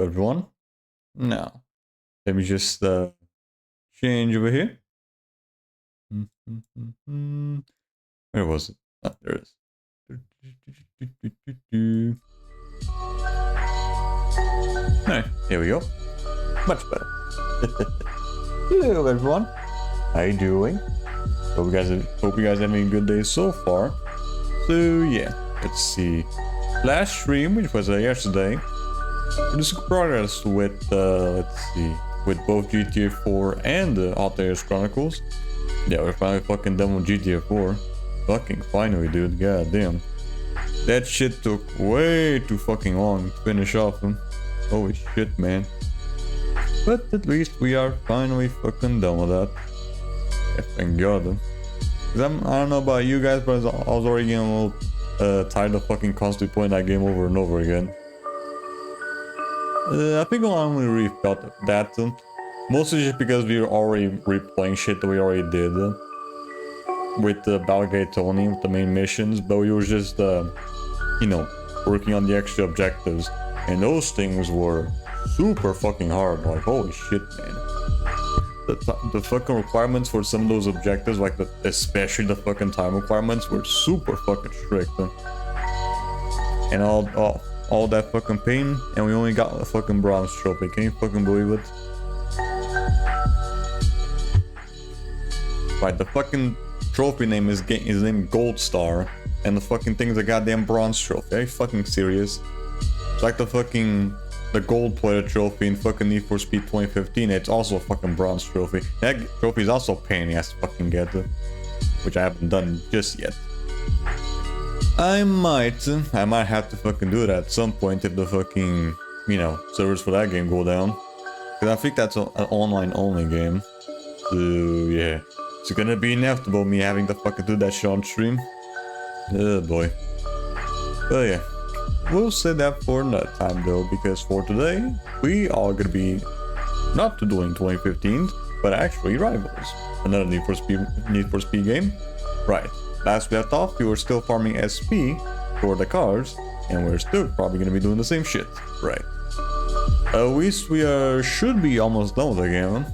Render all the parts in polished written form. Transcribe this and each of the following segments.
everyone. Now, let me just change over here. Where was it? Oh, there it is. Alright, here we go. Much better. Hello everyone. How you doing? Hope you guys are having a good day so far. So yeah, let's see. Last stream, which was yesterday, there's progress with let's see, with both GTA 4 and Outliers Chronicles. Yeah, we're finally fucking done with GTA 4. Fucking finally, dude. God damn. That shit took way too fucking long to finish off. Holy shit, man. But at least we are finally fucking done with that. Yeah, thank God. I don't know about you guys, but I was already getting a little tired of fucking constantly playing that game over and over again. I think I only really felt that. Mostly just because we were already replaying shit that we already did. With the Balgate Tony, with the main missions, but we were just, you know, working on the extra objectives. And those things were super fucking hard. Like, holy shit, man. The fucking requirements for some of those objectives, like especially the fucking time requirements, were super fucking strict. And all that fucking pain, and we only got a fucking bronze trophy. Can you fucking believe it? Right, the fucking trophy name is named Gold Star, and the fucking thing is a goddamn bronze trophy. Are you fucking serious? It's like the gold player trophy in fucking Need for Speed 2015. It's also a fucking bronze trophy. That trophy is also a pain in the ass to fucking get, which I haven't done just yet. I might have to fucking do that at some point if the fucking, you know, servers for that game go down. Because I think that's an online only game. So yeah, it's gonna be inevitable me having to fucking do that shit on stream. Oh boy. But yeah. We'll say that for another time though, because for today, we are gonna be not doing 2015, but actually Rivals. Another Need for Speed game. Right, last we left off, we were still farming SP for the cars, and we're still probably gonna be doing the same shit. Right. At least we should be almost done with the game.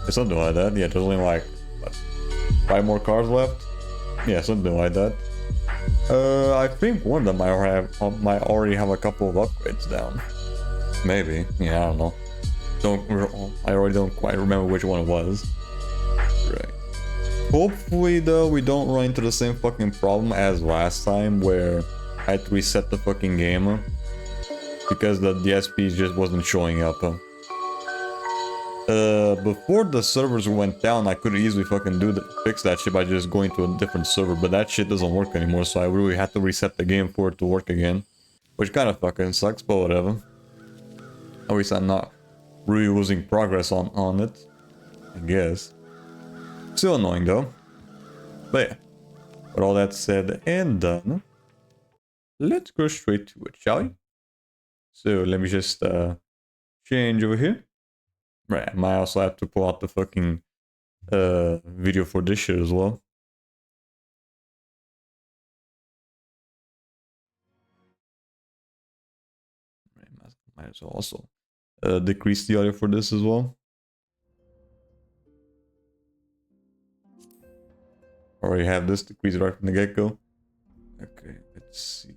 It's something like that. Yeah, there's only like, what, 5 more cars left? Yeah, something like that. I think one of them might already have a couple of upgrades down. Maybe. Yeah, I don't know. I already don't quite remember which one it was. Right. Hopefully, though, we don't run into the same fucking problem as last time, where I had to reset the fucking game because the SPs just wasn't showing up. Before the servers went down, I could easily fucking fix that shit by just going to a different server, but that shit doesn't work anymore, so I really had to reset the game for it to work again. Which kind of fucking sucks, but whatever. At least I'm not really losing progress on it, I guess. Still annoying though. But yeah, with all that said and done, let's go straight to it, shall we? So let me just change over here. Right, I might also have to pull out the fucking video for this shit as well. Might as well also decrease the audio for this as well. Already have this decreased right from the get-go. Okay, let's see.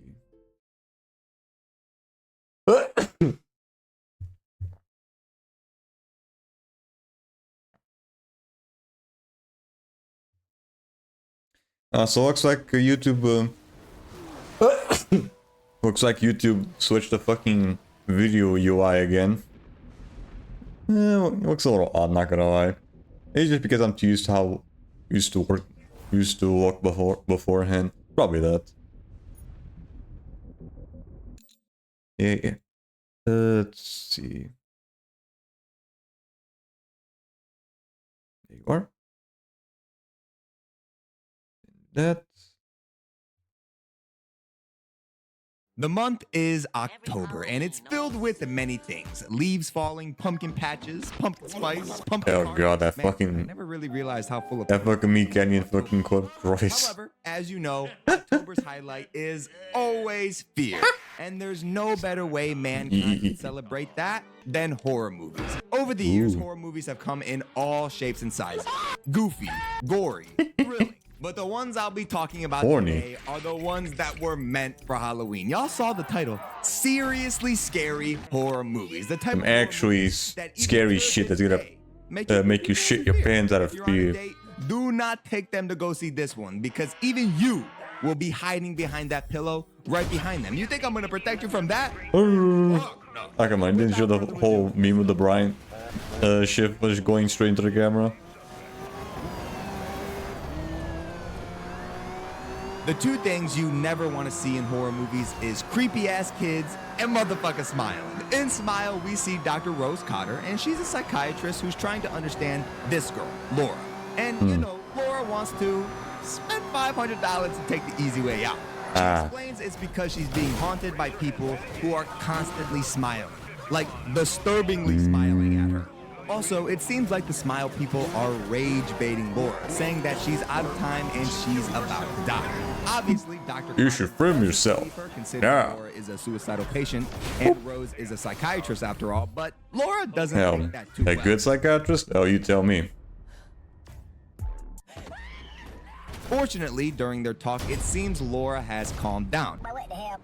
So looks like YouTube looks like YouTube switched the fucking video UI again. It looks a little odd, not gonna lie. It's just because I'm too used to how used to look beforehand. Probably that. Yeah. Let's see. There you are. That. The month is October, and it's filled with many things. Leaves falling, pumpkin patches, pumpkin spice, pumpkin Oh carving. god, that Man, I fucking never really realized how full of that fucking meat canyon fucking quote Christ. However, as you know, October's highlight is always fear. And there's no better way mankind can celebrate that than horror movies. Over the years, horror movies have come in all shapes and sizes. Goofy, gory, thrilling. But the ones I'll be talking about today are the ones that were meant for Halloween. Y'all saw the title, seriously scary horror movies. The type Some of horror actually movies that even scary to shit this that's gonna day make you shit your pants out of If you're on a fear. date, do not take them to go see this one, because even you will be hiding behind that pillow right behind them. You think I'm gonna protect you from that? I come on, didn't show the whole meme with the Brian shift was going straight into the camera. The two things you never want to see in horror movies is creepy ass kids and motherfucker smiling. In Smile, we see Dr. Rose Cotter, and she's a psychiatrist who's trying to understand this girl, Laura. And you know, Laura wants to spend $500 to take the easy way out. She explains it's because she's being haunted by people who are constantly smiling, like disturbingly smiling at her. Also, it seems like the Smile people are rage baiting Laura, saying that she's out of time and she's about to die. Obviously, Dr. You should film yourself. Yeah. Laura is a suicidal patient and Rose is a psychiatrist after all, but Laura doesn't take that too A well. good psychiatrist? Oh, you tell me. Fortunately, during their talk, it seems Laura has calmed down.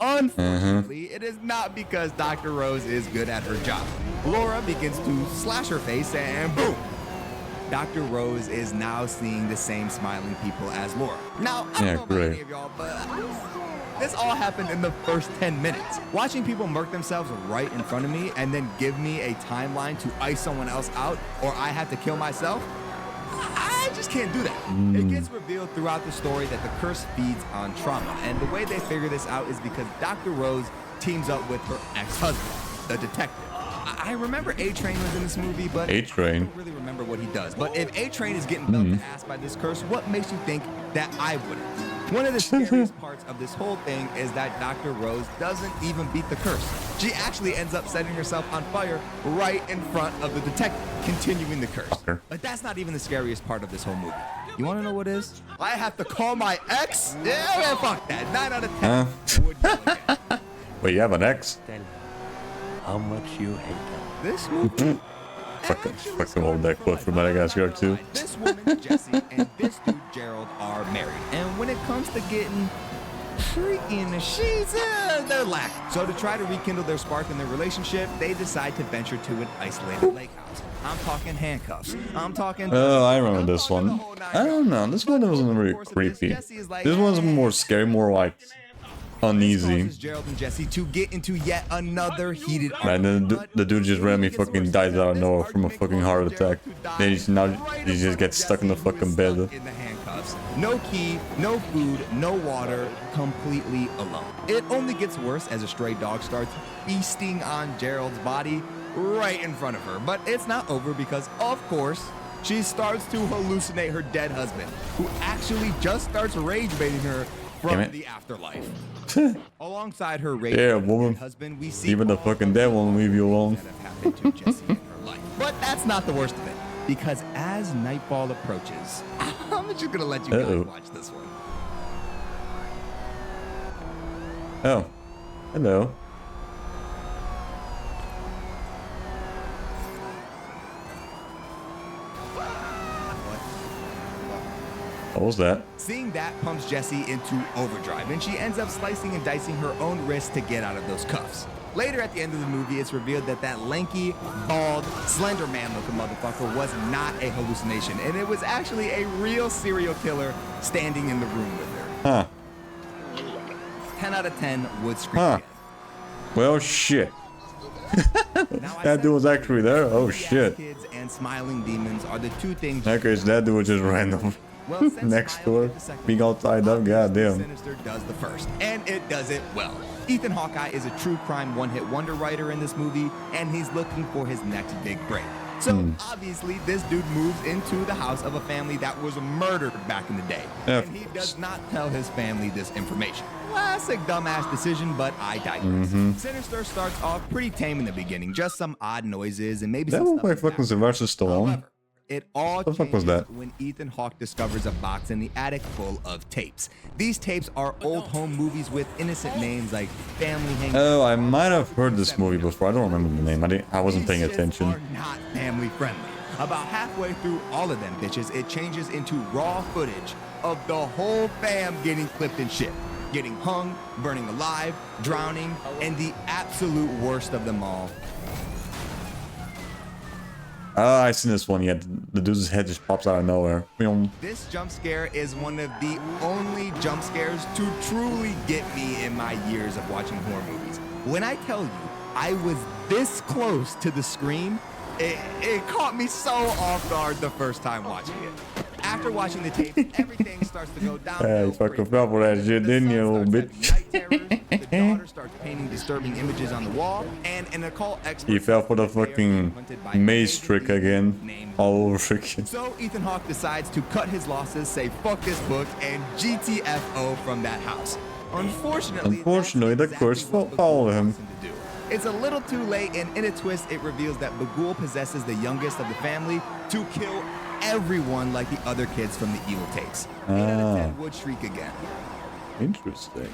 Unfortunately, it is not because Dr. Rose is good at her job. Laura begins to slash her face and boom! Dr. Rose is now seeing the same smiling people as Laura. Now, I don't know about any of y'all, but this all happened in the first 10 minutes. Watching people murk themselves right in front of me and then give me a timeline to ice someone else out or I have to kill myself, I just can't do that. It gets revealed throughout the story that the curse feeds on trauma, and the way they figure this out is because Dr. Rose teams up with her ex-husband, the detective. I remember A-Train was in this movie, but A-Train. I don't really remember what he does. But if A-Train is getting belt to ass by this curse, what makes you think that I wouldn't? One of the scariest parts of this whole thing is that Dr. Rose doesn't even beat the curse. She actually ends up setting herself on fire right in front of the detective, continuing the curse. But that's not even the scariest part of this whole movie. You want to know what is? I have to call my ex? Yeah, man, fuck that. 9 out of 10. Would go again. Wait, you have an ex? How much you hate them. This movie. Fucking hold that quote from Madagascar too. This woman, Jessie, and this dude, Gerald, are married. And when it comes to getting freaky in the sheets, they're lacking. So to try to rekindle their spark in their relationship, they decide to venture to an isolated lake house. I'm talking handcuffs. I'm talking... Oh, I remember this one. I don't know. This one wasn't really creepy. This one's more scary, more like uneasy. Gerald and Jessie to get into yet another heated Man, the dude just randomly fucking dies out of nowhere from a fucking heart attack. Then he just gets stuck in the fucking bed. In the handcuffs. No key, no food, no water, completely alone. It only gets worse as a stray dog starts feasting on Gerald's body right in front of her. But it's not over because, of course, she starts to hallucinate her dead husband, who actually just starts rage baiting her from the afterlife. Alongside her rage woman. husband, we see Even the fucking dead won't leave you alone. that have happened to Jessie in her life. But that's not the worst of it, because as nightfall approaches, I'm just gonna let you guys watch this one. Oh, hello. What was that? Seeing that pumps Jessie into overdrive, and she ends up slicing and dicing her own wrist to get out of those cuffs. Later at the end of the movie, it's revealed that that lanky, bald, slender man-looking motherfucker was not a hallucination, and it was actually a real serial killer standing in the room with her. Huh. 10 out of 10 would scream Huh. again. Well, shit. Now, I That said dude was actually there? Oh, creepy-ass shit. Kids and smiling demons are the two things. Okay, so that dude was just random. Well, since Next Smile door, did the second being all tied up, obviously goddamn. Sinister does the first, and it does it well. Ethan Hawkeye is a true crime one-hit wonder writer in this movie, and he's looking for his next big break. So obviously this dude moves into the house of a family that was murdered back in the day. Of And he course. does not tell his family this information. Classic dumbass decision, but I digress. Sinister starts off pretty tame in the beginning, just some odd noises and maybe That some looked stuff like in the fucking background. Sylvester Stallone. However, it all What the fuck was changes that? when Ethan Hawke discovers a box in the attic full of tapes. These tapes are old home movies with innocent names like Family Hangout. Oh, I might have heard this movie before. I don't remember the name. I wasn't paying These shits attention. are not family friendly. About halfway through all of them bitches, it changes into raw footage of the whole fam getting clipped and shit. Getting hung, burning alive, drowning, and the absolute worst of them all. Ah, I seen this one. Yeah, the dude's head just pops out of nowhere. This jump scare is one of the only jump scares to truly get me in my years of watching horror movies. When I tell you I was this close to the screen, it caught me so off guard the first time watching it. After watching the tape, everything starts to go down. Yeah, you fucking fell for that shit, didn't you, little bitch? The daughter starts painting disturbing images on the wall, and an occult expert. He fell for the fucking maze trick again. All over again. So Ethan Hawke decides to cut his losses, say fuck this book, and GTFO from that house. Unfortunately, the curse followed him. It's a little too late, and in a twist, it reveals that Bagul possesses the youngest of the family to kill everyone like the other kids from the evil tapes. 8 out of 10 would shriek again. Interesting.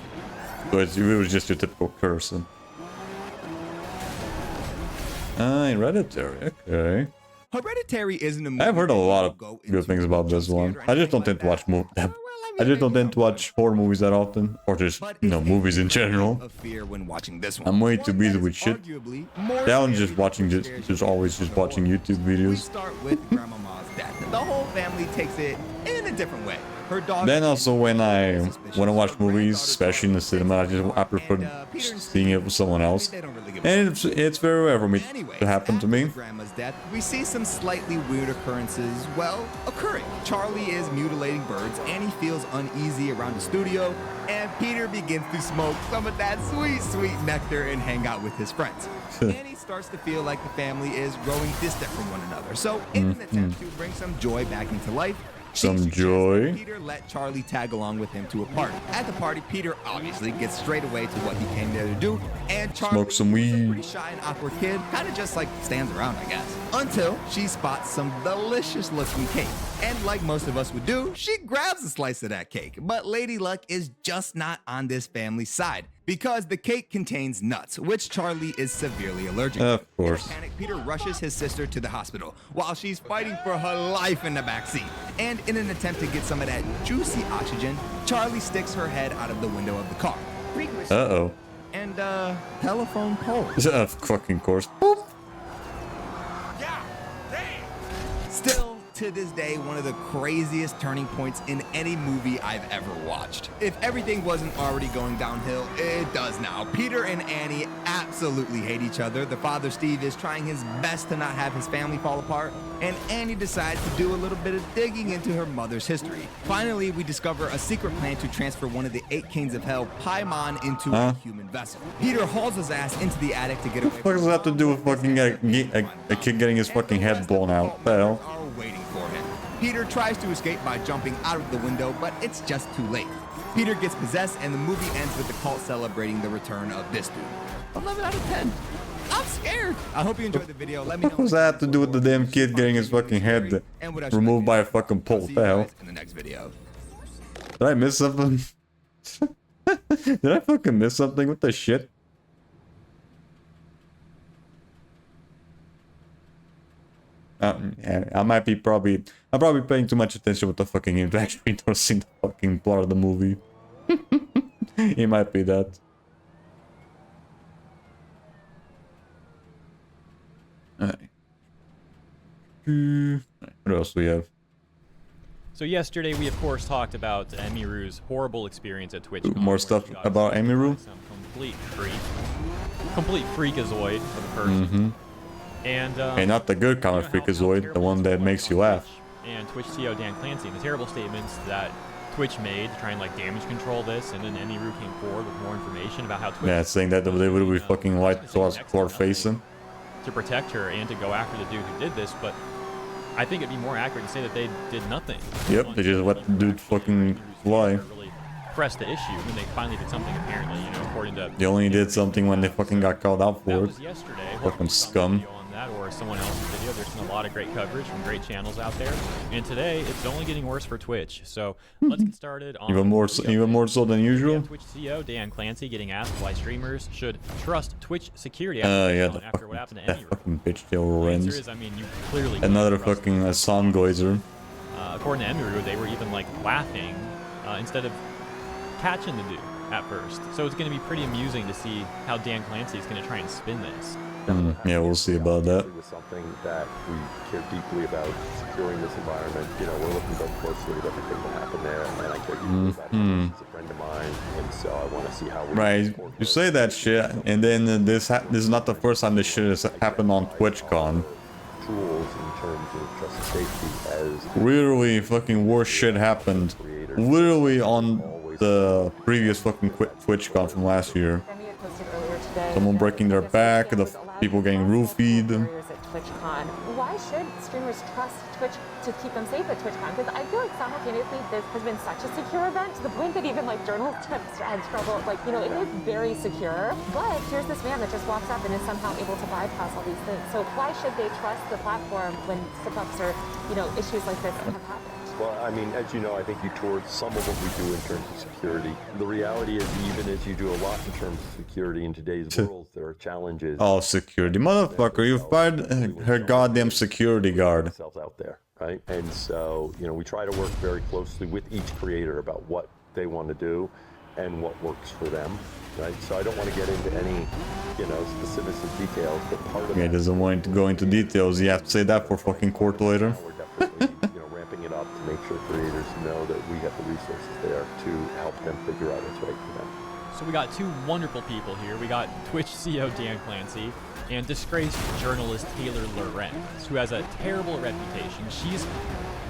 So it was just your typical person. Hereditary. Okay. Hereditary isn't a movie. I've heard a that lot you of go good into things about this scared one. or I just don't anything tend to watch like that. I just don't tend to watch horror movies that often, or just But you know it's movies in a general. of fear when watching this one. I'm way One too that busy is with shit. arguably more Down scary just watching than just scares you always just before. watching YouTube We videos. start with Grandmama's death. The whole family takes it in a different way. Her daughter. Then also when I watch movies, especially in the cinema, I prefer seeing it with someone else, and it's very rare for me to happen to me. After Grandma's death, we see some slightly weird occurrences, well, occurring. Charlie is mutilating birds, Annie feels uneasy around the studio, and Peter begins to smoke some of that sweet, sweet nectar and hang out with his friends. Annie starts to feel like the family is growing distant from one another, so in an attempt to bring some joy back into life, Some joy. Peter let Charlie tag along with him to a party. At the party, Peter obviously gets straight away to what he came there to do, and Charlie, Smoke some who's a weed. pretty shy and awkward kid, kind of just like stands around, I guess. Until she spots some delicious looking cake. And like most of us would do, she grabs a slice of that cake. But Lady Luck is just not on this family's side, because the cake contains nuts, which Charlie is severely allergic to. Of course. In a panic, Peter rushes his sister to the hospital while she's fighting for her life in the backseat. And in an attempt to get some of that juicy oxygen, Charlie sticks her head out of the window of the car. Uh-oh. And telephone pole. Of fucking course. Still, to this day, one of the craziest turning points in any movie I've ever watched. If everything wasn't already going downhill, it does now. Peter and Annie absolutely hate each other. The father, Steve, is trying his best to not have his family fall apart, and Annie decides to do a little bit of digging into her mother's history. Finally, we discover a secret plan to transfer one of the 8 kings of hell, Paimon, into a human vessel. Peter hauls his ass into the attic to get away. What does that have to do with fucking a kid getting his fucking head blown out? The hell? Are waiting for him. Peter tries to escape by jumping out of the window, but it's just too late. Peter gets possessed, and the movie ends with the cult celebrating the return of this dude. 11 out of 10. I'm scared. I hope you enjoyed the video. Let me know. What does that have to do with the damn kid getting his fucking head removed by a fucking pole? See you The hell? guys in the next video. Did I miss something? Did I fucking miss something? What the shit? Yeah, I'm probably paying too much attention with the fucking game to actually noticing the fucking plot of the movie. It might be that. Alright. What else do we have? So yesterday we of course talked about Emiru's horrible experience at TwitchCon. More where stuff she got about attacked by Emiru? Some complete freakazoid of a person. And Hey, not the good kind of freakazoid, the one that makes you laugh. and Twitch CEO Dan Clancy and the terrible statements that Twitch made to try and like damage control this, and then Emiru came forward with more information about how Twitch. Yeah, saying that they would be fucking light to our face. to protect her and to go after the dude who did this, but I think it'd be more accurate to say that they did nothing. Yep, they just let the dude fucking fly. Really press the issue when they finally did something, apparently, you know, according to... They only did something when they fucking got called out That for it. was yesterday. Fucking scum. On that or someone else's video. There's been a lot of great coverage from great channels out there. And today, it's only getting worse for Twitch. So let's get started on... Even more so than usual? Twitch CEO Dan Clancy getting asked why streamers should trust Twitch security Yeah, after what happened to that Emmy. fucking bitch tail The answer Lorenz. is, I mean, you clearly Another can't trust fucking Hassan Goizer. according to Emiru, they were even like laughing instead of catching the dude at first. So it's going to be pretty amusing to see how Dan Clancy is going to try and spin this. Yeah, we'll see about that. It was something that we care deeply about, securing this environment. You know, we're looking very closely at everything that happened there, and I care deeply about it. He's a friend of mine, and so I want to see how we Right, support you him. say that shit, and then this is not the first time this shit has happened on TwitchCon. Tools in terms of trust and safety as Literally, fucking worse shit happened. Literally on the previous fucking TwitchCon from last year. Someone breaking their back, the people getting roofied. Why should streamers trust Twitch to keep them safe at TwitchCon? Because I feel like simultaneously this has been such a secure event to the point that even like journalists have had trouble. Like, you know, it is very secure. But here's this man that just walks up and is somehow able to bypass all these things. So why should they trust the platform when slip-ups or, you know, issues like this have happened? well, I mean, as you know, I think you toured some of what we do in terms of security. The reality is, even as you do a lot in terms of security in today's world, there are challenges. Oh, security. Motherfucker, you fired her goddamn security guard. Themselves out there, right? And so, you know, we try to work very closely with each creator about what they want to do and what works for them, right? So I don't want to get into any, you know, specifics and details, but part of He that, doesn't want to go into details. You have to say that for fucking court later. we're definitely, you know, ramping it up to make sure creators know that we have the resources there to help them figure out what's right for them. So we got two wonderful people here. We got Twitch CEO Dan Clancy and disgraced journalist Taylor Lorenz, who has a terrible reputation. She's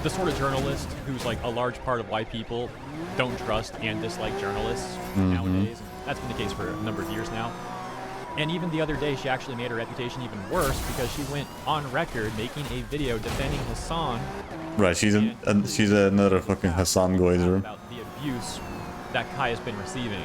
the sort of journalist who's like a large part of why people don't trust and dislike journalists nowadays. That's been the case for a number of years now. And even the other day, she actually made her reputation even worse because she went on record making a video defending Hassan. Right, she's another fucking Hassan Goizer. About the abuse that Kai has been receiving.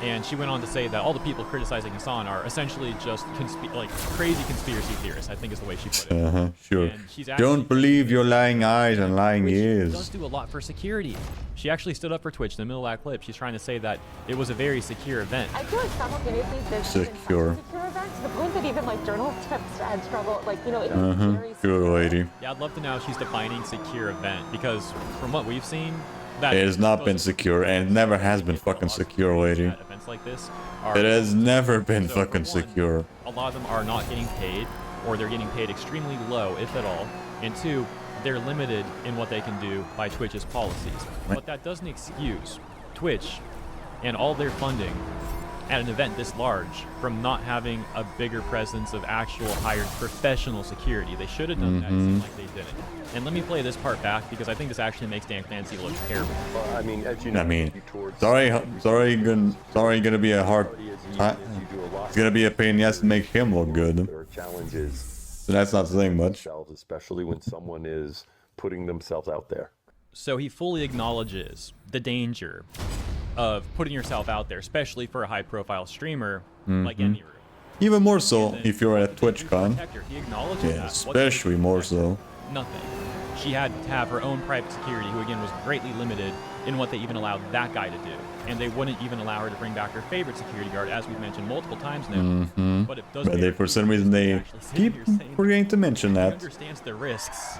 And she went on to say that all the people criticizing Hassan are essentially just like crazy conspiracy theorists, I think is the way she put it. Sure. And she's actually- Don't believe your lying eyes and lying Twitch ears. does do a lot for security. She actually stood up for Twitch in the middle of that clip. She's trying to say that it was a very secure event. I feel like simultaneously this has been such Secure. a secure event to the point that even like journalists have had trouble. Like, you know, it is very secure. Good lady. Yeah, I'd love to know how she's defining secure event because from what we've seen, that It has not been secure, and it never has been fucking secure, lady. at events like this are It has never been So, fucking for one, secure. A lot of them are not getting paid, or they're getting paid extremely low, if at all. And two, they're limited in what they can do by Twitch's policies. But that doesn't excuse Twitch and all their funding at an event this large from not having a bigger presence of actual hired professional security. They should have done that. It seemed like they didn't. And let me play this part back because I think this actually makes Dan Clancy look terrible. Well, I mean, as you know, I mean, you toured sorry, gonna be a hard. It's gonna be a pain in the ass to make him look good. There are challenges, So that's not saying much. especially when someone is putting themselves out there. So he fully acknowledges the danger of putting yourself out there, especially for a high-profile streamer like Emiru. Even more so if you're at TwitchCon. Protect her. He acknowledges Yeah, that. especially more so. Nothing. She had to have her own private security, who again was greatly limited in what they even allowed that guy to do. And they wouldn't even allow her to bring back her favorite security guard, as we've mentioned multiple times now. But it does. But they, for some reason, they keep forgetting to mention She that. understands the risks,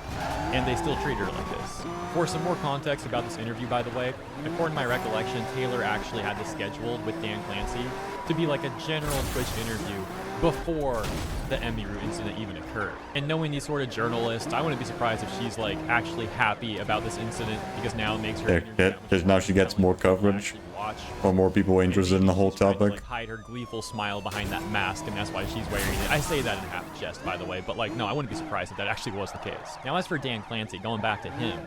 and they still treat her like this. For some more context about this interview, by the way, according to my recollection, Taylor actually had this scheduled with Dan Clancy to be like a general Twitch interview before the Emiru incident even occurred. And knowing these sort of journalists, I wouldn't be surprised if she's like actually happy about this incident because now it makes her interview that much Because now she gets more coverage, actually watch. or more people interested in the whole She's trying to, topic. like, hide her gleeful smile behind that mask, and that's why she's wearing it. I say that in half jest, by the way, but like, no, I wouldn't be surprised if that actually was the case. Now, as for Dan Clancy, going back to him,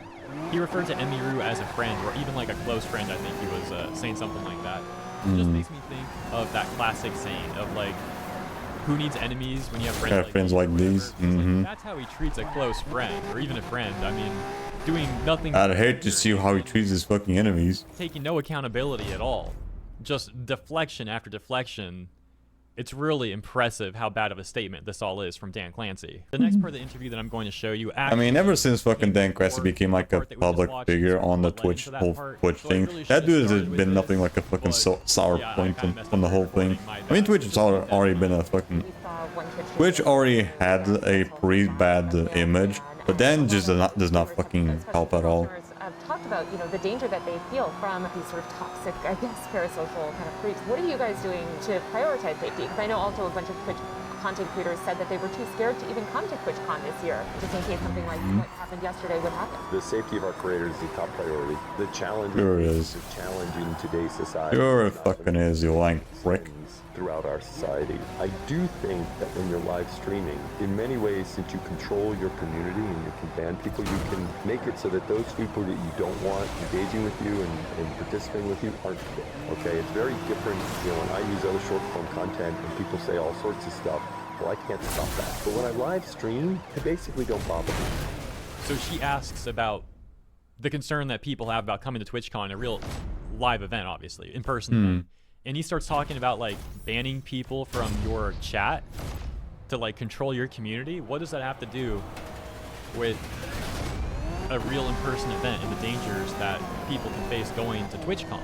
he referred to Emiru as a friend, or even like a close friend. I think he was saying something like that. It just makes me think of that classic saying of like, who needs enemies when you have friends Yeah, like friends these? or like whatever. these. It's like, that's how he treats a close friend, or even a friend. I mean, doing nothing. I'd hate to see how he treats his fucking enemies. Taking no accountability at all. Just deflection after deflection. It's really impressive how bad of a statement this all is from Dan Clancy. The next part of the interview that I'm going to show you I mean, ever since fucking Dan Clancy became like a public figure on the Twitch, whole Twitch thing, that dude has been nothing like a fucking sour point on the whole thing. I mean, Twitch has already been a fucking... Twitch already had a pretty bad image, but Dan just does not fucking help at all. Talked about, you know, the danger that they feel from these sort of toxic, I guess, parasocial kind of freaks. What are you guys doing to prioritize safety? Because I know also a bunch of Twitch content creators said that they were too scared to even come to TwitchCon this year, just in case something like what happened yesterday would happen. The safety of our creators is the top priority. The challenge Sure is. the challenge in today's society. Sure it fucking is, you lying prick. Throughout our society. I do think that when you're live streaming, in many ways, since you control your community and you can ban people, you can make it so that those people that you don't want engaging with you and participating with you aren't there. Okay, it's very different. You know, when I use other short form content and people say all sorts of stuff, well, I can't stop that. But when I live stream, it basically don't bother me. So she asks about the concern that people have about coming to TwitchCon, a real live event, obviously, in-person event. And he starts talking about like banning people from your chat to like control your community. What does that have to do with a real in-person event and the dangers that people can face going to TwitchCon?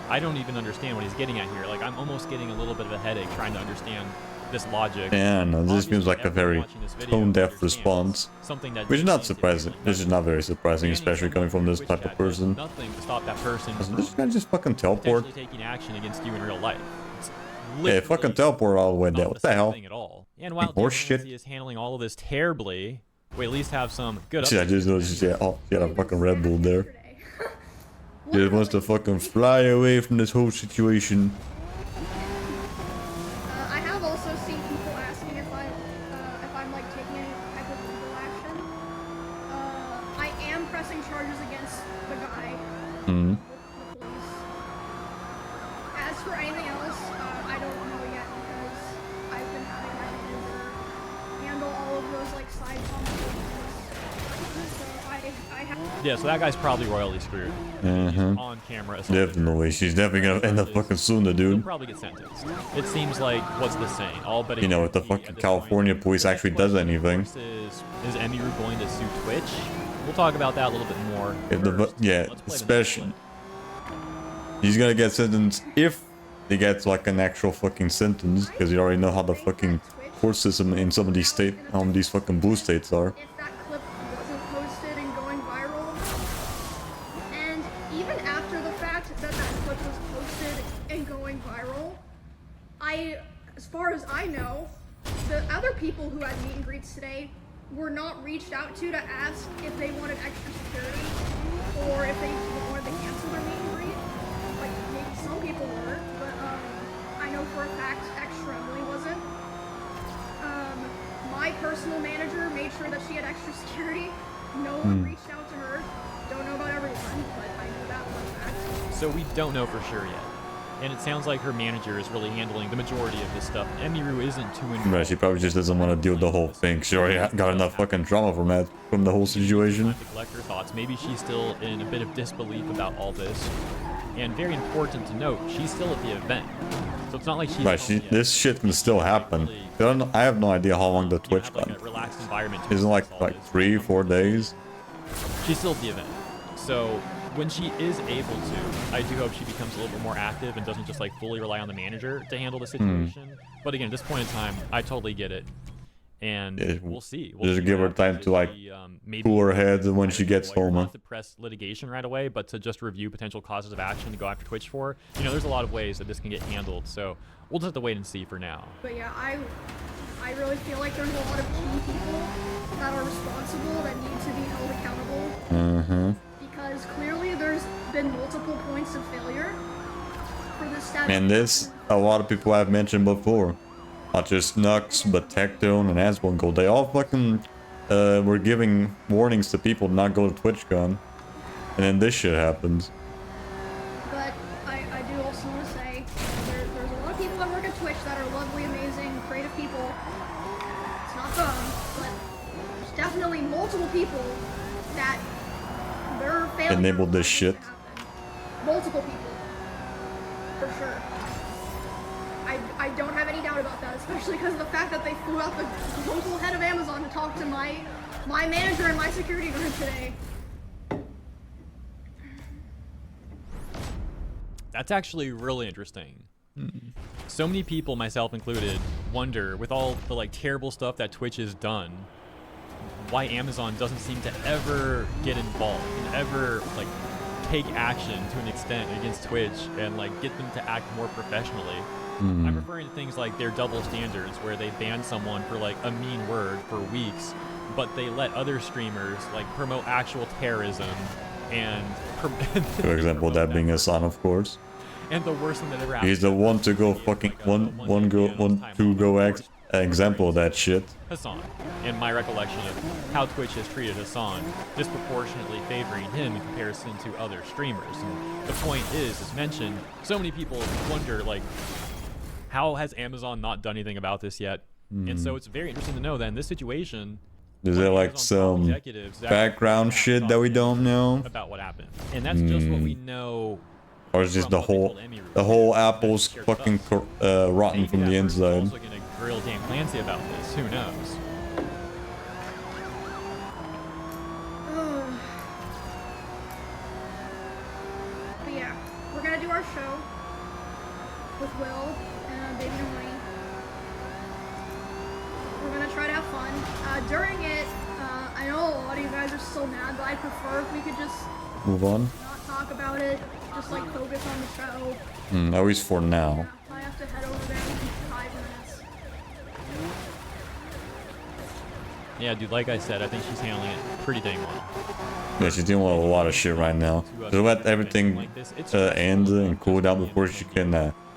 I don't even understand what he's getting at here. Like, I'm almost getting a little bit of a headache trying to understand this logic. Yeah, no, this seems like a very tone-deaf response. Something that Which is not surprising. This is not very surprising, especially coming from this type of person. Nothing to stop that person Doesn't this guy just fucking teleport? potentially taking action against you in real life. It's Yeah, literally fucking teleport all the way not there. What the hell? thing at all. And while Horse Dan shit. Clancy is handling all of this terribly, we at least have some good. See, I just noticed she had a fucking Red Bull there. She just wants to fucking fly away from this whole situation. I have also seen people asking if I'm like taking any type of legal action. I am pressing charges against the guy. Hmm. The police. As for anything else, I don't know yet because I've been having my manager handle all of those like side conversations. So I have. Yeah, so that guy's probably royally screwed. On camera. Definitely. She's definitely gonna end up fucking soon, the He'll dude. probably get sentenced. It seems like, what's this saying? All but You know, if the fucking California police actually does anything. Is Emiru going to sue Twitch? We'll talk about that a little bit more. If the first. yeah, Let's play the next especially one. he's gonna get sentenced if he gets like an actual fucking sentence, because you already know how the fucking court system in some of these these fucking blue states are. If that clip wasn't posted and going viral, and even after the fact that clip was posted and going viral, as far as I know, the other people who had meet and greets today were not reached out to ask if they wanted extra security or if they wanted to cancel their meet and greet. Like maybe some people were, but I know for a fact Extra Emily wasn't. My personal manager made sure that she had extra security. No one reached out to her. Don't know about everyone, but I know that for a fact. So we don't know for sure yet. And it sounds like her manager is really handling the majority of this stuff. Emiru isn't too involved. Right, she probably just doesn't want to deal with the whole thing. She already got enough fucking trauma from the whole situation. Time to collect her thoughts. Maybe she's still in a bit of disbelief about all this. And very important to note, she's still at the event. So it's not like she's Right, this shit can still happen. I have no idea how long the Twitch like gun. a relaxed environment. to Isn't assess like all this. 3-4 days? She's still at the event. So when she is able to, I do hope she becomes a little bit more active and doesn't just like fully rely on the manager to handle the situation. But again, at this point in time, I totally get it. And Yeah, we'll see. just see give what her time happens. to, like, Maybe cool her head when she gets lawyer home. wants to press litigation right away, but to just review potential causes of action to go after Twitch for. You know, there's a lot of ways that this can get handled. So we'll just have to wait and see for now. But yeah, I really feel like there's a lot of key people that are responsible that need to be held accountable. Because clearly there's been multiple points of failure for this statute. And this, a lot of people have mentioned before. Not just Nux, but Tectone and Asmongold. They all fucking were giving warnings to people to not go to TwitchCon. And then this shit happens. But I do also want to say there's a lot of people that work at Twitch that are lovely, amazing, that they're failing. Enabled this shit. Multiple people, for sure. I don't have any doubt about that, especially because of the fact that they flew out the global head of Amazon to talk to my manager and my security guard today. That's actually really interesting. So many people, myself included, wonder, with all the like terrible stuff that Twitch has done, why Amazon doesn't seem to ever get involved and ever like take action to an extent against Twitch and like get them to act more professionally. I'm referring to things like their double standards, where they ban someone for like a mean word for weeks, but they let other streamers like promote actual terrorism and For example, that being Hassan, of course. And the worst thing that ever happened. He's the one to go fucking example of that shit. Hassan, and my recollection of how Twitch has treated Hassan, disproportionately favoring him in comparison to other streamers. And the point is, as mentioned, so many people wonder, like, how has Amazon not done anything about this yet? And so it's very interesting to know that in this situation, is there like some background shit that we don't know about what happened? And that's just what we know. Or is just the whole apple's fucking rotten from the inside? Also gonna grill Dan Clancy about this. Who knows? But yeah, we're gonna do our show with Will and Baby Nori. We're gonna try to have fun. During it, I know a lot of you guys are so mad, but I prefer if we could just move on. Not talk about it. Just like focus on the show. At least for now. Yeah, I have to head over there in 5 minutes. Yeah, dude, like I said, I think she's handling it pretty dang well. Yeah, she's dealing with a lot of shit right now. So let everything end and cool down before she can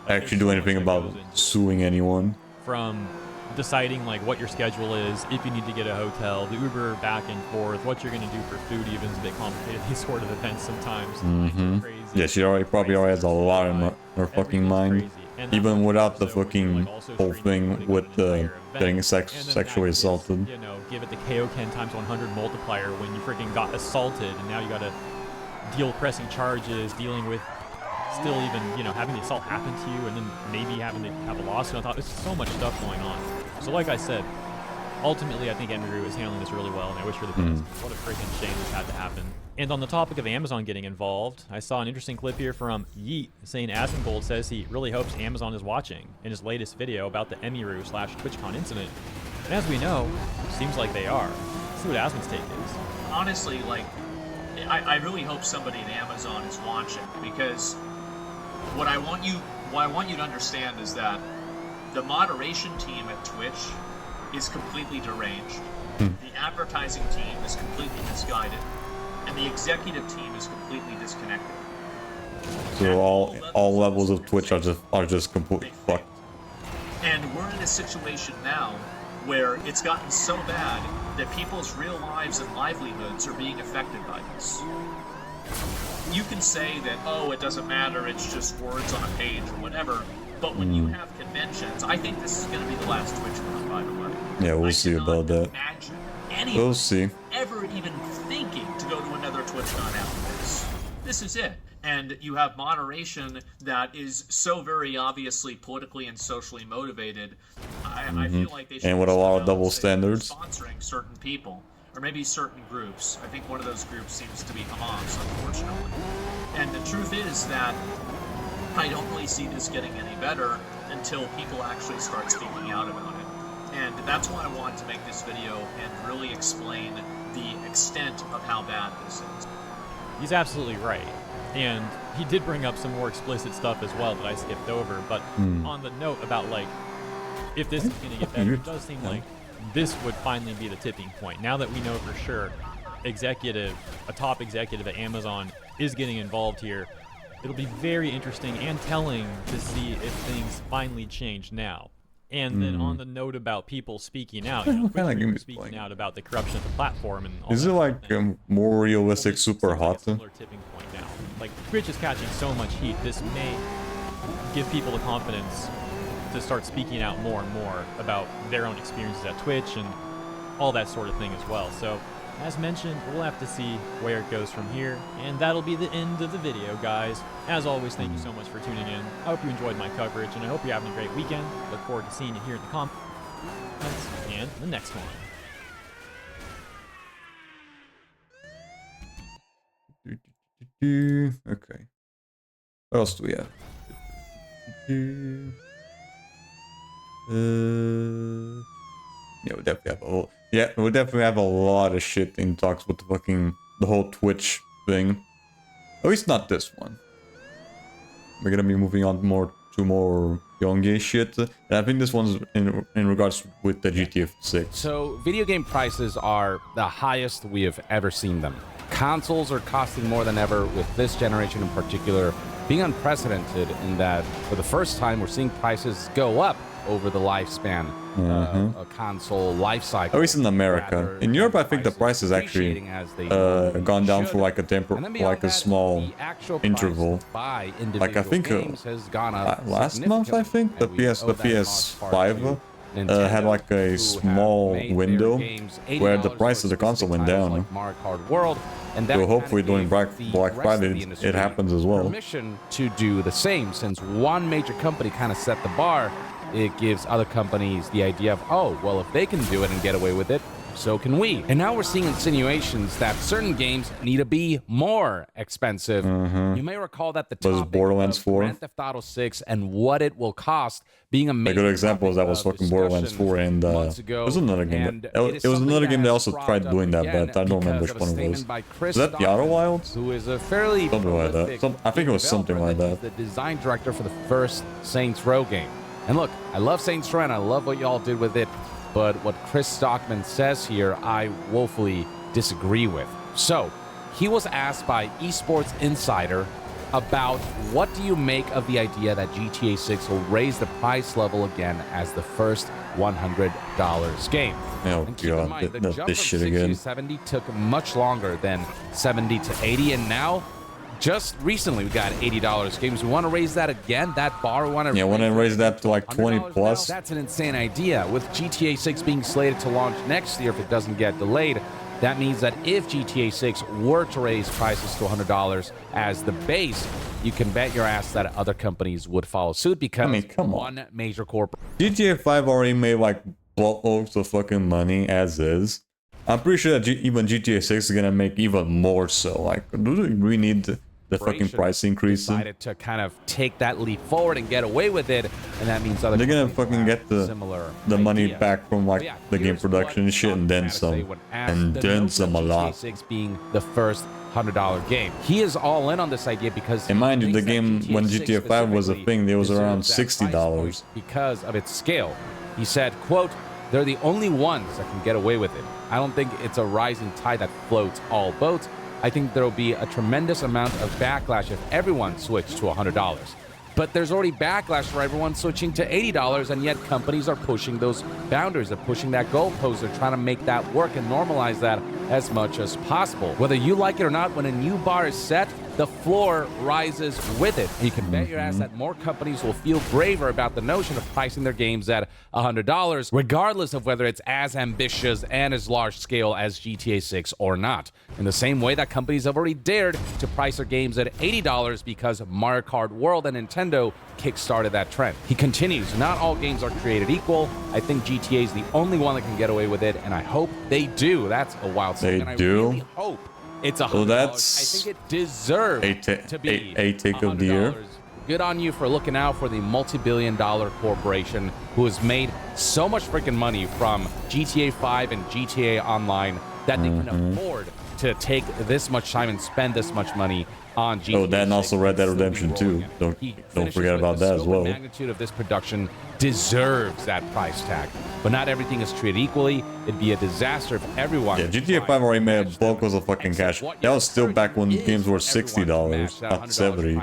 actually do anything about suing anyone. From deciding like what your schedule is, if you need to get a hotel, the Uber back and forth, what you're gonna do for food, even is a bit complicated. These sort of events sometimes. Crazy. Yeah, she probably already has a lot in her fucking mind, even without the fucking whole thing with getting sexually assaulted. You know, give it the KO10 times 100 multiplier when you freaking got assaulted, and now you gotta deal with pressing charges, dealing with still even, you know, having the assault happen to you, and then maybe having to have a lawsuit on top. There's so much stuff going on. So like I said, ultimately I think Andrew is handling this really well, and I wish her the best. What a freaking shame this had to happen. And on the topic of Amazon getting involved, I saw an interesting clip here from Yeet saying Asmongold says he really hopes Amazon is watching in his latest video about the Emiru/TwitchCon incident. And as we know, seems like they are. Let's see what Asmon's take is. Honestly, like, I really hope somebody at Amazon is watching, because what I want you to understand is that the moderation team at Twitch is completely deranged. The advertising team is completely misguided. And the executive team is completely disconnected. So all levels of Twitch are just completely fucked. And we're in a situation now where it's gotten so bad that people's real lives and livelihoods are being affected by this. You can say that, oh, it doesn't matter, it's just words on a page or whatever, but when you have conventions, I think this is going to be the last TwitchCon, by the way. Yeah, we'll see about that. We'll see. Ever even thinking to go to another TwitchCon after this. This is it. And you have moderation that is so very obviously politically and socially motivated. I feel like they should, and with a lot of double standards, sponsoring certain people or maybe certain groups. I think one of those groups seems to be Hamas, unfortunately. And the truth is that I don't really see this getting any better until people actually start speaking out about it. And that's why I wanted to make this video and really explain the extent of how bad this is. He's absolutely right. And he did bring up some more explicit stuff as well that I skipped over. But on the note about, like, if this is going to get better, it does seem like this would finally be the tipping point. Now that we know for sure a top executive at Amazon is getting involved here, it'll be very interesting and telling to see if things finally change now. And then on the note about people speaking out, speaking out about the corruption of the platform and all is it like a more realistic super hot? Similar tipping point now. Like, Twitch is catching so much heat. This may give people the confidence to start speaking out more and more about their own experiences at Twitch and all that sort of thing as well. So as mentioned, we'll have to see where it goes from here, and that'll be the end of the video, guys. As always, thank you so much for tuning in. I hope you enjoyed my coverage, and I hope you're having a great weekend. Look forward to seeing you here in the comments and the next one. Okay. What else do we have? Yeah, we definitely have a whole, we definitely have a lot of shit in talks with the whole Twitch thing. At least not this one. We're gonna be moving on to more Yonge shit. And I think this one's in regards with the GTA 6. So video game prices are the highest we have ever seen them. Consoles are costing more than ever, with this generation in particular being unprecedented in that for the first time we're seeing prices go up over the lifespan of a console life cycle. At least in America. In Europe, I think the price has actually gone down for like a small interval. Like I think last month, I think the PS5 had like a small window where the price of the console went down. So hopefully during Black Friday it happens as well. Permission to do the same, since one major company kind of set the bar. It gives other companies the idea of, oh, well, if they can do it and get away with it, so can we. And now we're seeing insinuations that certain games need to be more expensive. You may recall that the topic Borderlands 4? Grand Theft Auto 6 and what it will cost being a major a good example is that was fucking Borderlands 4, and it was another game. It was another game that also tried doing that, but I don't remember which one it was. Was that the Outer Wilds? Who is a fairly something like that. I think it was something like that. The design director for the first Saints Row game. And look, I love Saints Row and I love what y'all did with it, but what Chris Stockman says here, I woefully disagree with. So, he was asked by Esports Insider about what do you make of the idea that GTA 6 will raise the price level again as the first $100 game. Oh and keep in mind, the jump from 60 to 70 took much longer than 70 to 80, and now just recently we got $80 games. We want to raise that again, that bar. We want to raise that to like 20 plus. That's an insane idea. With GTA 6 being slated to launch next year if it doesn't get delayed, that means that if GTA 6 were to raise prices to $100 as the base, you can bet your ass that other companies would follow suit, because one major corporation. GTA 5 already made like boatloads of fucking money as is. I'm pretty sure that even GTA 6 is gonna make even more so. Like, do we need the fucking price increase? Decided to kind of take that leap forward and get away with it, and that means other they're gonna fucking get the money back from like the game production and shit, and then some, a lot. 6 being the first $100 game. He is all in on this idea because, and mind you, the game when GTA 5 was a thing, it was around $60 because of its scale. He said, quote, "They're the only ones that can get away with it. I don't think it's a rising tide that floats all boats. I think there will be a tremendous amount of backlash if everyone switched to $100. But there's already backlash for everyone switching to $80, and yet companies are pushing those boundaries. They're pushing that goalpost. They're trying to make that work and normalize that as much as possible. Whether you like it or not, when a new bar is set, the floor rises with it. And you can bet your ass that more companies will feel braver about the notion of pricing their games at $100, regardless of whether it's as ambitious and as large scale as GTA 6 or not. In the same way that companies have already dared to price their games at $80 because Mario Kart World and Nintendo kickstarted that trend." He continues, "Not all games are created equal. I think GTA is the only one that can get away with it, and I hope they do." That's a wild statement. I really hope it's $100. So that's, I think it deserves to be a take of the year. Good on you for looking out for the multi-billion-dollar corporation who has made so much freaking money from GTA 5 and GTA Online that they can afford to take this much time and spend this much money on GTA. Oh, and also Red Dead Redemption 2. Don't forget about that as well. The magnitude of this production deserves that price tag, but not everything is treated equally. It'd be a disaster if everyone. Yeah, GTA 5 already made a bulk of fucking cash. That was still back when games were $60, not 70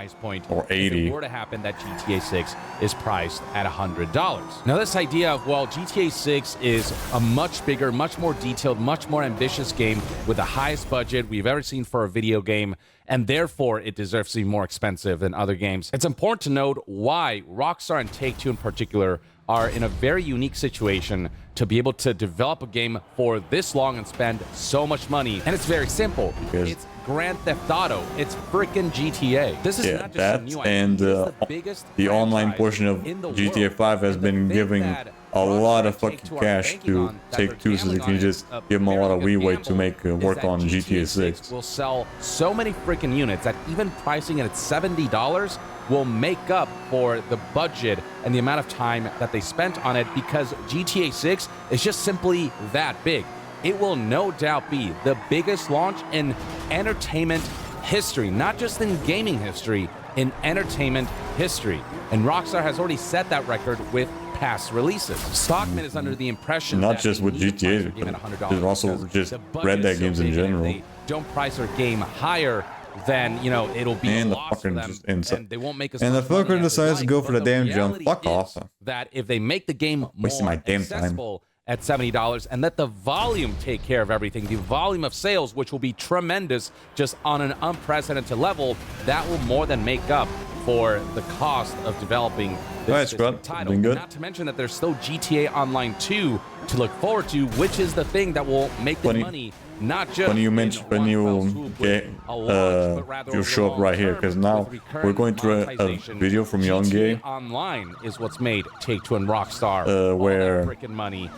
or 80. If it were to happen that GTA 6 is priced at $100. Now, this idea of, well, GTA 6 is a much bigger, much more detailed, much more ambitious game with the highest budget we've ever seen for a video game, and therefore it deserves to be more expensive than other games. It's important to note why Rockstar and Take-Two in particular are in a very unique situation to be able to develop a game for this long and spend so much money. And it's very simple. It's Grand Theft Auto. It's freaking GTA. This is not just that a new and the online portion of GTA 5 has been giving a lot of fucking cash to Take-Two, so they can just give them a lot of leeway to make work on GTA 6. Will sell so many freaking units that even pricing it at $70 will make up for the budget and the amount of time that they spent on it, because GTA 6 is just simply that big. It will no doubt be the biggest launch in entertainment history, not just in gaming history, in entertainment history. And Rockstar has already set that record with past releases. Stockman is under the impression not that just with GTA, but also just Red Dead games in general. If they don't price their game higher, then, you know, it'll be a loss for them, and they won't make as and much the fucker money as they'd decides to go like. for the But damn jump. reality Fuck off. is that if they make the game Wasting more my damn time. accessible at $70 and let the volume take care of everything, the volume of sales, which will be tremendous, just on an unprecedented level, that will more than make up for the cost of developing this title. Been good. Not to mention that there's still GTA Online 2 to look forward to, which is the thing that will make the money. Not just when you mention when you get you show up right here, because now we're going through a video from Young Gay Online is what's made Take-Two and Rockstar where freaking money.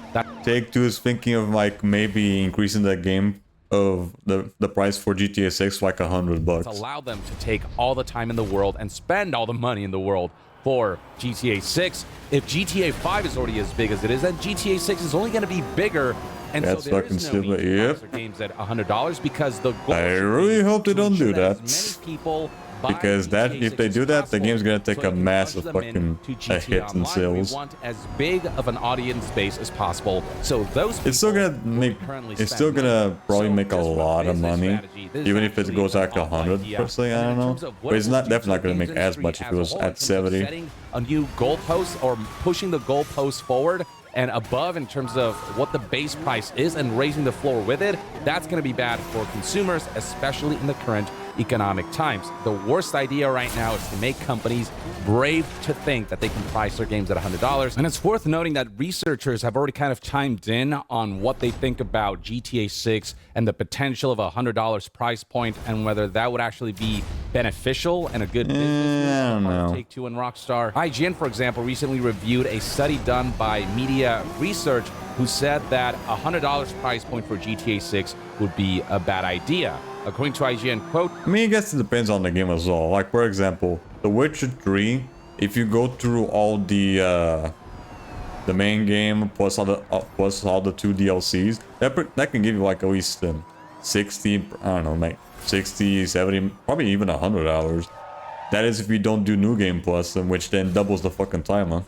Take-Two is thinking of like maybe increasing the game of the price for GTA 6 like $100. Allow them to take all the time in the world and spend all the money in the world for GTA 6. If GTA 5 is already as big as it is, then GTA 6 is only going to be bigger. And that's so there fucking is no need stupid. to Yep. price their games at $100 because the goal I really hope they don't do that. as many people buy Because that GTA if they 6 do as that, the possible, game's gonna take so a they can massive push them in fucking to GTA hit in Online. sales. We want as big of an audience base as possible. So those It's still gonna make. It's still gonna probably make a lot of money, even if it goes like 100 per se. I don't know, but it's not definitely not gonna make as much if it was at 70. Setting a new goalpost or pushing the goalpost forward and above in terms of what the base price is and raising the floor with it, that's going to be bad for consumers, especially in the current economic times. The worst idea right now is to make companies brave to think that they can price their games at $100. And it's worth noting that researchers have already kind of chimed in on what they think about GTA 6 and the potential of a $100 price point and whether that would actually be beneficial and a good business I don't know. Take-Two and Rockstar. IGN, for example, recently reviewed a study done by Media Research who said that a $100 price point for GTA 6 would be a bad idea. According to IGN, quote, I mean, I guess it depends on the game as well. Like, for example, The Witcher 3, if you go through all the main game plus all the 2 DLCs, that can give you like at least 60, I don't know, like 60, 70, probably even $100. That is if you don't do New Game Plus, which then doubles the fucking time, huh?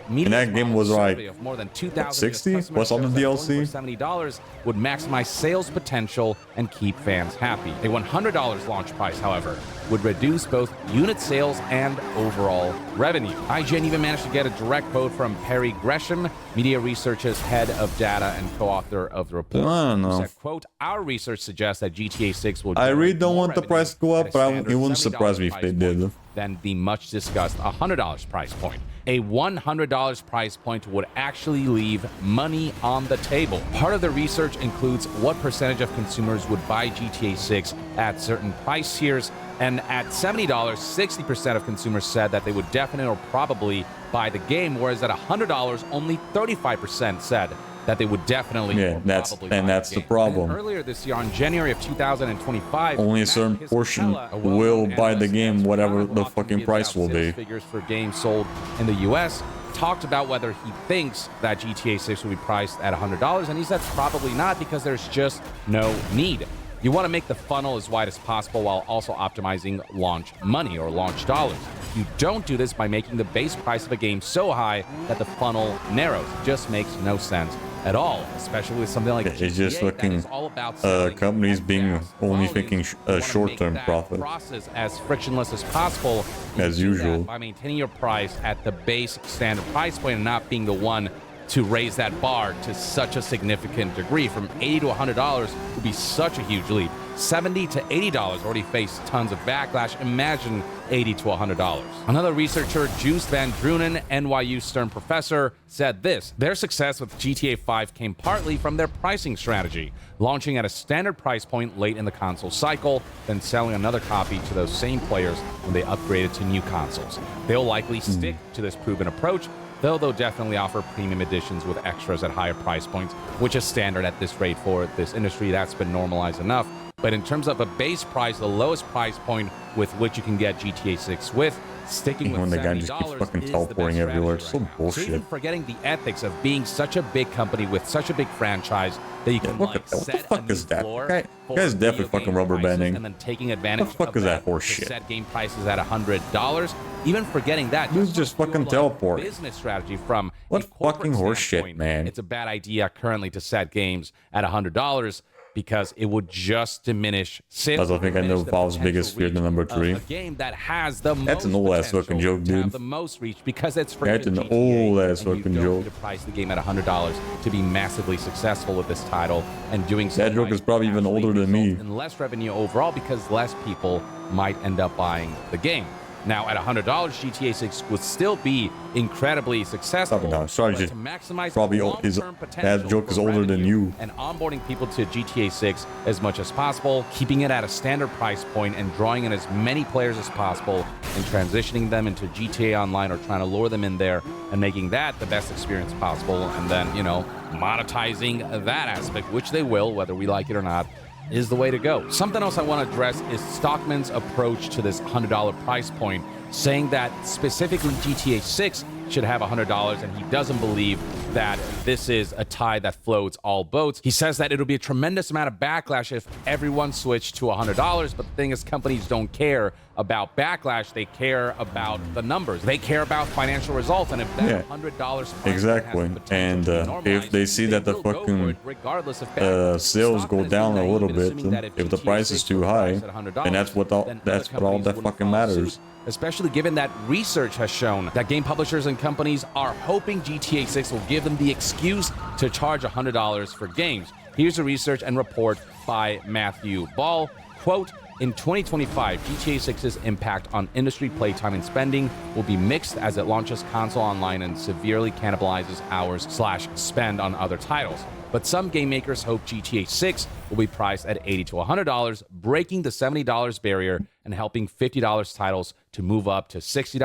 And that game was like of more than 2,000 60 plus all the DLC. $70 would maximize sales potential and keep fans happy. A $100 launch price, however, would reduce both unit sales and overall revenue. IGN even managed to get a direct quote from Perry Gresham, Media Research's head of data and co-author of the report. I don't know. Who said, quote, our research suggests that GTA 6 will I really generate don't more want the revenue price to go at up, a but standard it wouldn't $70 surprise me if price they point did. than the much discussed $100 price point. A $100 price point would actually leave money on the table. Part of the research includes what percentage of consumers would buy GTA 6 at certain price tiers, and at $70, 60% of consumers said that they would definitely or probably buy the game, whereas at $100, only 35% said that they would definitely or probably buy that's the the game. problem. And earlier this year, on January of 2025, Only a Matt certain portion Piscatella, a well-known will buy the analyst game, at whatever Rocket the Rock fucking gives price out will sales be. Figures for games sold in the U.S. talked about whether he thinks that GTA 6 will be priced at $100, and he said probably not because there's just no need. You want to make the funnel as wide as possible while also optimizing launch money or launch dollars. You don't do this by making the base price of a game so high that the funnel narrows. It just makes no sense at all, especially with something like It's just GTA that looking is all about selling companies being fast only volumes. thinking You wanna short-term make that profit. process as frictionless as possible. And As you do that usual. by maintaining your price at the base standard price point and not being the one to raise that bar to such a significant degree. From $80 to $100 would be such a huge leap. $70 to $80 already faced tons of backlash. Imagine $80 to $100. Another researcher, Juice Van Drunen, NYU Stern professor, said this: their success with GTA 5 came partly from their pricing strategy, launching at a standard price point late in the console cycle, then selling another copy to those same players when they upgraded to new consoles. They'll likely stick to this proven approach, though they'll definitely offer premium editions with extras at higher price points, which is standard at this rate for this industry. That's been normalized enough. But in terms of a base price, the lowest price point with which you can get GTA 6 with, sticking with When the guy $70 just keeps fucking is teleporting the best everywhere. strategy It's so right now. So even bullshit. forgetting the ethics of being such a big company with such a big franchise that you can What like the set fuck a new is that? floor Guy- for guy's definitely video fucking game rubber prices banding. and then taking advantage What the fuck of is that to horseshit? set game prices at $100. Even forgetting that, Dude's just from a fucking pure, teleporting. business strategy from What a corporate fucking horseshit, standpoint, man. It's a bad idea currently to set games at $100 because it would just diminish sales. I think I know diminish the Valve's biggest potential fear, the number reach of 3. A game that has the That's an most old-ass potential fucking joke, to have dude. the most reach because it's free. That's an old-ass fucking joke. You to price the game at $100 to be massively successful with this title, and doing so That joke might is probably even actually older than me. result in less revenue overall because less people might end up buying the game. Now, at $100, GTA 6 would still be incredibly successful. Probably not. Sorry, but just to maximize probably long-term that potential joke for is older than revenue you. and onboarding people to GTA 6 as much as possible, keeping it at a standard price point and drawing in as many players as possible and transitioning them into GTA Online or trying to lure them in there and making that the best experience possible, and then, you know, monetizing that aspect, which they will, whether we like it or not, is the way to go. Something else I want to address is Stockman's approach to this $100 price point, saying that specifically GTA 6 should have $100, and he doesn't believe that this is a tide that floats all boats. He says that it'll be a tremendous amount of backlash if everyone switched to $100, but the thing is, companies don't care about backlash, they care about the numbers. They care about financial results, and if that $100 price Exactly. has the potential And to be normalized, if they see that the will go for fucking it regardless of backlash. sales go Stockman is down a naive little in bit, assuming that if the GTA price is 6 too was high, priced at $100, then that's what all then that's other what all companies that wouldn't fucking follow matters. suit, especially given that research has shown that game publishers and companies are hoping GTA 6 will give them the excuse to charge $100 for games. Here's a research and report by Matthew Ball. Quote, in 2025, GTA 6's impact on industry playtime and spending will be mixed as it launches console online and severely cannibalizes hours/spend on other titles. But some game makers hope GTA 6 will be priced at $80 to $100, breaking the $70 barrier and helping $50 titles to move up to $60,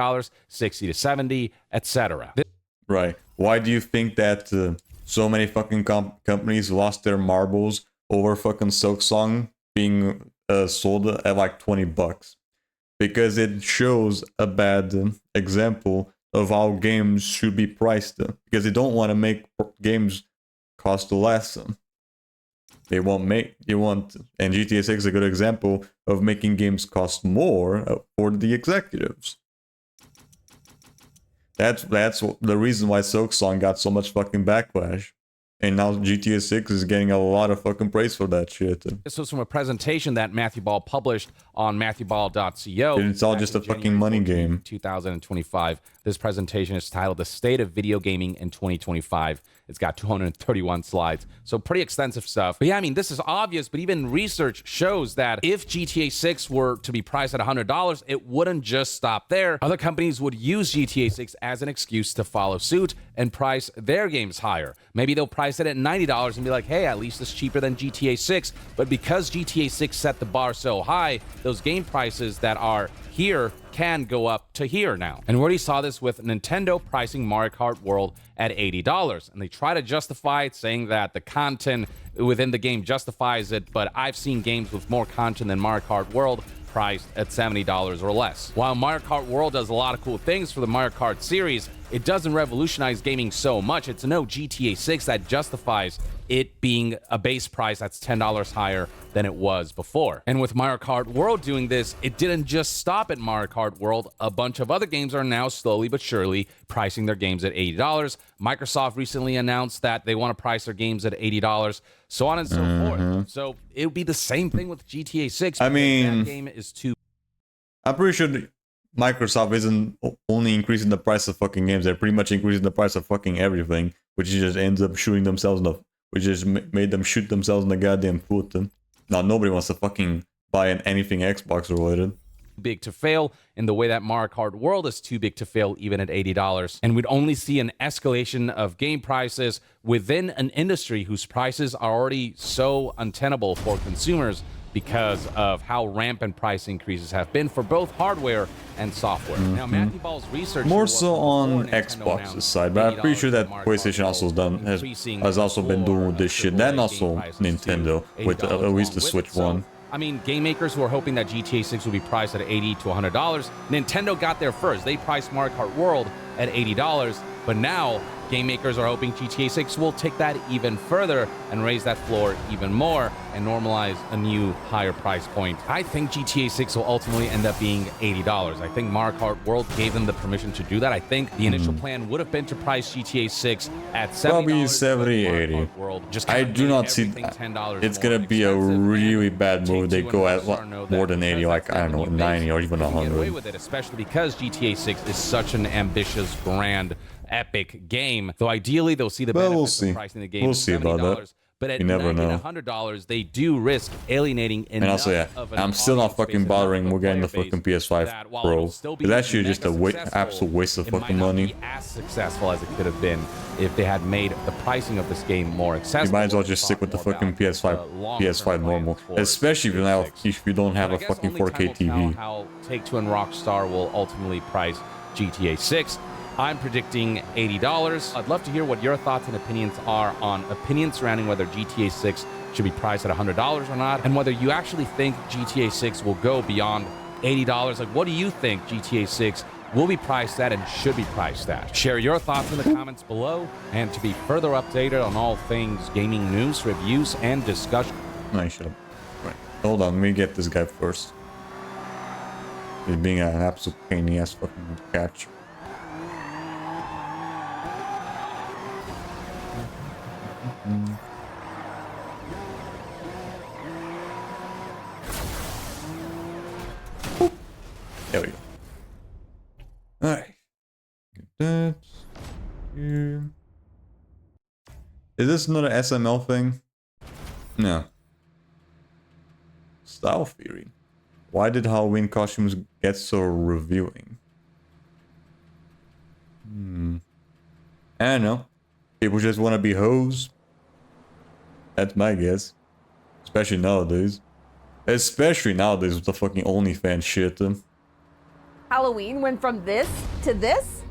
$60 to $70, etc. Right. Why do you think that so many fucking companies lost their marbles over fucking Silksong being sold at like $20? Because it shows a bad example of how games should be priced. Because they don't want to make games cost less. They won't make and GTA 6 is a good example of making games cost more for the executives. That's the reason why Silksong got so much fucking backlash. And now GTA 6 is getting a lot of fucking praise for that shit. This was from a presentation that Matthew Ball published on MatthewBall.co. It's all just a fucking money game. 2025. This presentation is titled The State of Video Gaming in 2025. It's got 231 slides, so pretty extensive stuff. But yeah, I mean, this is obvious, but even research shows that if GTA 6 were to be priced at $100, it wouldn't just stop there. Other companies would use GTA 6 as an excuse to follow suit and price their games higher. Maybe they'll price it at $90 and be like, hey, at least it's cheaper than GTA 6. But because GTA 6 set the bar so high, those game prices that are here can go up to here now. And we already saw this with Nintendo pricing Mario Kart World at $80. And they try to justify it, saying that the content within the game justifies it, but I've seen games with more content than Mario Kart World priced at $70 or less. While Mario Kart World does a lot of cool things for the Mario Kart series, it doesn't revolutionize gaming so much. It's no GTA 6 that justifies it being a base price that's $10 higher than it was before. And with Mario Kart World doing this, it didn't just stop at Mario Kart World. A bunch of other games are now slowly but surely pricing their games at $80. Microsoft recently announced that they want to price their games at $80, so on and so forth. So it would be the same thing with GTA 6. I mean, that game is too. I'm pretty sure Microsoft isn't only increasing the price of fucking games, they're pretty much increasing the price of fucking everything. which just ends up shooting themselves in the, which just made them shoot themselves in the goddamn foot. And now nobody wants to fucking buy anything Xbox related. Big to fail in the way that Mario Kart World is too big to fail even at $80. And we'd only see an escalation of game prices within an industry whose prices are already so untenable for consumers because of how rampant price increases have been for both hardware and software. Now, Matthew Ball's research more so on Xbox's side, but I'm pretty sure that PlayStation also has also been doing this shit. Then also Nintendo with at least the Switch one. I mean, game makers who are hoping that GTA 6 will be priced at $80 to $100. Nintendo got there first. They priced Mario Kart World at $80, but now game makers are hoping GTA 6 will take that even further and raise that floor even more and normalize a new higher price point. I think GTA 6 will ultimately end up being $80. I think Mario Kart World gave them the permission to do that. I think the initial plan would have been to price GTA 6 at $70. Probably 70, 80. I do not see that. It's gonna be a really bad move. They go at more than 80, like, I don't know, 90 or even 100. With it, especially because GTA 6 is such an ambitious, grand, epic game. Though ideally they'll see the benefits of pricing the game. We'll see about that. But at you never know. $100, they do risk alienating enough. And also, yeah, I'm still not fucking bothering with getting the fucking PS5 Pro. It's actually just a absolute waste of fucking money. Be as successful as it could have been if they had made the pricing of this game more accessible. You might as well just stick with the fucking PS5 normal, especially if you don't have a fucking 4K TV. How Take-Two and Rockstar will ultimately price GTA 6. I'm predicting $80. I'd love to hear what your thoughts and opinions are on opinions surrounding whether GTA 6 should be priced at $100 or not, and whether you actually think GTA 6 will go beyond $80. Like, what do you think GTA 6 will be priced at and should be priced at? Share your thoughts in the comments below, and to be further updated on all things gaming news, reviews, and discussion. I should have. Right. Hold on, let me get this guy first. He's being an absolute pain in the ass fucking catch. There we go. Alright. Get that. Here. Is this another SML thing? No. Style theory. Why did Halloween costumes get so revealing? I don't know. People just want to be hoes. That's my guess. Especially nowadays. Especially nowadays with the fucking OnlyFans shit. Halloween went from this to this?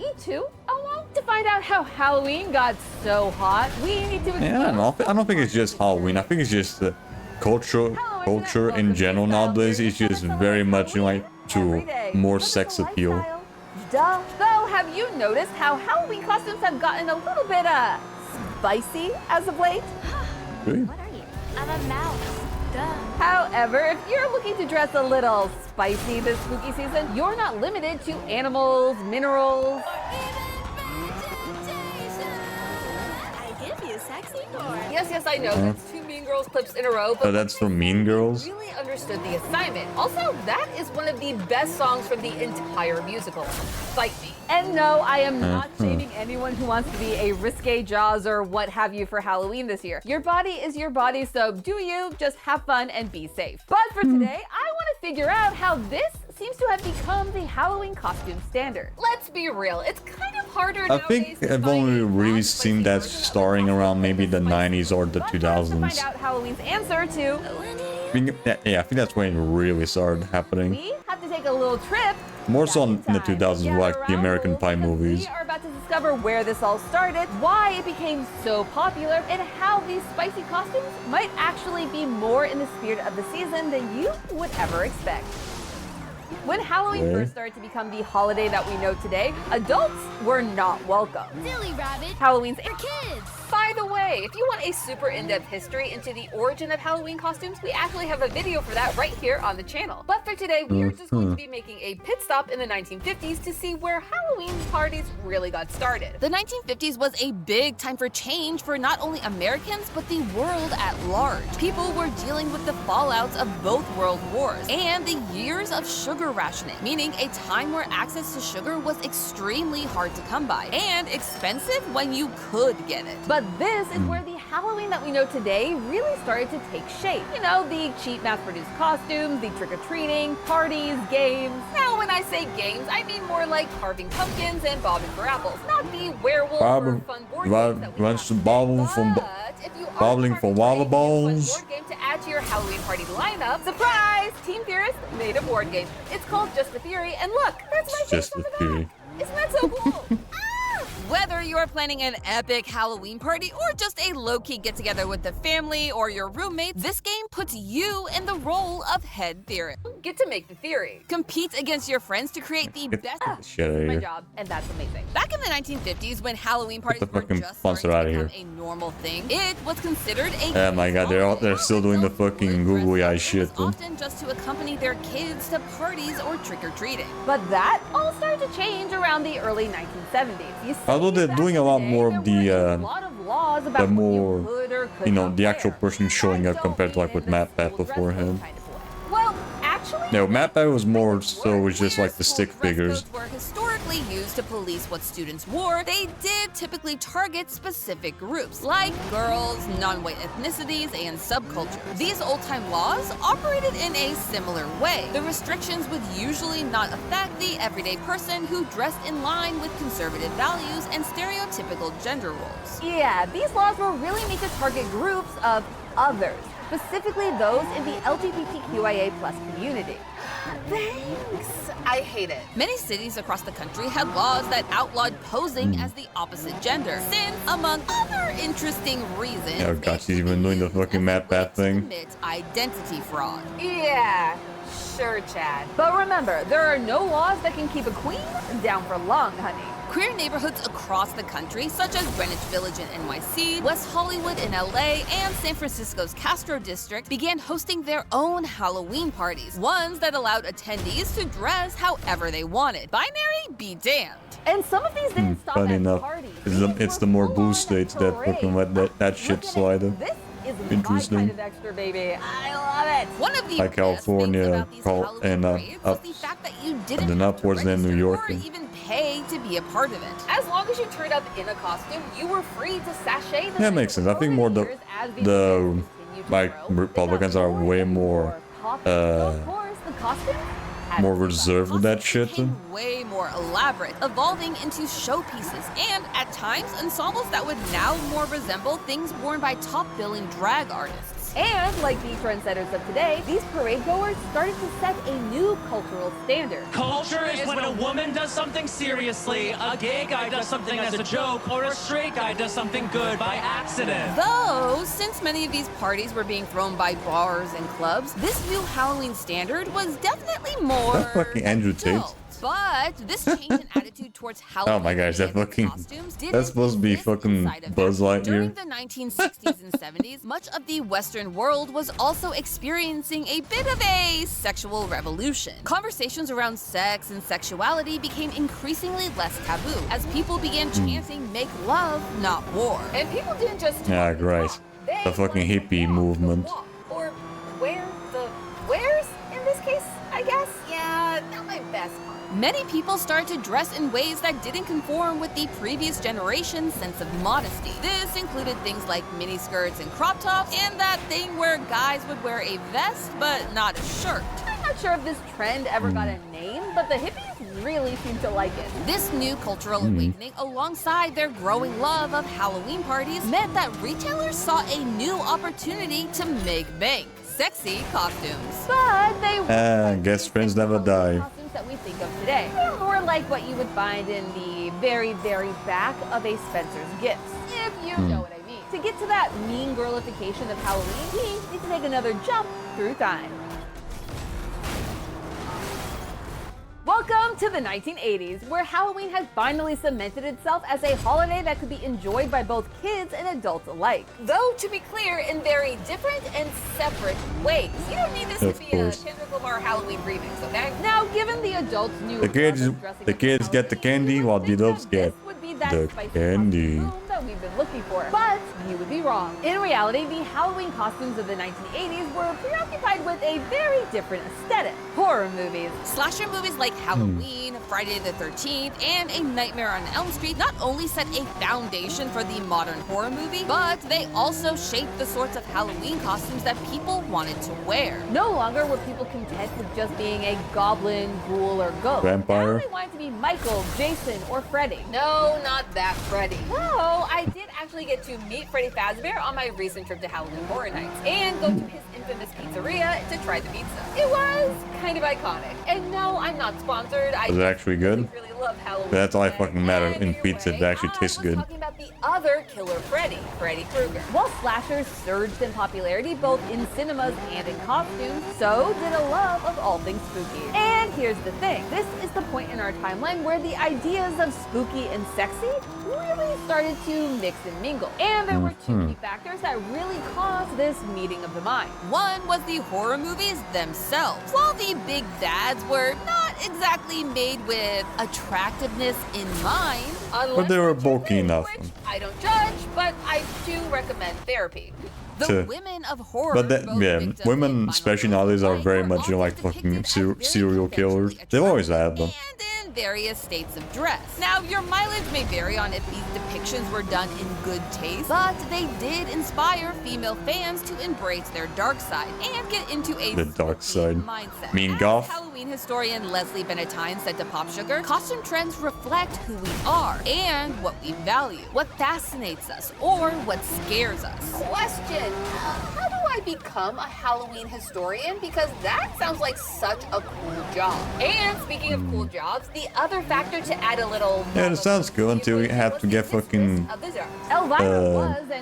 E2? Oh well, to find out how Halloween got so hot, we need to explore. Yeah, I don't think it's just Halloween. I think it's just the culture in general nowadays is just very much like to more sex appeal. Duh. Though, have you noticed how Halloween costumes have gotten a little bit, spicy as of late? Really? What are you? I'm a mouse. Duh. However, if you're looking to dress a little spicy this spooky season, you're not limited to animals, minerals. I give you sexy corn. Yes, I know. That's 2 Mean Girls clips in a row. But Oh, that's from Mean Girls? really understood the assignment. Also, that is one of the best songs from the entire musical. Fight Me. And no, I am not shaming anyone who wants to be a risque Jaws or what have you for Halloween this year. Your body is your body, so do you, just have fun and be safe. But for today, I want to figure out how this seems to have become the Halloween costume standard. Let's be real, it's kind of harder I nowadays think I've only really seen that starting around maybe the 90s or the But for us to 2000s. find out Halloween's answer to Yeah, I think that's when it really started happening. we have to take a little trip. More so in the 2000s, Gather like the around, American Pie because movies. We are about to discover where this all started, why it became so popular, and how these spicy costumes might actually be more in the spirit of the season than you would ever expect. When Halloween Okay. first started to become the holiday that we know today, adults were not welcome. Silly rabbit. Halloween's For kids. By the way, if you want a super in-depth history into the origin of Halloween costumes, we actually have a video for that right here on the channel. But for today, we are just going to be making a pit stop in the 1950s to see where Halloween parties really got started. The 1950s was a big time for change for not only Americans, but the world at large. People were dealing with the fallouts of both world wars and the years of sugar rationing, meaning a time where access to sugar was extremely hard to come by and expensive when you could get it. But this is where the Halloween that we know today really started to take shape. You know, the cheap mass-produced costumes, the trick-or-treating, parties, games. Now, when I say games, I mean more like carving pumpkins and bobbing for apples, not the werewolf or fun board games that we have. But if you are bobbling for lava balls. board game to add to your Halloween party lineup, surprise! Team Theorist made a board game. It's called Just a Theory, and look, that's my face on the back. Isn't that so cool? Whether you're planning an epic Halloween party or just a low-key get-together with the family or your roommates, this game puts you in the role of head theorist. Get to make the theory. Compete against your friends to create the best. My job, and that's amazing. Back in the 1950s, when Halloween parties were just starting to become a normal thing, it was considered a oh my god, they're still doing the fucking googly eye shit. Often just to accompany their kids to parties or trick-or-treating. But that all started to change around the early 1970s. You see, although they're doing a lot more of the more, you know, the actual person showing up compared to like with MatPat beforehand. Well, actually, no, MatPat was more so it was just like the stick figures. were historically used to police what students wore. They did typically target specific groups, like girls, non-white ethnicities, and subcultures. These old-time laws operated in a similar way. The restrictions would usually not affect the everyday person who dressed in line with conservative values and stereotypical gender roles. Yeah, these laws were really made to target groups of others, specifically those in the LGBTQIA+ community. Thanks. I hate it. Many cities across the country had laws that outlawed posing as the opposite gender, since, among other interesting reasons, Oh god, she's even doing the fucking MatPat thing. commit identity fraud. Yeah, sure, Chad. But remember, there are no laws that can keep a queen down for long, honey. Queer neighborhoods across the country, such as Greenwich Village in NYC, West Hollywood in LA, and San Francisco's Castro District, began hosting their own Halloween parties, ones that allowed attendees to dress however they wanted. Binary be damned. And some of these didn't stop Funny at enough, parties. it's the more blue states that fucking let that shit slide. This is Interesting. my kind of extra, baby. I love it. One of the Like California, and up, and then upwards, then New York. or even pay to be a part of it. As long as you turned up in a costume, you were free to sashay the Yeah, it makes sense. I think more the like Republicans are way more more reserved with that shit. Way more elaborate, evolving into showpieces and, at times, ensembles that would now more resemble things worn by top-billing drag artists. And, like the trendsetters of today, these parade goers started to set a new cultural standard. Culture is when a woman does something seriously, a gay guy does something as a joke, or a straight guy does something good by accident. Though, since many of these parties were being thrown by bars and clubs, this new Halloween standard was definitely more That's fucking Andrew Tate. adult. But this change in attitude towards Halloween Oh my gosh, that fucking that's supposed to be fucking Buzz during Lightyear. the 1960s and 70s, much of the Western world was also experiencing a bit of a sexual revolution. Conversations around sex and sexuality became increasingly less taboo as people began chanting "Make love, not war." And people didn't just Yeah, right. The fucking hippie movement. or wear the wares in this case, I guess. Yeah, not my best part. Many people started to dress in ways that didn't conform with the previous generation's sense of modesty. This included things like miniskirts and crop tops, and that thing where guys would wear a vest but not a shirt. I'm not sure if this trend ever got a name, but the hippies really seem to like it. This new cultural awakening, alongside their growing love of Halloween parties, meant that retailers saw a new opportunity to make bank. Sexy costumes. But they weren't Guess friends never die. costumes that we think of today. They're more like what you would find in the very, very back of a Spencer's Gifts, if you know what I mean. To get to that mean girlification of Halloween, we need to take another jump through time. Welcome Welcome to the 1980s, where Halloween has finally cemented itself as a holiday that could be enjoyed by both kids and adults alike. Though, to be clear, in very different and separate ways. You don't need this to be a Kendrick Lamar Halloween remix, okay? Now, given the adults knew the kids get the candy while the adults get the candy. That we've been looking for. But you would be wrong. In reality, the Halloween costumes of the 1980s were preoccupied with a very different aesthetic. Horror movies. Slasher movies like Halloween, Friday the 13th, and A Nightmare on Elm Street not only set a foundation for the modern horror movie, but they also shaped the sorts of Halloween costumes that people wanted to wear. No longer were people content with just being a goblin, ghoul, or ghost. Vampire. Now they wanted to be Michael, Jason, or Freddy. No, not that Freddy. Whoa, I did actually get to meet Freddy Fazbear on my recent trip to Halloween Horror Nights and go to his infamous pizzeria to try the pizza. It was kind of iconic. And no, I'm not sponsored. Was it actually good? Really love Halloween. That's all I fucking matter in pizza. It actually tastes good. Talking about the other killer Freddy, Freddy Krueger. While slashers surged in popularity both in cinemas and in costumes, so did a love of all things spooky. And here's the thing. This is the point in our timeline where the ideas of spooky and sexy really started to mix and mingle. And there were two key factors that really caused this meeting of the mind. One was the horror movies themselves. While the big bads were not exactly made with attractiveness in mind, But they were bulky enough. I don't judge, but I do recommend therapy. The women of horror, But that, yeah, women, especially nowadays, are very much like fucking serial killers. They've always had them. in various states of dress. Now, your mileage may vary on if these depictions were done in good taste, but they did inspire female fans to embrace their dark side and get into a The dark side. mindset. Mean As golf? Halloween historian Leslie Benetine said to Pop Sugar, costume trends reflect who we are and what we value, what fascinates us, or what scares us. Question, how do I become a Halloween historian? Because that sounds like such a cool job. And speaking of cool jobs, the other factor to add a little... Yeah, it sounds cool until you have to get fucking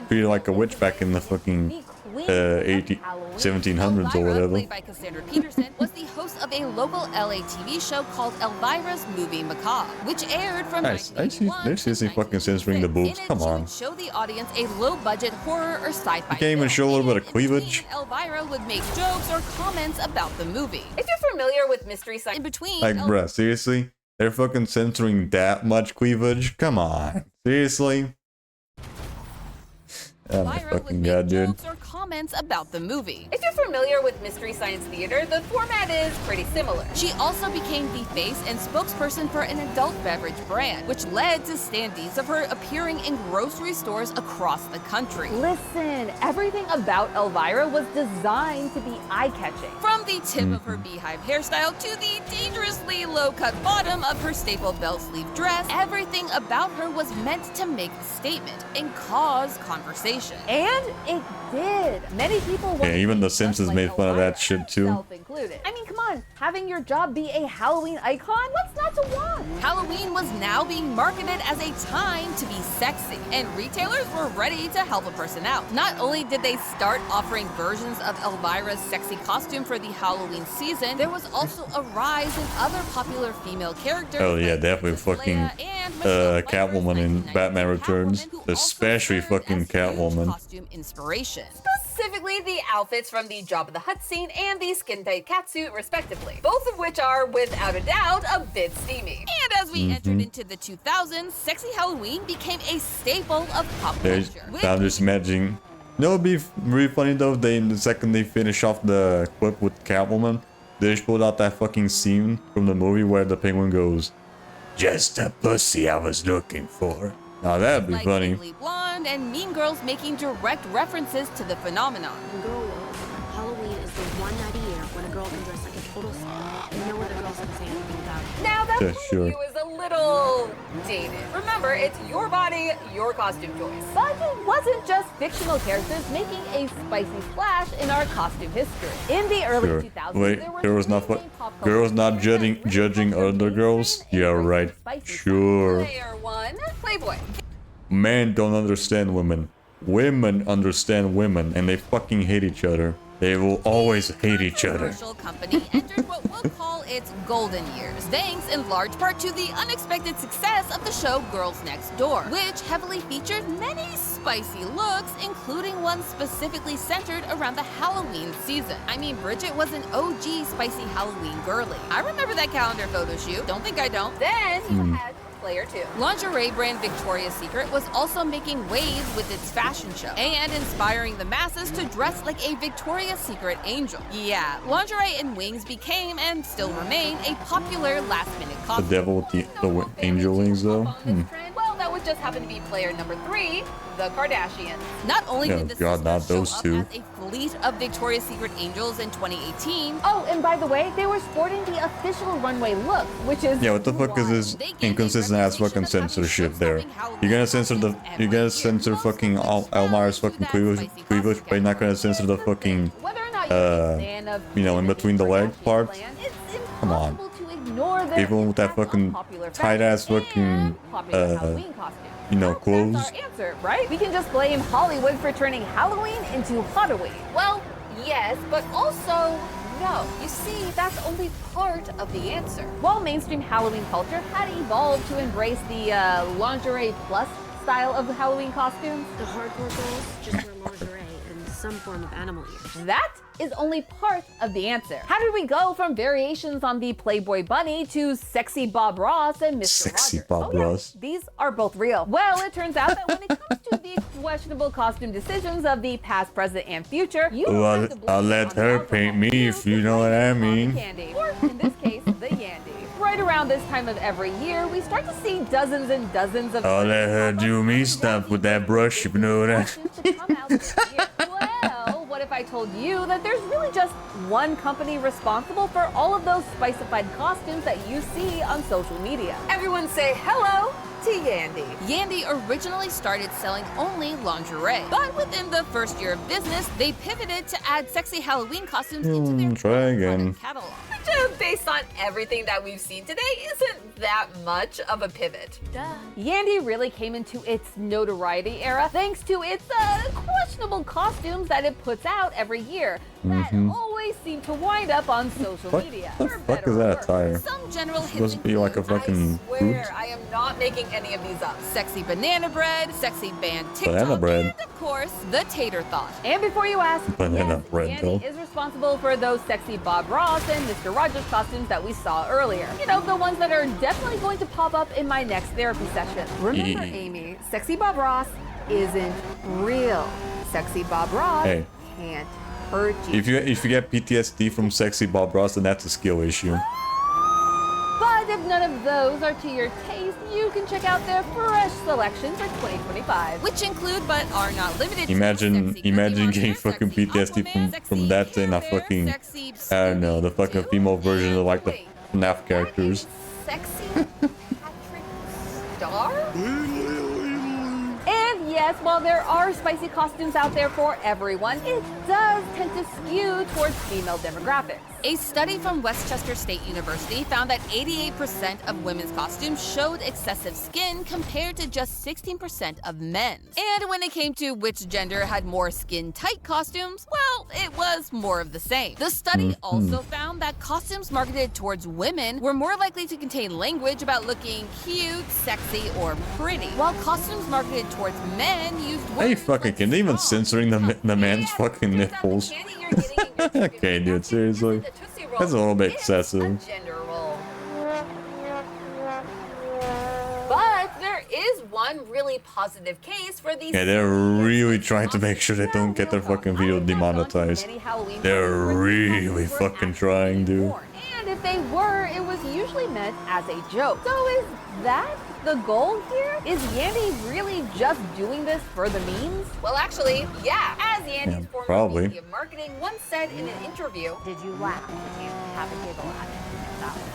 treated like a witch back in the fucking 1700s or whatever. Played by Cassandra Peterson, was the host of a local LA TV show called Elvira's Movie Macabre, which aired from They're seriously fucking censoring the boobs. Come on. show the audience a low-budget horror or sci-fi. You can't even show a little bit of cleavage. Elvira would make jokes or comments about the movie. If you're familiar with Mystery Science in between, Like, bruh, seriously? They're fucking censoring that much cleavage? Come on. Seriously? Oh my fucking god, dude. jokes or comments about the movie. If you're familiar with Mystery Science Theater, the format is pretty similar. She also became the face and spokesperson for an adult beverage brand, which led to standees of her appearing in grocery stores across the country. Listen, everything about Elvira was designed to be eye-catching. From the tip of her beehive hairstyle to the dangerously low-cut bottom of her staple belt sleeve dress, everything about her was meant to make a statement and cause conversation. And it did. Many people Yeah, even The Simpsons made fun of that shit too. included. I mean, come on, having your job be a Halloween icon? What's not to want? Halloween was now being marketed as a time to be sexy, and retailers were ready to help a person out. Not only did they start offering versions of Elvira's sexy costume for the Halloween season, there was also a rise in other popular female characters. Oh yeah, definitely fucking Catwoman in Batman Returns. Especially fucking Catwoman. Costume inspiration. Specifically the outfits from the Jabba the Hutt scene and the skin-tight catsuit, respectively. Both of which are, without a doubt, a bit steamy. And as we entered into the 2000s, sexy Halloween became a staple of pop culture. I'm just imagining. You know, it'd be really funny though if the second they finish off the clip with Catwoman, they just pulled out that fucking scene from the movie where the penguin goes, "Just the pussy I was looking for." Now that'd be funny. Legally Blonde and Mean Girls making direct references to the phenomenon. Girl, Halloween is the one night a year when a girl can dress like a total slut and no other girls can say anything about it. Now that Yeah, sure. view is a little dated. Remember, it's your body, your costume choice. But it wasn't just fictional characters making a spicy splash in our costume history. In the early Sure. 2000s, Wait, there were girls not girls not judging other girls? Yeah, right. Sure. Player one, Playboy. Men don't understand women. Women understand women, and they fucking hate each other. They will always hate each other. Commercial company entered what we'll call its golden years, thanks in large part to the unexpected success of the show Girls Next Door, which heavily featured many spicy looks, including one specifically centered around the Halloween season. I mean, Bridget was an OG spicy Halloween girly. I remember that calendar photo shoot. Don't think I don't. Then you had Player 2. Lingerie brand Victoria's Secret was also making waves with its fashion show and inspiring the masses to dress like a Victoria's Secret angel. Yeah, lingerie and wings became and still remain a popular last-minute The costume. devil with the angel wings, though. Well, that would just happen to be player number 3, the Kardashians. Not only Oh, did the God, not those show two. up as a fleet of Victoria's Secret angels in 2018. Oh, and by the way, they were sporting the official runway look, which is Yeah, what the fuck is this inconsistent ass fucking censorship there? You're gonna censor fucking Elmira's fucking cleavage, but you're not gonna censor the fucking you know, in between the leg parts. Come on. People with that fucking tight ass fucking you know, clothes. That's our answer, right? We can just blame Hollywood for turning Halloween into Halloween. Well, yes, but also no. You see, that's only part of the answer. While mainstream Halloween culture had evolved to embrace the lingerie plus style of Halloween costumes, The hardcore girls just wear lingerie and some form of animal ears. that is only part of the answer. How did we go from variations on the Playboy Bunny to sexy Bob Ross and Mr. Sexy Rogers? Bob Ross. These are both real. Well, it turns out that when it comes to the questionable costume decisions of the past, present, and future, you don't have to blame I'll it let on the her alcohol paint me if you know what I mean. candy, or in this case, the Yandy. Right around this time of every year, we start to see dozens and dozens of I'll let her do me stuff with that brush, if you know what I mean. come out this year. Well, what if I told you that there's really just one company responsible for all of those spicified costumes that you see on social media? Everyone say hello to Yandy. Yandy originally started selling only lingerie, but within the first year of business, they pivoted to add sexy Halloween costumes into their Try again. catalog. Which, based on everything that we've seen today, isn't that much of a pivot. Duh. Yandy really came into its notoriety era thanks to its questionable costumes that it puts out every year that always seem to wind up on social media. What the fuck is that attire? Some general hits Supposed to be like a fucking boot? I am not making any of these up. Sexy banana bread, sexy band TikTok, Banana bread. and of course, the tater thought. And before you ask, Banana yes, bread, Yandy though. is responsible for those sexy Bob Ross and Mr. Rogers costumes that we saw earlier. You know, the ones that are definitely going to pop up in my next therapy session. Remember, Amy, sexy Bob Ross isn't real. Sexy Bob Ross Hey. can't hurt you. If you get PTSD from sexy Bob Ross, then that's a skill issue. But if none of those are to your taste, you can check out their fresh selection for 2025. Which include but are not limited to Imagine sexy getting fucking PTSD from that and a fucking, I don't know, the fucking female version of like the FNAF characters. Sexy Patrick Star? And yes, while there are spicy costumes out there for everyone, it does tend to skew towards female demographics. A study from Westchester State University found that 88% of women's costumes showed excessive skin compared to just 16% of men's. And when it came to which gender had more skin-tight costumes, well, it was more of the same. The study also found that costumes marketed towards women were more likely to contain language about looking cute, sexy, or pretty, while costumes marketed towards men used Hey, words fucking, can they even censoring the man's fucking nipples? Okay, dude, seriously. That's a little bit excessive. But there is one really positive case for these. Yeah, they're really trying to make sure they don't get their fucking video demonetized. They're really fucking trying, dude. And if they were, it was usually meant as a joke. So is that the goal here? Is Yandy really just doing this for the memes? Well, actually, yeah. As Yandy's former probably. VP of marketing once said in an interview, Did you laugh? Did you have a giggle at it?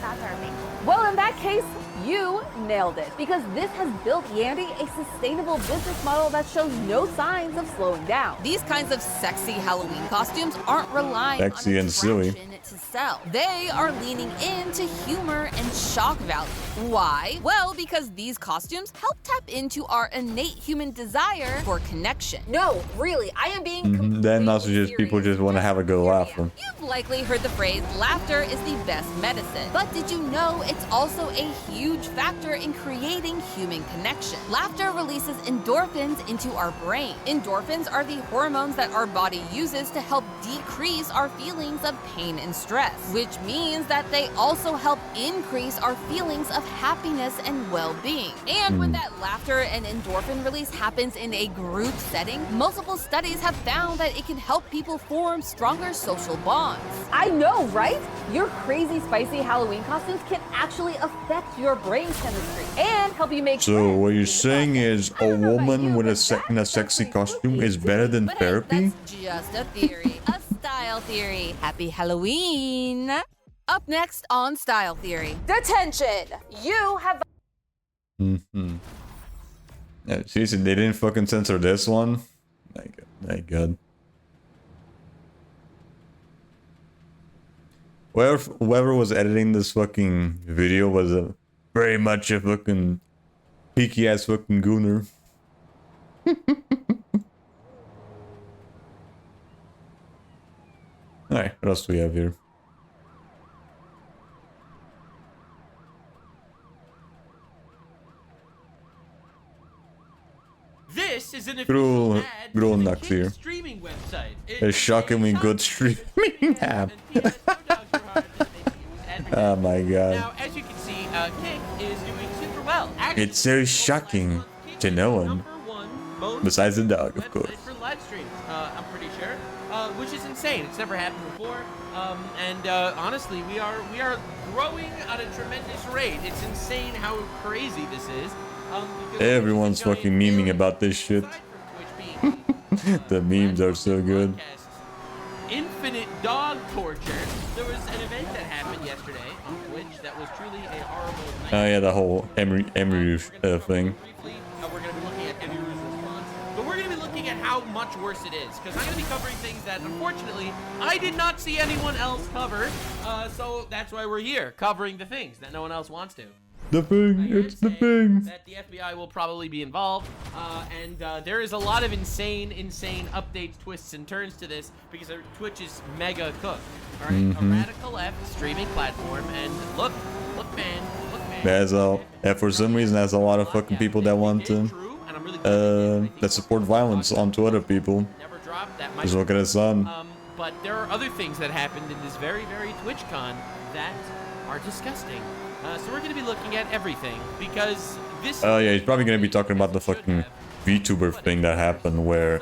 That's our main goal. well, in that case, you nailed it. Because this has built Yandy a sustainable business model that shows no signs of slowing down. These kinds of sexy Halloween costumes aren't relying Sexy on and silly. attraction to sell. They are leaning into humor and shock value. Why? Well, because these costumes help tap into our innate human desire for connection. No, really, I am being Then also just people just want to have a good laugh. You've likely heard the phrase, laughter is the best medicine. But did you know it's also a huge factor in creating human connection? Laughter releases endorphins into our brain. Endorphins are the hormones that our body uses to help decrease our feelings of pain and stress, which means that they also help increase our feelings of happiness and well-being. And when that laughter and endorphin release happens in a group setting, multiple studies have found that it can help people form stronger social bonds. I know, right? Your crazy spicy Halloween costumes can actually affect your brain chemistry and help you make So what you're saying is a woman with in a sexy costume is better than therapy? Just a theory, a style theory. Happy Halloween! Up next on Style Theory. Detention! You have... Yeah, seriously, they didn't fucking censor this one? Thank God. Whoever was editing this fucking video was very much a fucking peaky ass fucking gooner. Alright, what else do we have here? This is an Good old Nux here. streaming website. A shockingly good streaming app. Oh my god. Now, as you can see, Kick is doing super well. Actually, It's so shocking to no one. Besides the dog, of course. for live streams, I'm pretty sure, which is insane. It's never happened before, and honestly, we are growing at a tremendous rate. It's insane how crazy this is. Everyone's fucking memeing about this shit. The memes are so good. Infinite dog torture. There was an event that happened yesterday on Twitch that was truly a horrible night. Oh yeah, the whole Emery thing. We're going to be looking at Emery's response, but we're going to be looking at how much worse it is, because I'm going to be covering things that, unfortunately, I did not see anyone else cover, so that's why we're here, covering the things that no one else wants to. The thing, it's the thing. That the FBI will probably be involved, and there is a lot of insane updates, twists, and turns to this, because Twitch is mega cooked. All right, a radical left streaming platform, and look, man. There's for some reason, there's a lot of fucking people that want to, that support violence onto other people. Just look at his son. But there are other things that happened in this very TwitchCon that are disgusting. So we're going to be looking at everything, because this... Oh yeah, he's probably going to be talking about the fucking VTuber thing that happened, where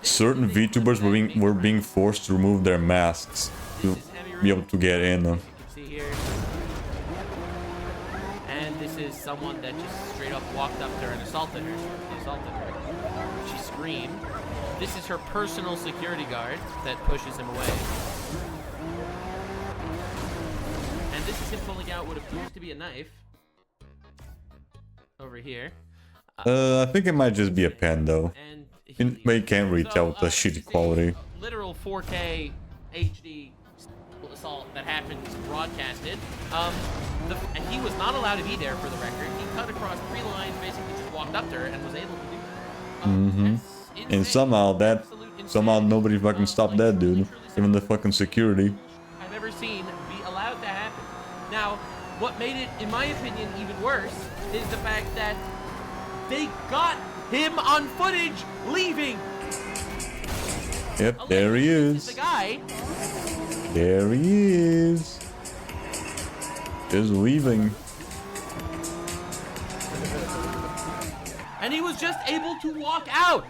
certain VTubers were being forced to remove their masks to be able to get in. And this is someone that just straight up walked up to her and assaulted her. She screamed. This is her personal security guard that pushes him away. And this is him pulling out what appears to be a knife. Over here. I think it might just be a pen though. But you can't really tell with the shitty quality. Literal 4K HD assault that happened broadcasted. And he was not allowed to be there for the record. He cut across 3 lines, basically just walked up to her and was able to do that. And somehow nobody fucking stopped that dude. Even the fucking security. I've ever seen be allowed to happen. Now, what made it, in my opinion, even worse is the fact that they got him on footage leaving. Yep, there he is. The guy. There he is. Just leaving. And he was just able to walk out.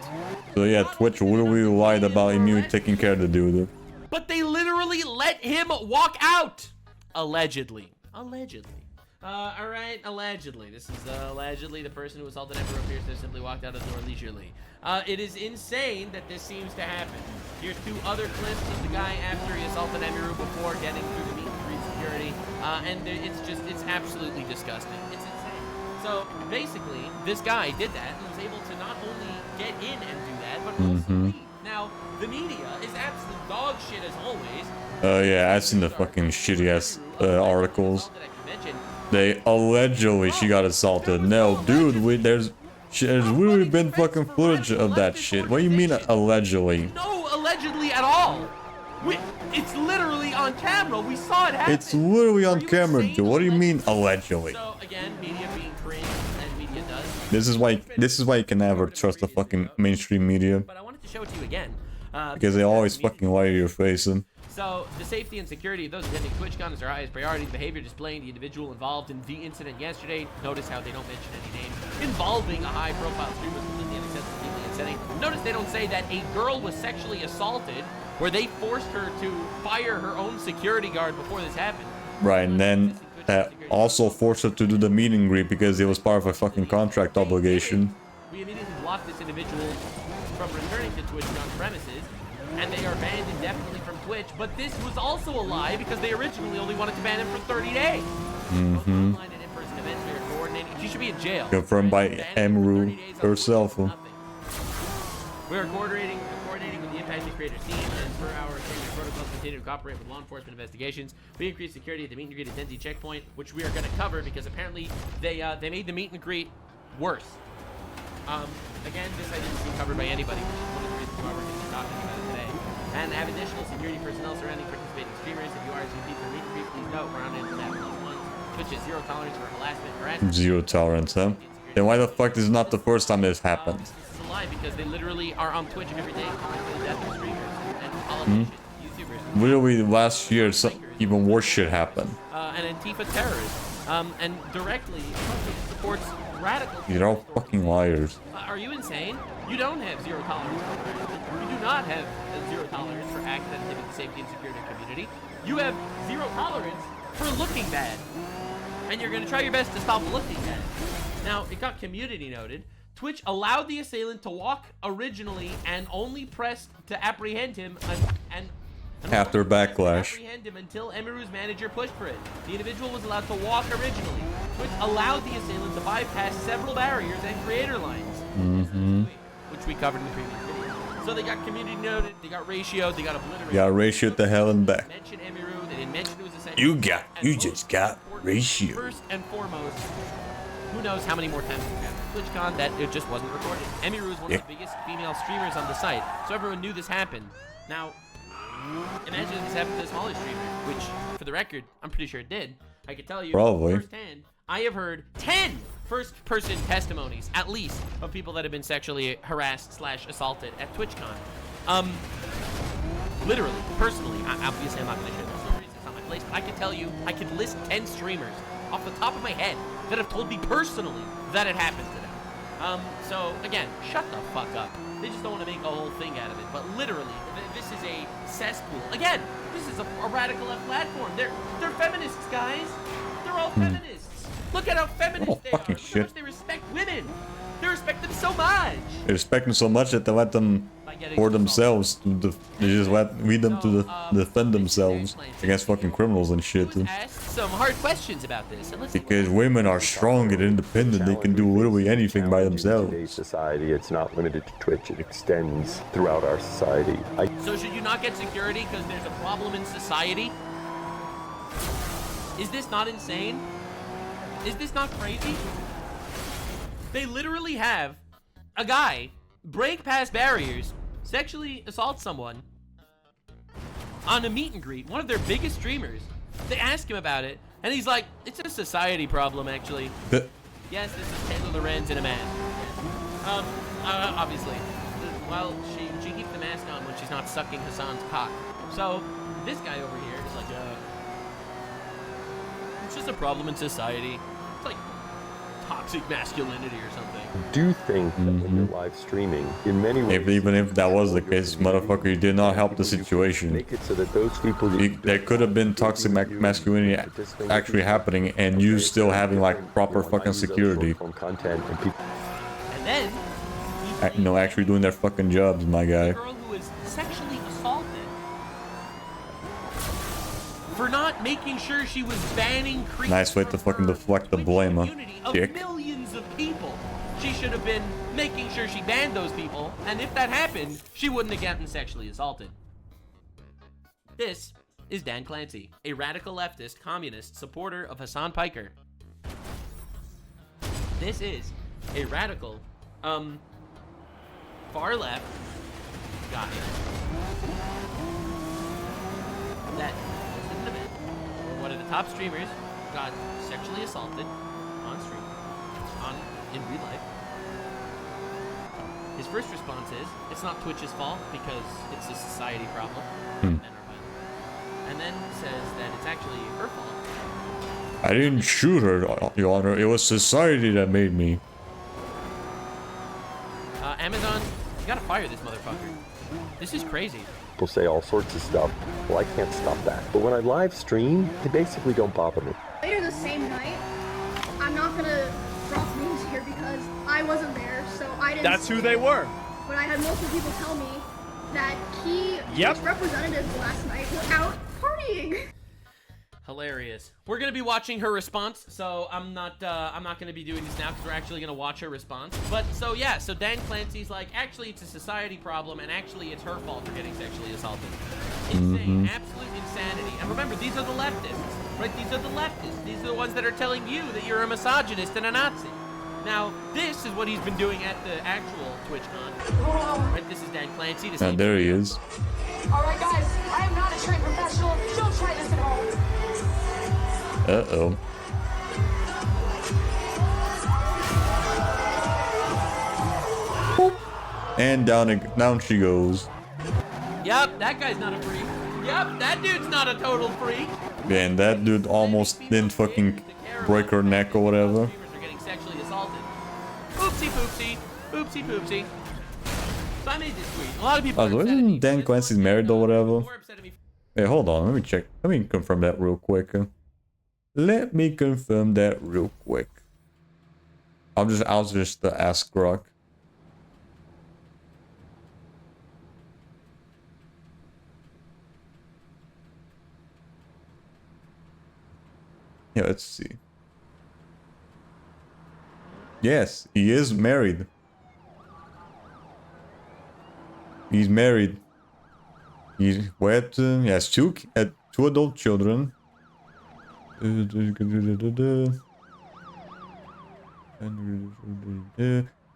So yeah, Twitch literally lied about immune taking care of the dude. But they literally let him walk out. Allegedly. Alright, allegedly. This is allegedly the person who assaulted Emperor appears to have simply walked out of the door leisurely. It is insane that this seems to happen. Here's 2 other clips of the guy after he assaulted Emiru before getting through the meet and greet security. And it's absolutely disgusting. It's insane. So basically, this guy did that and was able to not only get in and do that, but also leave. Now, the media is absolute dog shit as always. Yeah, I've seen the fucking shitty ass articles. They allegedly she got assaulted. No, dude, there's literally been fucking footage of that shit. What do you mean allegedly? No, allegedly at all. It's literally on camera. We saw it happen. It's literally on camera, dude. What do you mean allegedly? So again, media being cringe, and media does. This is why you can never trust the fucking mainstream media. But I wanted to show it to you again. Because they always fucking lie to your face. And so the safety and security of those attending TwitchCon is our highest priority. The behavior displaying the individual involved in the incident yesterday. Notice how they don't mention any names involving a high-profile streamer was completely unacceptable, deeply upsetting. Notice they don't say that a girl was sexually assaulted, where they forced her to fire her own security guard before this happened. right, and then that also forced her to do the meet and greet because it was part of a fucking contract obligation. We immediately blocked this individual from returning to TwitchCon premises, and they are banned indefinitely from Twitch. But this was also a lie because they originally only wanted to ban him for 30 days. Mm-hmm. Online and in-person events we are coordinating. She should be in jail. Confirmed by Emru herself. We are coordinating with the impacted creators team, and per our training protocols, continue to cooperate with law enforcement investigations. We increased security at the meet and greet at Denzi checkpoint, which we are going to cover because apparently they made the meet and greet worse. Again, this I didn't see covered by anybody, which is one of the reasons why we're going to be talking about it today. And have additional security personnel surrounding participating streamers. If you are RSVP for meet and greet, please note we're on internet +1. Twitch is zero tolerance for harassment. Zero tolerance, huh? Then why the fuck is not the first time this happened? This is a lie because they literally are on Twitch every day calling for the death of streamers and politicians, YouTubers. Literally last year, even worse shit happened. And Antifa terrorism. And directly supports radical. You're all fucking liars. Are you insane? You don't have zero tolerance for harassment. You do not have zero tolerance for acts that inhibit the safety and security of the community. You have zero tolerance for looking bad. And you're going to try your best to stop looking bad. Now, it got community noted. Twitch allowed the assailant to walk originally and only pressed to apprehend him and After backlash. apprehend him until Emiru's manager pushed for it. The individual was allowed to walk originally. Twitch allowed the assailant to bypass several barriers and creator lines. Mm-hmm. Which we covered in the previous video. So they got community noted, they got ratioed, they got obliterated. Got ratioed the hell and back. Mention Emiru, they didn't mention it was essential. You just got ratioed. First and foremost, who knows how many more times we have TwitchCon that it just wasn't recorded. Emiru is one of the biggest female streamers on the site, so everyone knew this happened. Now, imagine if this happened to a smaller streamer, which, for the record, I'm pretty sure it did. I can tell you Probably. firsthand, I have heard 10 first-person testimonies, at least, of people that have been sexually harassed / assaulted at TwitchCon. Literally, personally, obviously I'm not going to share those stories, it's not my place, but I can tell you, I could list 10 streamers off the top of my head that have told me personally that it happened to them. So, again, shut the fuck up. They just don't want to make a whole thing out of it, but literally, this is a cesspool. Again, this is a radical left platform. They're feminists, guys. They're all feminists. Look at how feminist they are. Look how much they respect women. They respect them so much. They respect them so much that they let them for themselves. They just lead them to defend themselves against fucking criminals and shit. Ask some hard questions about this. And Because women are strong and independent, they can do literally anything by themselves. In today's society, it's not limited to Twitch. It extends throughout our society. So should you not get security because there's a problem in society? Is this not insane? Is this not crazy? They literally have a guy break past barriers, sexually assault someone on a meet and greet, one of their biggest streamers. They ask him about it, and he's like, it's a society problem, actually. Yes, this is Taylor Lorenz in a man. Obviously. Well, she keeps the mask on when she's not sucking Hassan's cock. So, this guy over here is like, it's just a problem in society. It's like toxic masculinity or something. I do think that when you're live streaming, in many ways, Even if that was the case, motherfucker, you did not help the situation. make it so that those people There could have been toxic masculinity actually happening, and you still having like proper fucking security. content and people. And then, Actually doing their fucking jobs, my guy. a girl who was sexually assaulted for not making sure she was banning creatures Nice way to fucking deflect the blame, huh? of Dick. millions of people. She should have been making sure she banned those people, and if that happened, she wouldn't have gotten sexually assaulted. This is Dan Clancy, a radical leftist, communist supporter of Hassan Piker. This is a radical, far left guy that posted an event where one of the top streamers got sexually assaulted on stream, in real life. His first response is, it's not Twitch's fault because it's a society problem. Men are violent. And then says that it's actually her fault. I didn't shoot her, Your Honor. It was society that made me. Amazon, you gotta fire this motherfucker. This is crazy. People say all sorts of stuff. Well, I can't stop that. But when I live stream, they basically don't bother me. Later the same night, I'm not gonna drop names here because I wasn't there, so I didn't. That's who they were. But I had multiple people tell me that his representatives last night were out partying. Hilarious. We're gonna be watching her response, so I'm not gonna be doing this now because we're actually gonna watch her response. But so yeah, so Dan Clancy's like, actually it's a society problem, and actually it's her fault for getting sexually assaulted. Insane, absolute insanity. And remember, these are the leftists, right? These are the leftists. These are the ones that are telling you that you're a misogynist and a Nazi. Now, this is what he's been doing at the actual TwitchCon. Right, this is Dan Clancy. And there he is. All right, guys, I am not a trained professional. Don't try this at home. Uh-oh. And down she goes. Yup, that guy's not a freak. Yup, that dude's not a total freak. Yeah, and that dude almost didn't fucking break her neck or whatever. Streamers are getting sexually assaulted. Oopsie poopsie. Oopsie poopsie. So I made this tweet. A lot of people are upset at me. Wasn't Dan Clancy's married or whatever? Hey, hold on. Let me check. Let me confirm that real quick. Let me confirm that real quick. I'll just ask Grok. Yeah, let's see. Yes, he is married. He's married. He's wed. He has two adult children.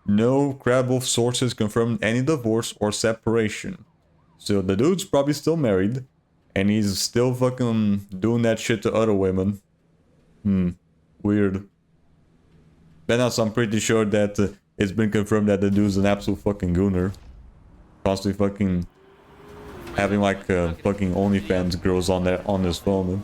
No credible sources confirmed any divorce or separation. So the dude's probably still married, and he's still fucking doing that shit to other women. Weird. Then also, I'm pretty sure that it's been confirmed that the dude's an absolute fucking gooner. Constantly fucking having like fucking OnlyFans girls on his phone.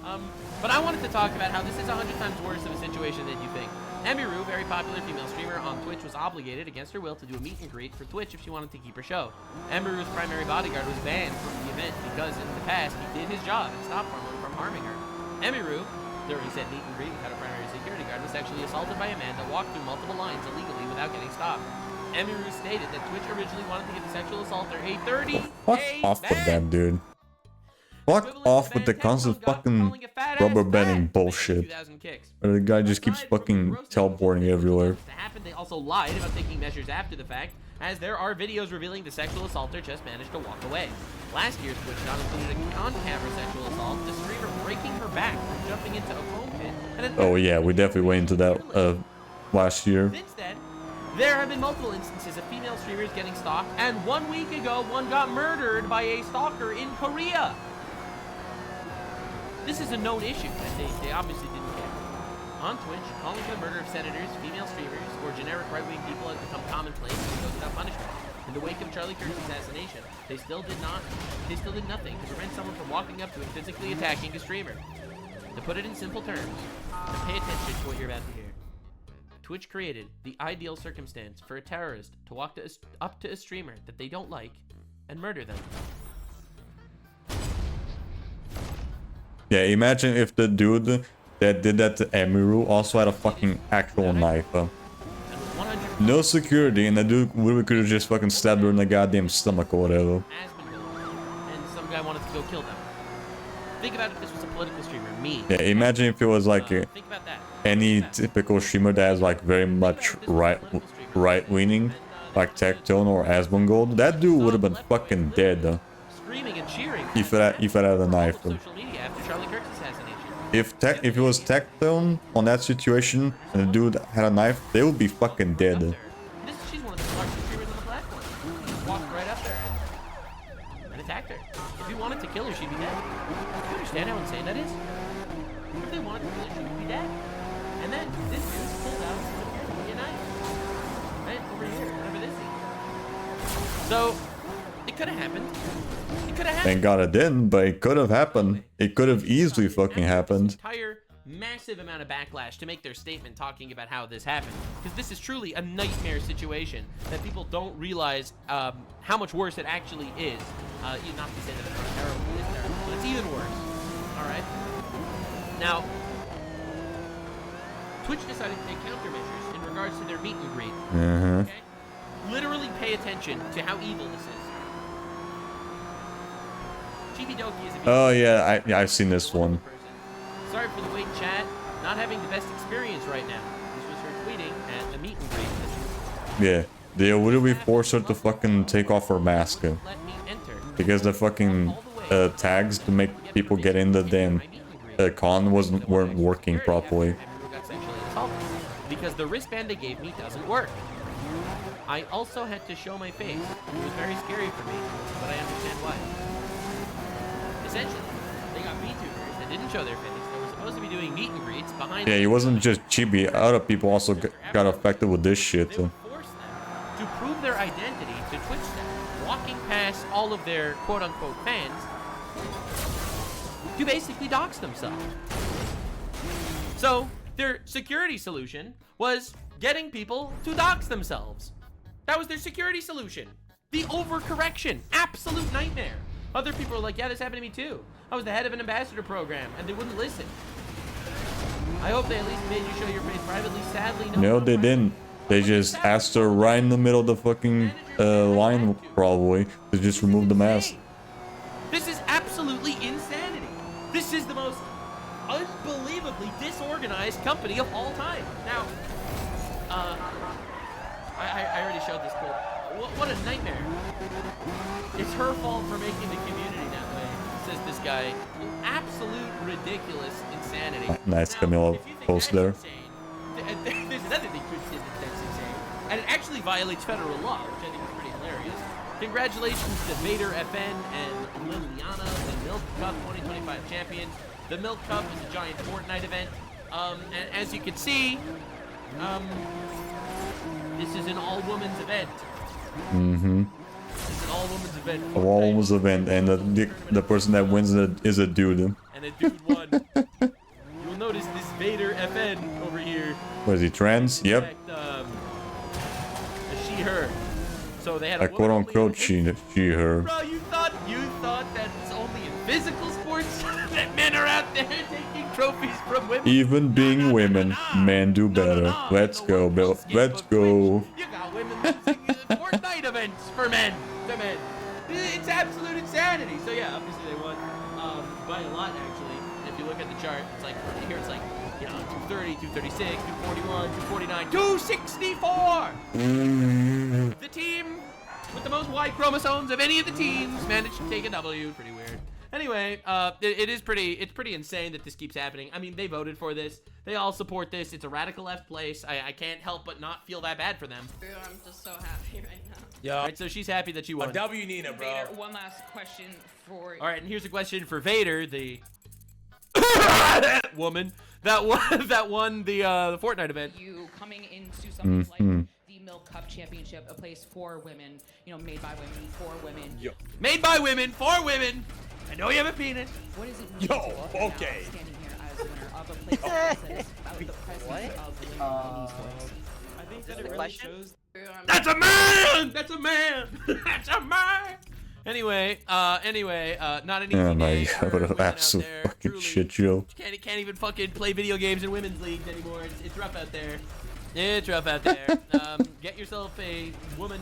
But I wanted to talk about how this is 100 times worse of a situation than you think. Emiru, very popular female streamer on Twitch, was obligated against her will to do a meet and greet for Twitch if she wanted to keep her show. Emiru's primary bodyguard was banned from the event because in the past he did his job and stopped someone from harming her. Emiru, during said meet and greet without a primary security guard, was sexually assaulted by a man that walked through multiple lines illegally without getting stopped. Emiru stated that Twitch originally wanted to give the sexual assaulter a 30-day Fuck off with that dude. Fuck off with the constant fucking rubber banding bullshit. Where the guy just keeps fucking teleporting everywhere. They also lied about taking measures after the fact, as there are videos revealing the sexual assaulter just managed to walk away. Last year's TwitchCon included a on-camera sexual assault, the streamer breaking her back from jumping into a foam pit. And Oh yeah, we definitely went into that last year. Since then, there have been multiple instances of female streamers getting stalked, and 1 week ago, one got murdered by a stalker in Korea. This is a known issue, and they obviously didn't care. On Twitch, calling for the murder of senators, female streamers, or generic right-wing people has become commonplace and goes without punishment. In the wake of Charlie Kirk's assassination, they still did nothing to prevent someone from walking up to and physically attacking a streamer. To put it in simple terms, and pay attention to what you're about to hear. Twitch created the ideal circumstance for a terrorist to walk up to a streamer that they don't like and murder them. Yeah, imagine if the dude that did that to Emiru also had a fucking actual knife. No security, and the dude literally could have just fucking stabbed her in the goddamn stomach or whatever. And some guy wanted to go kill them. Think about if this was a political streamer, me. Yeah, imagine if it was like any typical streamer that has like very much right-leaning, like Tectone or Asmongold. That dude would have been fucking dead. Screaming and cheering. If it had a knife. Social media Charlie Kirk's assassination. If it was Tectone on that situation and the dude had a knife, they would be fucking dead. She's one of the smartest streamers on the platform. He just walked right up there and attacked her. If he wanted to kill her, she'd be dead. You understand how insane that is? If they wanted to kill her, she would be dead. And then this dude pulled out a knife. Right over here, whatever this is. So, it could have happened. It could have happened. Thank God it didn't, but it could have happened. It could have easily fucking happened. Entire massive amount of backlash to make their statement talking about how this happened, because this is truly a nightmare situation that people don't realize how much worse it actually is. Not to say that it's terrible, it's terrible, but it's even worse. All right. Now, Twitch decided to take countermeasures in regards to their meet and greet. Okay? Literally pay attention to how evil this is. Chibi-Doki is a Oh yeah, I've seen this one. Sorry for the wait, chat. Not having the best experience right now. This was her tweeting at the meet and greet. Yeah, they literally forced her to fucking take off her mask because the fucking tags to make people get in the damn con weren't working properly. Because the wristband they gave me doesn't work. I also had to show my face. It was very scary for me, but I understand why. Essentially, they got VTubers that didn't show their face. They were supposed to be doing meet and greets behind. Yeah, it wasn't just Chibi. Other people also got affected with this shit. To prove their identity to Twitch staff, walking past all of their quote-unquote fans to basically dox themselves. So their security solution was getting people to dox themselves. That was their security solution. The overcorrection. Absolute nightmare. Other people are like, yeah, this happened to me too. I was the head of an ambassador program, and they wouldn't listen. I hope they at least made you show your face privately. Sadly, no. No, they didn't. They just asked her right in the middle of the fucking line, probably, to just remove the mask. This is absolutely insanity. This is the most unbelievably disorganized company of all time. Now, I already showed this clip. What a nightmare. It's her fault for making the community that way, says this guy. Absolute ridiculous insanity. Nice Camilla post there. There's nothing they could say that's insane. And it actually violates federal law, which I think is pretty hilarious. Congratulations to Vader FN and Liliana, the Milk Cup 2025 champions. The Milk Cup is a giant Fortnite event. And as you can see, this is an all-women's event. Mm-hmm. It's an all-women's event. A all-women's event, and the person that wins it is a dude. And a dude won. You'll notice this Vader FN over here. What is he, trans? Yep. A she/her. So they had A quote-unquote she/her. Bro, you thought that it's only in physical sports that men are out there taking trophies from women? Even being women, men do better. Let's go, Bill. Let's go. You got women losing Fortnite events for men. To men. It's absolute insanity. So yeah, obviously they won by a lot actually. If you look at the chart, it's like here it's like 230, 236, 241, 249, 264. The team with the most Y chromosomes of any of the teams managed to take a W. Pretty weird. Anyway, it's pretty insane that this keeps happening. I mean, they voted for this. They all support this. It's a radical left place. I can't help but not feel that bad for them. I'm just so happy right now. Yeah. All right, so she's happy that you won. A W, Nina, bro. Vader, one last question for. All right, and here's a question for Vader, the woman that won the Fortnite event. You coming into something like the Milk Cup Championship, a place for women, made by women for women. Yo. Made by women for women. I know you have a penis. What is it? Okay. Standing here as winner of a place that is about the presence of women in esports. I think that it really shows. That's a man. That's a man. That's a man. Anyway, not an easy Oh my day god, what an absolute fucking shit show. Can't even fucking play video games in women's leagues anymore. It's rough out there. It's rough out there. Get yourself a woman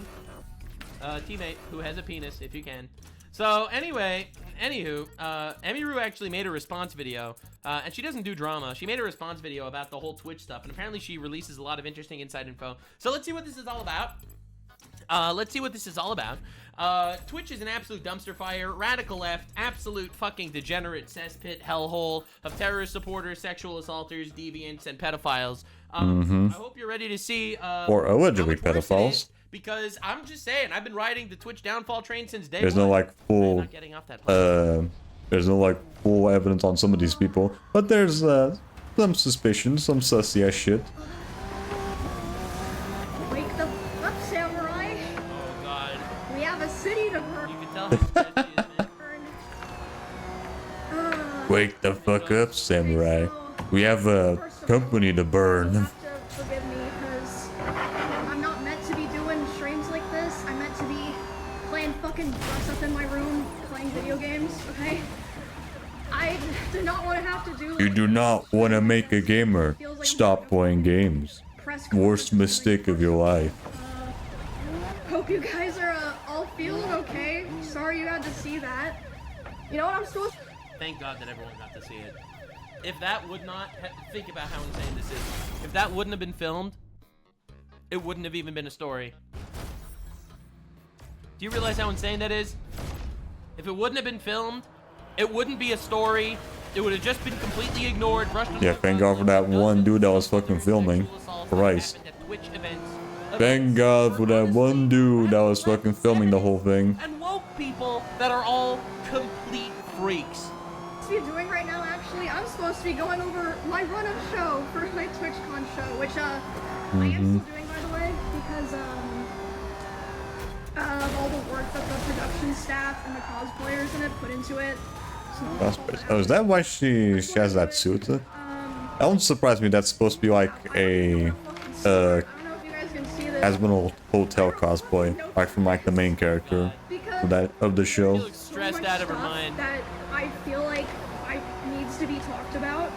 teammate who has a penis if you can. So anyway, Emiru actually made a response video, and she doesn't do drama. She made a response video about the whole Twitch stuff, and apparently she releases a lot of interesting inside info. So let's see what this is all about. Let's see what this is all about. Twitch is an absolute dumpster fire, radical left, absolute fucking degenerate cesspit hellhole of terrorist supporters, sexual assaulters, deviants, and pedophiles. I hope you're ready to see Or allegedly how much worse it pedophiles. is, because I'm just saying, I've been riding the Twitch downfall train since day There's one. no like full there's no like full evidence on some of these people, but there's some suspicion, some sussy ass shit. Wake the up, samurai. Oh god. We have a city to burn. You can tell how sad she is, man. Wake the fuck up, samurai. We have a company to burn. To forgive me, because I'm not meant to be doing streams like this. I'm meant to be playing fucking dress up in my room, playing video games, okay? I do not want to have to do You do not want to make a gamer stop playing games. Worst mistake of your life. Hope you guys are all feeling okay. Sorry you had to see that. You know what I'm supposed to... Thank God that everyone got to see it. If that would not... Think about how insane this is. If that wouldn't have been filmed, it wouldn't have even been a story. Do you realize how insane that is? If it wouldn't have been filmed, it wouldn't be a story. It would have just been completely ignored, brushed under Yeah, thank God for that one dude that was fucking filming. Christ. Twitch events. Thank God for that one dude that was fucking filming the whole thing. And woke people that are all complete freaks. What are you doing right now, actually? I'm supposed to be going over my run-up show for my TwitchCon show, which, I am still doing, by the way, because, of all the work that the production staff and the cosplayers in it put into it. Oh, is that why she has that suit? That one surprised me. That's supposed to be like a Asmonal Hotel cosplay, like from like the main character of the show. Stressed out of her mind. That I feel like needs to be talked about,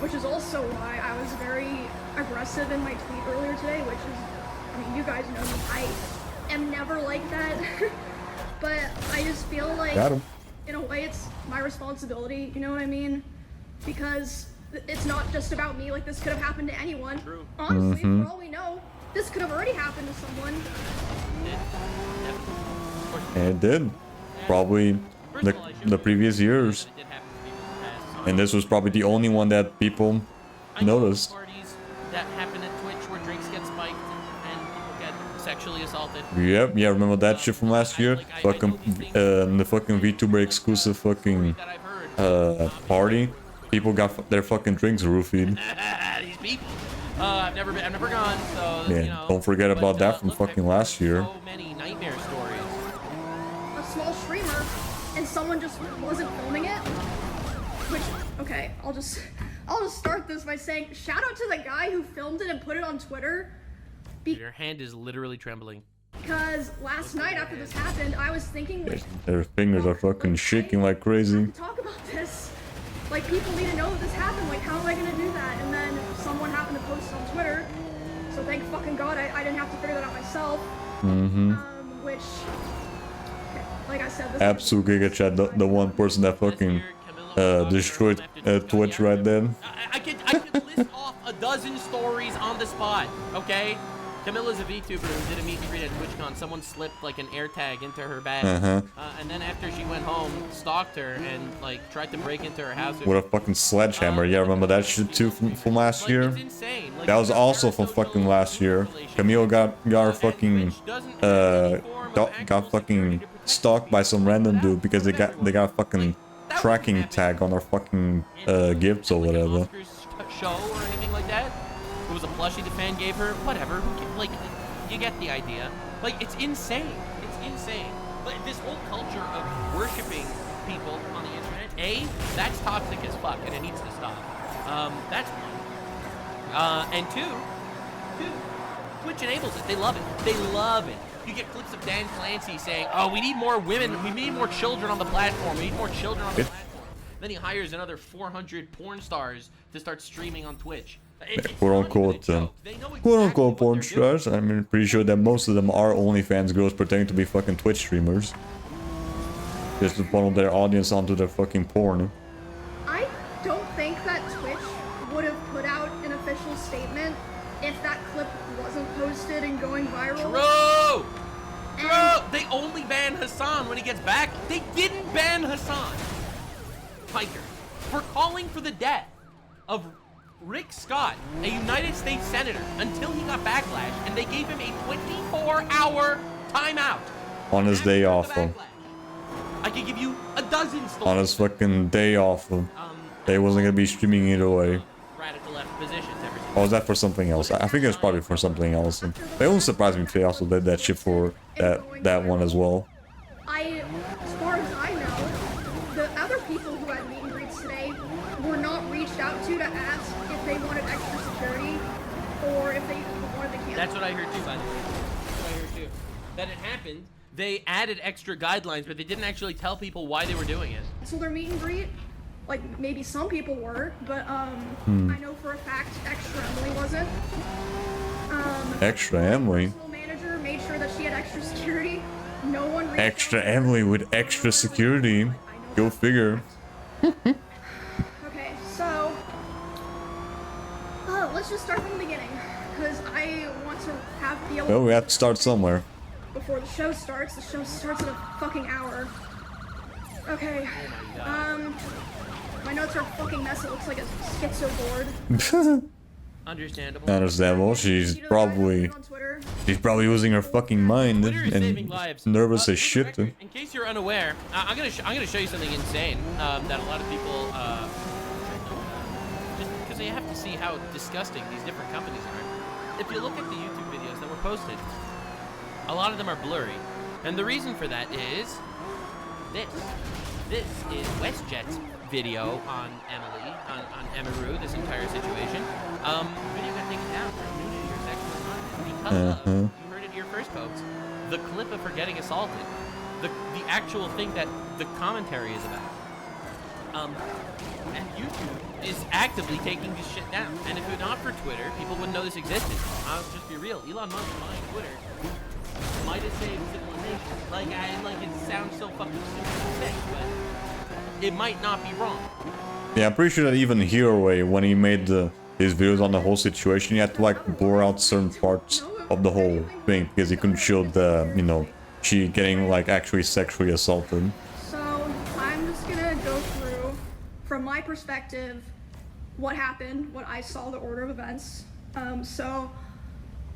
which is also why I was very aggressive in my tweet earlier today, which is, I mean, you guys know me, I am never like that, but I just feel like, in a way, it's my responsibility, you know what I mean? Because it's not just about me, like, this could have happened to anyone. True. Honestly, for all we know, this could have already happened to someone. And it did. Probably the previous years. And this was probably the only one that people noticed. Parties that happen at Twitch where drinks get spiked and people get sexually assaulted. Yep, yeah, remember that shit from last year? Fucking, the fucking VTuber exclusive fucking, party. People got their fucking drinks roofied. These people. I've never gone, so, Yeah, you know. don't forget about that from fucking last year. So many nightmare stories. A small streamer, and someone just wasn't filming it. Which, okay, I'll just start this by saying, shout out to the guy who filmed it and put it on Twitter. Your hand is literally trembling. Because last night after this happened, I was thinking, Their fingers are fucking shaking like crazy. talk about this. Like, people need to know that this happened. Like, how am I gonna do that? And then someone happened to post it on Twitter. So thank fucking God I didn't have to figure that out myself. Which, okay, like I said, this Absolute Giga Chat, the one person that fucking destroyed Twitch right then. I could list off a dozen stories on the spot, okay? Camilla's a VTuber who did a meet and greet at TwitchCon. Someone slipped like an air tag into her bag. And then after she went home, stalked her and like tried to break into her house. With a fucking sledgehammer. Yeah, remember that shit too from last year? It's insane. Like, That was also from fucking last year. Camille got her fucking got fucking stalked by some random dude because they got fucking tracking tag on their fucking gifts or whatever. Show or anything like that. It was a plushie the fan gave her. Whatever. Like, you get the idea. Like, it's insane. It's insane. But this whole culture of worshiping people on the internet, A, that's toxic as fuck, and it needs to stop. That's one. And two, Twitch enables it. They love it. They love it. You get clips of Dan Clancy saying, "Oh, we need more women. We need more children on the platform. We need more children on the platform." Then he hires another 400 porn stars to start streaming on Twitch. Quote unquote porn stars. I mean, pretty sure that most of them are OnlyFans girls pretending to be fucking Twitch streamers. Just to funnel their audience onto their fucking porn. I don't think that Twitch would have put out an official statement if that clip wasn't posted and going viral. Bro! Bro! They only ban Hassan when he gets back. They didn't ban Hassan Piker for calling for the death of Rick Scott, a United States Senator, until he got backlash, and they gave him a 24-hour timeout. On his day off. I could give you a dozen stories. On his fucking day off. They wasn't gonna be streaming either way. Radical left positions ever since. Or was that for something else? I think it was probably for something else. And they won't surprise me if they also did that shit for that one as well. As far as I know, the other people who had meet and greets today were not reached out to ask if they wanted extra security or if they wanted to cancel. That's what I heard too, by the way. That's what I heard too. That it happened. They added extra guidelines, but they didn't actually tell people why they were doing it. So their meet and greet, like maybe some people were, but I know for a fact Extra Emily wasn't. Extra Emily. The manager made sure that she had extra security. No one reached Extra Emily with extra security. Go figure. Okay, so let's just start from the beginning, because I want to be able. Well, we have to start somewhere. Before the show starts. The show starts in a fucking hour. Okay. My notes are a fucking mess. It looks like a schizo board. Understandable. Understandable. She's probably losing her fucking mind and nervous as shit. In case you're unaware, I'm gonna show you something insane that a lot of people just because they have to see how disgusting these different companies are. If you look at the YouTube videos that were posted, a lot of them are blurry, and the reason for that is this. This is WestJet's video on Emily, on Emiru, this entire situation. Video got taken down for nudity or sexual content because of, you heard it here first, folks, the clip of her getting assaulted. The actual thing that the commentary is about. And YouTube is actively taking this shit down. And if it were not for Twitter, people wouldn't know this existed. I'll just be real. Elon Musk buying Twitter might have saved civilization. Like it sounds so fucking stupid to say, but it might not be wrong. Yeah, I'm pretty sure that even Hero, when he made his videos on the whole situation, he had to like blur out certain parts of the whole thing because he couldn't show the, you know, she getting like actually sexually assaulted. So I'm just gonna go through, from my perspective, what happened, what I saw, the order of events. So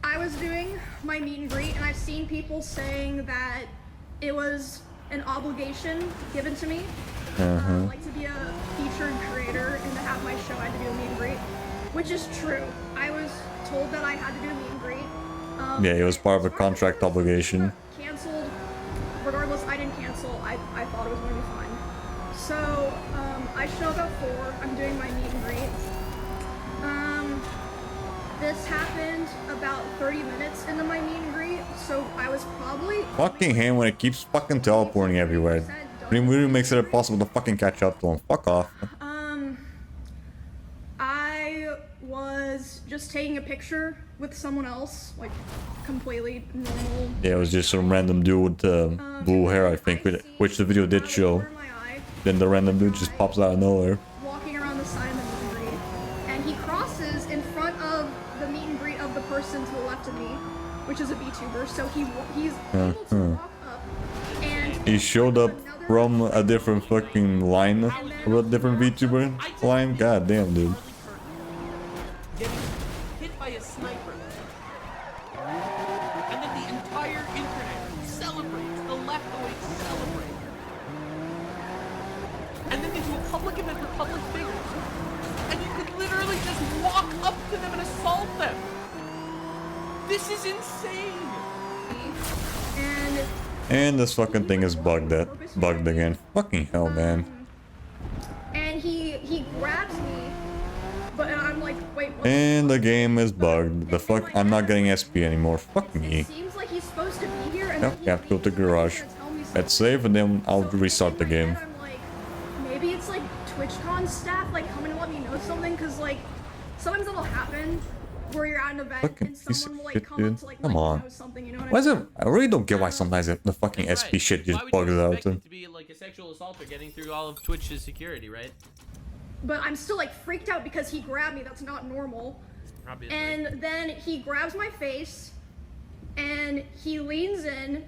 I was doing my meet and greet, and I've seen people saying that it was an obligation given to me. Like to be a featured creator and to have my show, I had to do a meet and greet, which is true. I was told that I had to do a meet and greet. Yeah, it was part of a contract obligation. Canceled. Regardless, I didn't cancel. I thought it was going to be fine. So I show up at 4. I'm doing my meet and greet. This happened about 30 minutes into my meet and greet, so I was probably Fucking him when it keeps fucking teleporting everywhere. It really makes it impossible to fucking catch up to him. Fuck off. I was just taking a picture with someone else, like completely normal. Yeah, it was just some random dude with blue hair, I think, which the video did show. Then the random dude just pops out of nowhere. Walking around the side of the meet and greet, and he crosses in front of the meet and greet of the person to the left of me, which is a VTuber. So he's able to walk up, and He showed up from a different fucking line of a different VTuber line. God damn, dude. Getting hit by a sniper. And then the entire internet celebrates. The leftoids celebrate. And then they do a public event for public figures. And you could literally just walk up to them and assault them. This is insane. And this fucking thing is bugged again. Fucking hell, man. And he grabs me, but I'm like, wait, what? And the game is bugged. The fuck? I'm not getting SP anymore. Fuck me. Seems like he's supposed to be here, and Yep, you have to go to the garage. Let's save and then I'll restart the game. I'm like, maybe it's like TwitchCon staff like coming to let me know something, because like sometimes it'll happen where you're at an event Fucking and piece someone of will like shit, come dude. up to like Come on. know something, you know what Why I is mean? it? I really don't get why sometimes the fucking SP shit just bugs out. To be like a sexual assaulter getting through all of Twitch's security, right? But I'm still like freaked out because he grabbed me. That's not normal. Obviously. And then he grabs my face, and he leans in,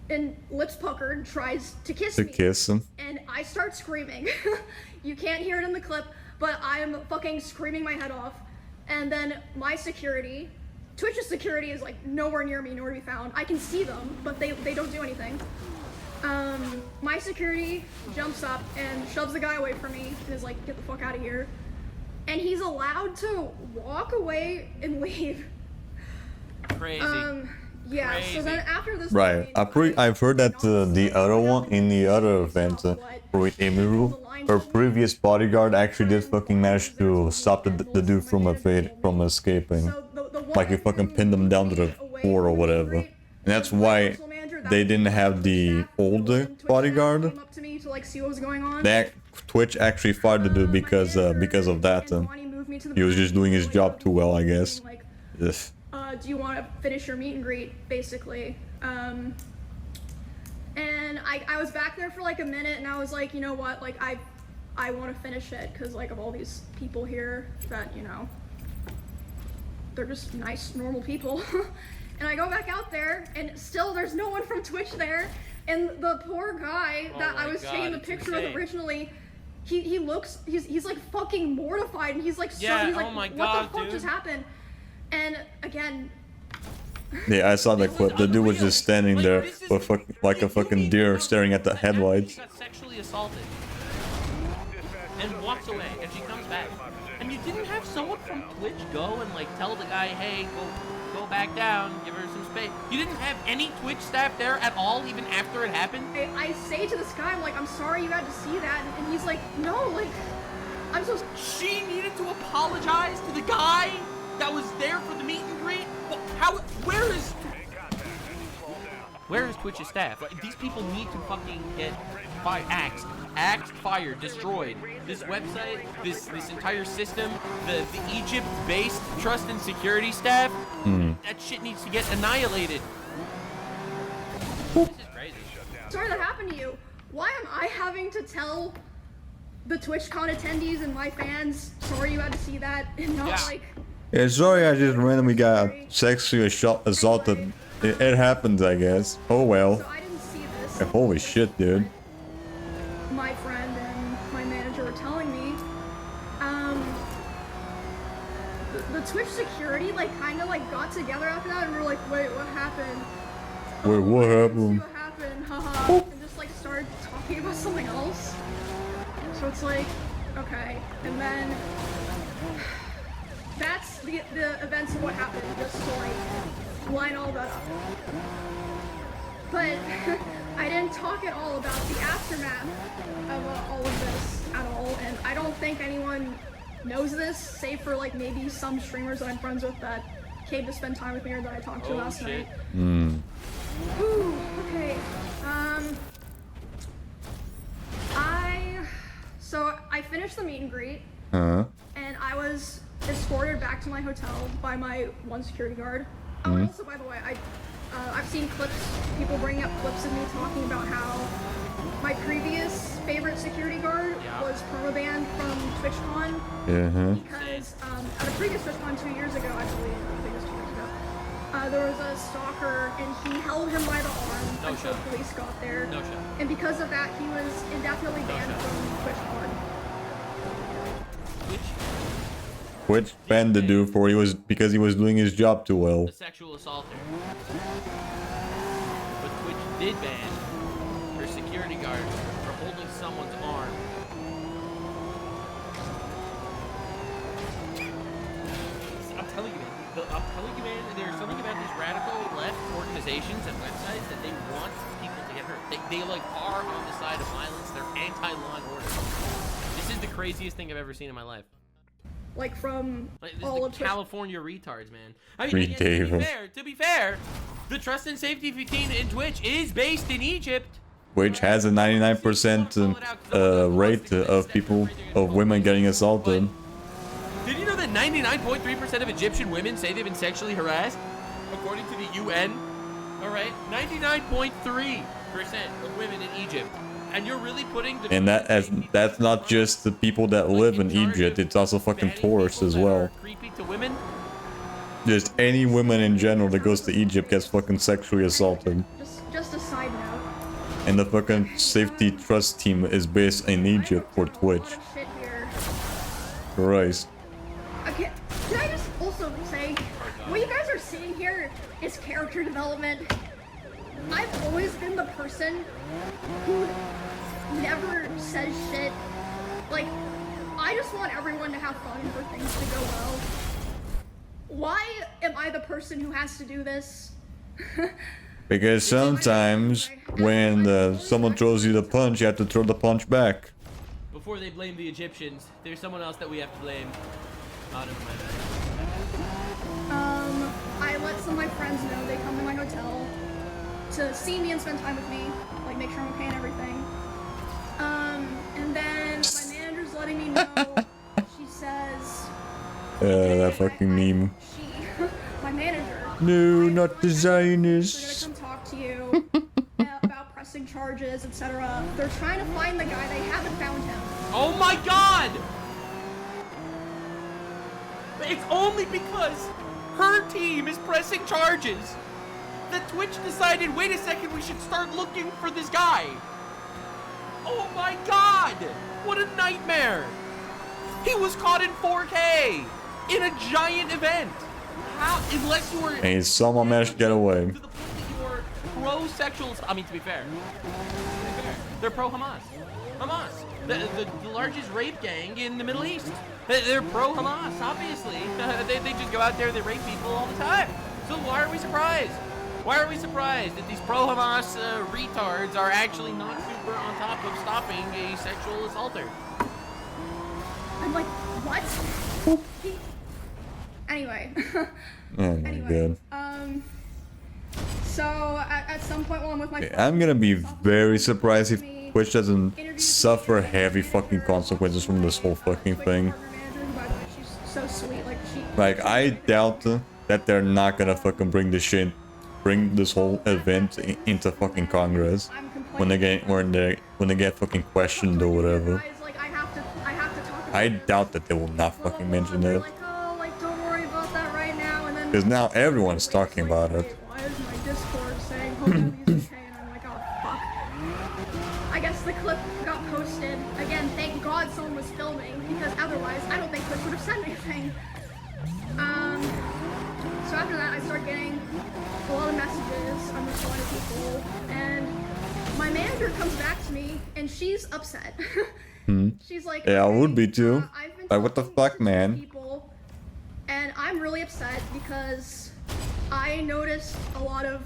and lips puckered, tries to kiss me. Kiss him. And I start screaming. You can't hear it in the clip, but I'm fucking screaming my head off. And then my security, Twitch's security is like nowhere near me, nowhere to be found. I can see them, but they don't do anything. My security jumps up and shoves the guy away from me and is like, get the fuck out of here. And he's allowed to walk away and leave. Crazy. Yeah, Crazy. so then after this Right. I've heard that the other one in the other event with Emiru, her previous bodyguard actually did fucking manage to stop the dude from escaping. Like he fucking pinned him down to the floor or whatever. And that's why they didn't have the older bodyguard. came up to me to like see what was going on. That Twitch actually fired the dude because of that. He was just doing his job too well, I guess. Ugh. Do you want to finish your meet and greet, basically? And I was back there for like a minute, and I was like, you know what, like I want to finish it because like of all these people here that, you know, they're just nice, normal people. And I go back out there, and still there's no one from Twitch there, and the poor guy that I was taking the picture with originally, he looks, he's like fucking mortified, and he's like, he's like, oh my what God, the fuck dude. just happened? And again, Yeah, I saw that clip. The dude was just standing there with like a fucking deer staring at the headlights. She got sexually assaulted and walks away, and she comes back. And you didn't have someone from Twitch go and like tell the guy, hey, go back down, give her some space. You didn't have any Twitch staff there at all, even after it happened? I say to this guy, I'm like, I'm sorry you had to see that, and he's like, no, like, I'm so. She needed to apologize to the guy that was there for the meet and greet? Where is Twitch's staff? Like, these people need to fucking get axed, fired, destroyed. This website, this entire system, the Egypt-based trust and security staff, that shit needs to get annihilated. This is crazy. Sorry that happened to you. Why am I having to tell the TwitchCon attendees and my fans, sorry you had to see that, and not like... Yeah, sorry I just randomly got sexually assaulted. It happens, I guess. Oh well. So I didn't see this. Yeah, holy shit, dude. My friend and my manager were telling me, the Twitch security like kind of like got together after that, and we were like, wait, what happened? Wait, what happened? What happened? Haha. And just like started talking about something else. So it's like, okay, and then that's the events of what happened. Just to like line all that up. But I didn't talk at all about the aftermath of all of this at all, and I don't think anyone knows this, save for like maybe some streamers that I'm friends with that came to spend time with me or that I talked to last night. Ooh, okay. So I finished the meet and greet, and I was escorted back to my hotel by my one security guard. Oh, and also, by the way, I've seen clips, people bringing up clips of me talking about how my previous favorite security guard was permabanned from TwitchCon because at a previous TwitchCon 2 years ago, I believe, I think it was 2 years ago, there was a stalker and he held him by the arm until police got there. And because of that, he was indefinitely banned from TwitchCon. Twitch banned the dude because he was doing his job too well. A sexual assaulter. But Twitch did ban her security guard for holding someone's arm. I'm telling you, man, there's something about these radical left organizations and websites that they want people to get hurt. They like are on the side of violence. They're anti-law and order. This is the craziest thing I've ever seen in my life. Like from this all is of the California retards, man. I mean, to be fair, the trust and safety team in Twitch is based in Egypt. Which has a 99% rate of women getting assaulted. Did you know that 99.3% of Egyptian women say they've been sexually harassed? According to the UN. Alright, 99.3% of women in Egypt And you're really putting the And that's not just the people that live in Egypt, it's also fucking tourists as well. creepy to women. Just any woman in general that goes to Egypt gets fucking sexually assaulted. Just a side note. And the fucking safety trust team is based in Egypt for Twitch. Shit here. Christ. Okay, can I just also say, what you guys are seeing here is character development. I've always been the person who never says shit. Like, I just want everyone to have fun for things to go well. Why am I the person who has to do this? Because sometimes when someone throws you the punch, you have to throw the punch back. Before they blame the Egyptians, there's someone else that we have to blame. Oh, never mind. I let some of my friends know. They come to my hotel to see me and spend time with me, like make sure I'm okay and everything. And then my manager's letting me know. She says, That fucking meme. my manager. No, not the Zionists. They're gonna come talk to you about pressing charges, etc. They're trying to find the guy. They haven't found him. Oh my god! It's only because her team is pressing charges that Twitch decided, wait a second, we should start looking for this guy. Oh my god! What a nightmare! He was caught in 4K in a giant event. How, unless you were... And someone managed to get away. Pro-sexual... I mean, to be fair, they're pro-Hamas. Hamas, the largest rape gang in the Middle East. They're pro-Hamas, obviously. They just go out there, they rape people all the time. So why are we surprised? Why are we surprised that these pro-Hamas retards are actually not super on top of stopping a sexual assaulter? I'm like, what? Anyway. Oh my god. So at some point while I'm with my friends, I'm gonna be very surprised if Twitch doesn't suffer heavy fucking consequences from this whole fucking thing. by the way, she's so sweet. Like Like, I doubt that they're not gonna fucking bring this whole event into fucking Congress when they get fucking questioned or whatever. like I have to talk about I doubt that they will not fucking mention it. like, oh, like don't worry about that right now, and then Because now everyone's talking about it. why is my Discord saying hope everything's okay? And I'm like, oh fuck. I guess the clip got posted. Again, thank God someone was filming, because otherwise I don't think Twitch would have said anything. So after that I start getting a lot of messages. I'm responding to people, and my manager comes back to me and she's upset. She's like, Yeah, I would be too. Like, what the fuck, man? people, and I'm really upset because I noticed a lot of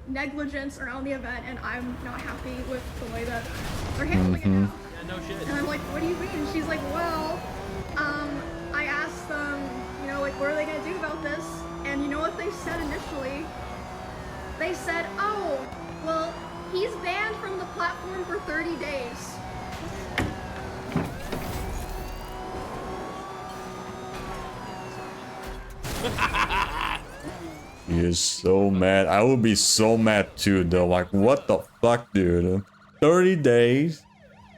negligence around the event, and I'm not happy with the way that they're handling it now. Yeah, no shit. And I'm like, what do you mean? And she's like, well, I asked them, you know, like, what are they gonna do about this? And you know what they said initially? They said, oh, well, he's banned from the platform for 30 days. He is so mad. I would be so mad too, though. Like, what the fuck, dude? 30 days?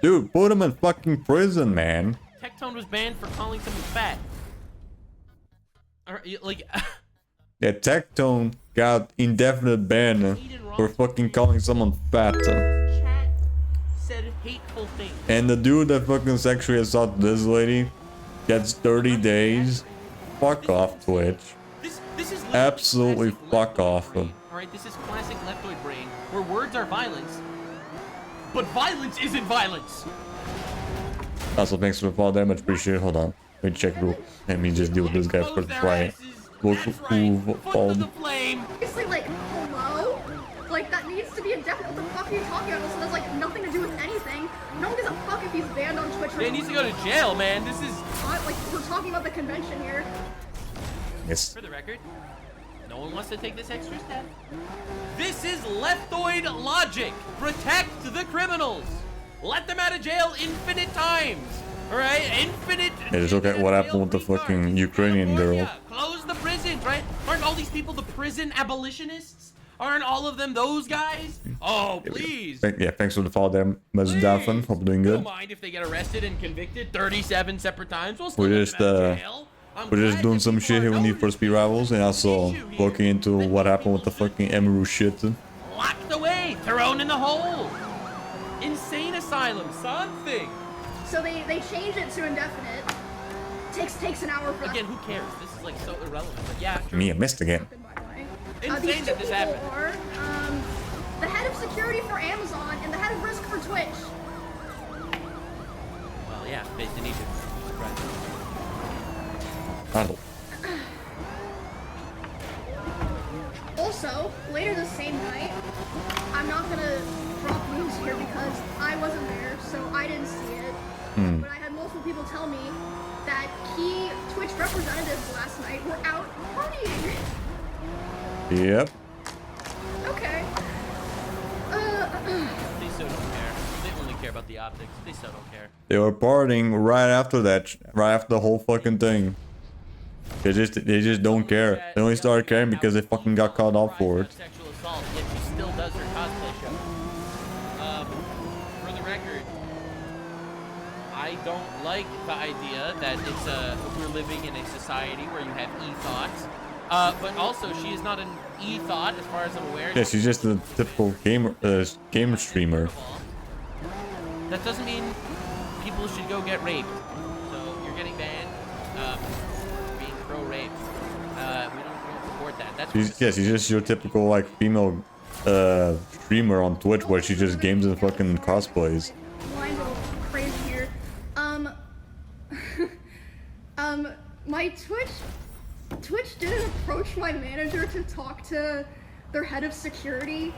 Dude, put him in fucking prison, man. Tectone was banned for calling someone fat. Or, like... Yeah, Tectone got indefinite ban for fucking calling someone fat. Chat said hateful things. And the dude that fucking sexually assaulted this lady gets 30 days. Fuck off, Twitch. This is Absolutely fuck off. Alright, this is classic leftoid brain, where words are violence, but violence isn't violence. Also, thanks for the fall damage. Appreciate it. Hold on. Let me check real. Let me just deal with this guy for the try. Who followed? Obviously, like, hello? Like, that needs to be a definite. What the fuck are you talking about? This has, like, nothing to do with anything. No one gives a fuck if he's banned on Twitch. He needs to go to jail, man. This is... Like, we're talking about the convention here. Yes. For the record, no one wants to take this extra step. This is leftoid logic. Protect the criminals. Let them out of jail infinite times. Alright? Infinite... Yeah, just look at what happened with the fucking Ukrainian girl. Close the prisons, right? Aren't all these people the prison abolitionists? Aren't all of them those guys? Oh, please. Yeah, thanks for the follow there, Mr. Daffin. Hope you're doing I good. don't mind if they get arrested and convicted 37 separate times. We'll still We're let just them out of jail. we're just doing some shit here with Need for Speed Rivals, and also looking into what happened with the fucking Emerald shit. Locked away, thrown in the hole. Insane asylum, something. So they changed it to indefinite. Takes an hour for Again, who cares? This is like so irrelevant. But yeah, true. Me, I missed again. Insane these that this two happened. people are the head of security for Amazon and the head of risk for Twitch. Well, yeah, based in Egypt. Right. Handle. Also, later the same night, I'm not gonna drop news here because I wasn't there, so I didn't see it. But I had multiple people tell me that key Twitch representatives last night were out partying. Yep. Okay. They so don't care. They only care about the optics. They so don't care. They were partying right after that, right after the whole fucking thing. They just don't care. They only started caring because they fucking got caught up for it. Sexual assault, yet she still does her cosplay show. For the record, I don't like the idea that we're living in a society where you have e-thoughts. But also, she is not an e-thought as far as I'm aware. Yeah, she's just a typical game streamer. That doesn't mean people should go get raped. So you're getting banned. Being pro-rape. We don't support that. That's She's just your typical like female streamer on Twitch where she just games and fucking cosplays. Mine's a little crazy here. My Twitch didn't approach my manager to talk to their head of security.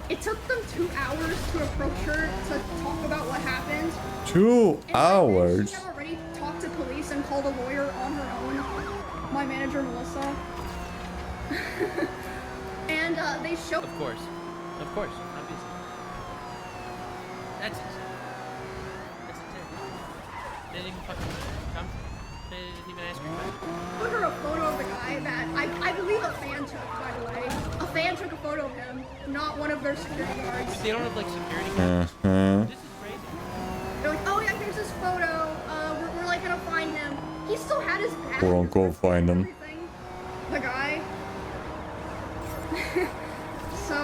It took them 2 hours to approach her to talk about what happened. 2 hours? She had already talked to police and called a lawyer on her own. My manager, Melissa. And they showed... Of course, obviously. That's insane. That's insane. They didn't even fucking come. They didn't even ask her back. Put her a photo of the guy that I believe a fan took, by the way. A fan took a photo of him, not one of their security guards. They don't have like security guards. This is crazy. They're like, oh yeah, here's his photo. We're like gonna find him. He still had his badge. Quote unquote find them. The guy. So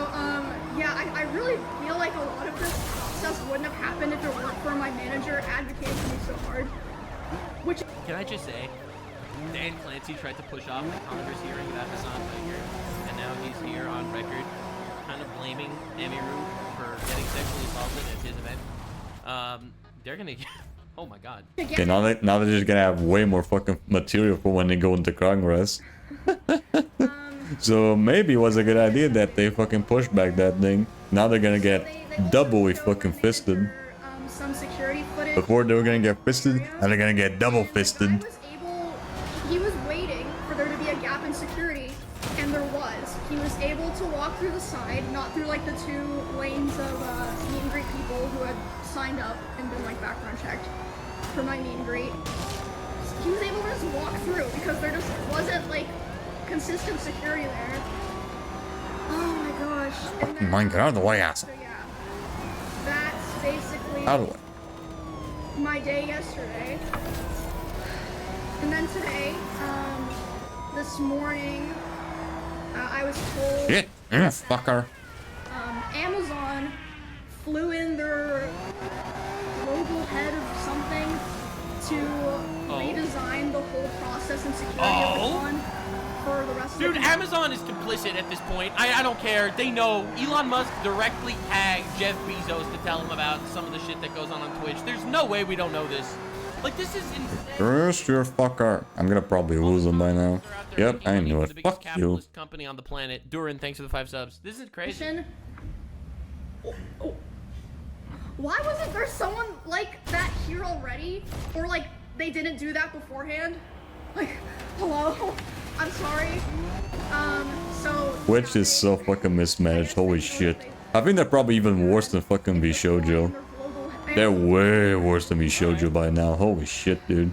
yeah, I really feel like a lot of this process wouldn't have happened if it weren't for my manager advocating for me so hard. Which Can I just say, Dan Clancy tried to push off the Congress hearing about Hassan Tiger, and now he's here on record, kind of blaming Emiru for getting sexually assaulted at his event. They're gonna get, oh my god. Okay, now they're just gonna have way more fucking material for when they go into Congress. So maybe it was a good idea that they fucking pushed back that thing. Now they're gonna get doubly fucking fisted. some security footage. Before they were gonna get fisted, now they're gonna get double fisted. He was waiting for there to be a gap in security, and there was. He was able to walk through the side, not through like the 2 lanes of meet and greet people who had signed up and been like background checked for my meet and greet. He was able to just walk through because there just wasn't like consistent security there. Oh my gosh. And then, Mine, get out of the way, ass. so yeah, that's basically Out of the way. my day yesterday. And then today, this morning, I was told Shit, fucker. Amazon flew in their global head of something to redesign the whole process and security of the one for the rest Dude, of the Amazon is complicit at this point. I don't care. They know. Elon Musk directly tagged Jeff Bezos to tell him about some of the shit that goes on Twitch. There's no way we don't know this. Like, this is insane. First, your fucker. I'm gonna probably lose them by now. Yep, I knew it. Fuck you. Capitalist company on the planet. Durin, thanks for the 5 subs. This is crazy. Why wasn't there someone like that here already? Or like they didn't do that beforehand? Like, hello? I'm sorry. So Which is so fucking mismanaged. Holy shit. I think they're probably even worse than fucking Bishoujo. They're way worse than Bishoujo by now. Holy shit, dude.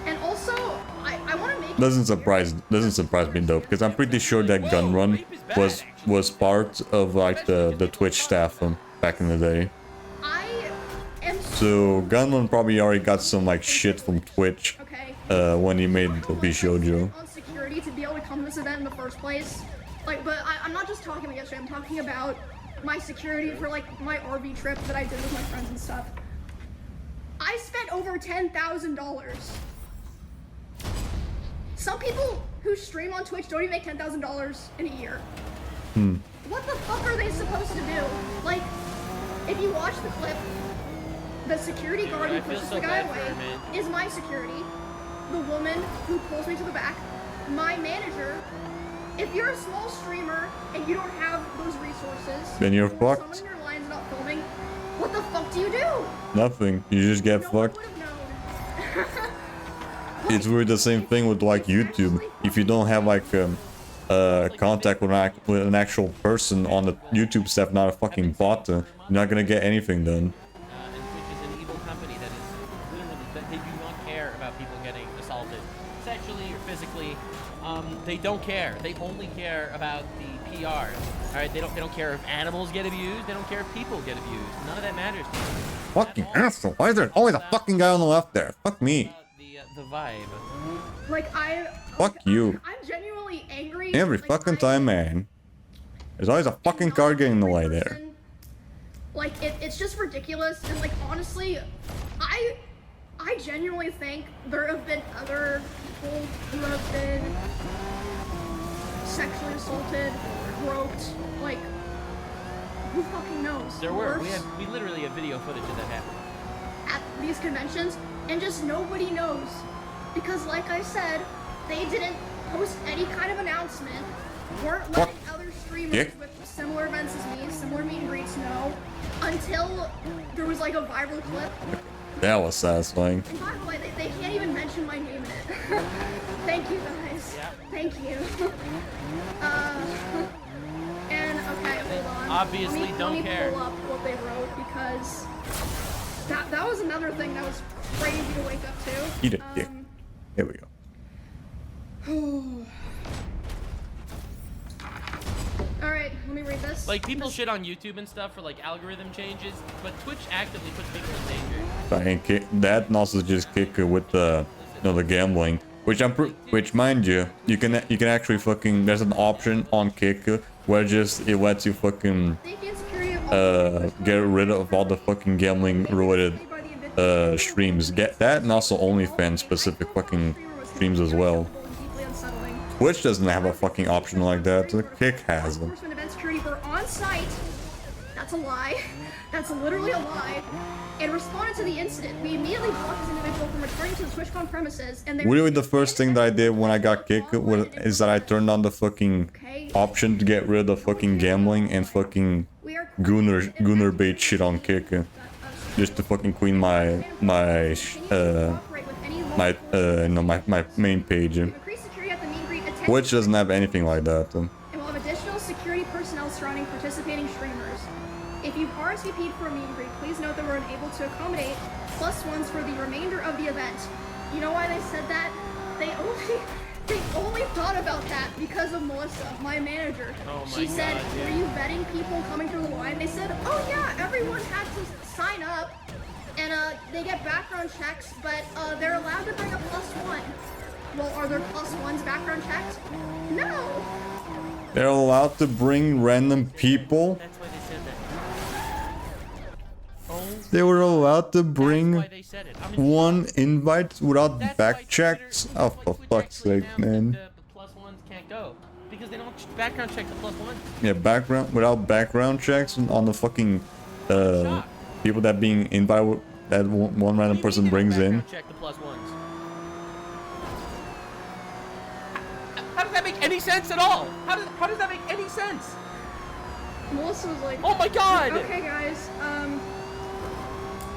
And also, I want to make doesn't surprise me though, because I'm pretty sure that gun run was part of like the Twitch staff back in the day. So Gunman probably already got some like shit from Twitch when he made the Bishojo. On security to be able to come to this event in the first place. Like, but I'm not just talking about yesterday. I'm talking about my security for like my RV trip that I did with my friends and stuff. I spent over $10,000. Some people who stream on Twitch don't even make $10,000 in a year. What the fuck are they supposed to do? Like, if you watch the clip, the security guard who pushes the guy away is my security. The woman who pulls me to the back, my manager. If you're a small streamer and you don't have those resources, then you're fucked. Someone in your line's not filming. What the fuck do you do? Nothing. You just get fucked. It's really the same thing with like YouTube. If you don't have like contact with an actual person on the YouTube staff, not a fucking bot, you're not gonna get anything done. And Twitch is an evil company that is literally, that they do not care about people getting assaulted sexually or physically. They don't care. They only care about the PR. All right, they don't care if animals get abused. They don't care if people get abused. None of that matters to them. Fucking asshole! Why is there always a fucking guy on the left there? Fuck me. The vibe. Like Fuck you. I'm genuinely angry. Every fucking time, man. There's always a fucking car getting in the way there. Like it's just ridiculous, and like honestly, I genuinely think there have been other people who have been sexually assaulted, groped, like who fucking knows? There were. We literally have video footage of that happening at these conventions, and just nobody knows, because like I said, they didn't post any kind of announcement, weren't letting other streamers with similar events as me, similar meet and greets know, until there was like a viral clip. That was satisfying. And by the way, they can't even mention my name in it. Thank you guys. Yeah. Thank you. And okay, hold on. Obviously, let me pull up what they wrote, because that was another thing that was crazy to wake up to. Eat a dick. Here we go. Alright, let me read this. Like, people shit on YouTube and stuff for like algorithm changes, but Twitch actively puts people in danger. That and also just kick with the the gambling, which mind you, you can actually fucking, there's an option on Kick where just it lets you fucking get rid of all the fucking gambling related streams. Get that, and also OnlyFans specific fucking streams as well. Twitch doesn't have a fucking option like that. The Kick has them. Event security were on site. That's a lie. That's literally a lie. And responded to the incident. We immediately blocked this individual from returning to the TwitchCon premises, and they really the first thing that I did when I got kicked is that I turned on the fucking option to get rid of the fucking gambling and fucking gooner bait shit on Kick, just to fucking clean my main page. Which doesn't have anything like that. And we'll have additional security personnel surrounding participating streamers. If you've RSVP'd for a meet and greet, please note that we're unable to accommodate +1s for the remainder of the event. You know why they said that? They only thought about that because of Melissa, my manager. She said, were you vetting people coming through the line? They said, oh yeah, everyone had to sign up, and they get background checks, but they're allowed to bring a +1. Well, are there +1s background checked? No! They're allowed to bring random people? That's why they said that. They were allowed to bring one invite without back checks? Oh, for fuck's sake, man. The +1s can't go because they don't background check the +1s. Yeah, without background checks on the fucking people that being invited, that one random person brings in. Check the +1s. How does that make any sense at all? How does that make any sense? Melissa was like, oh my god! Okay guys,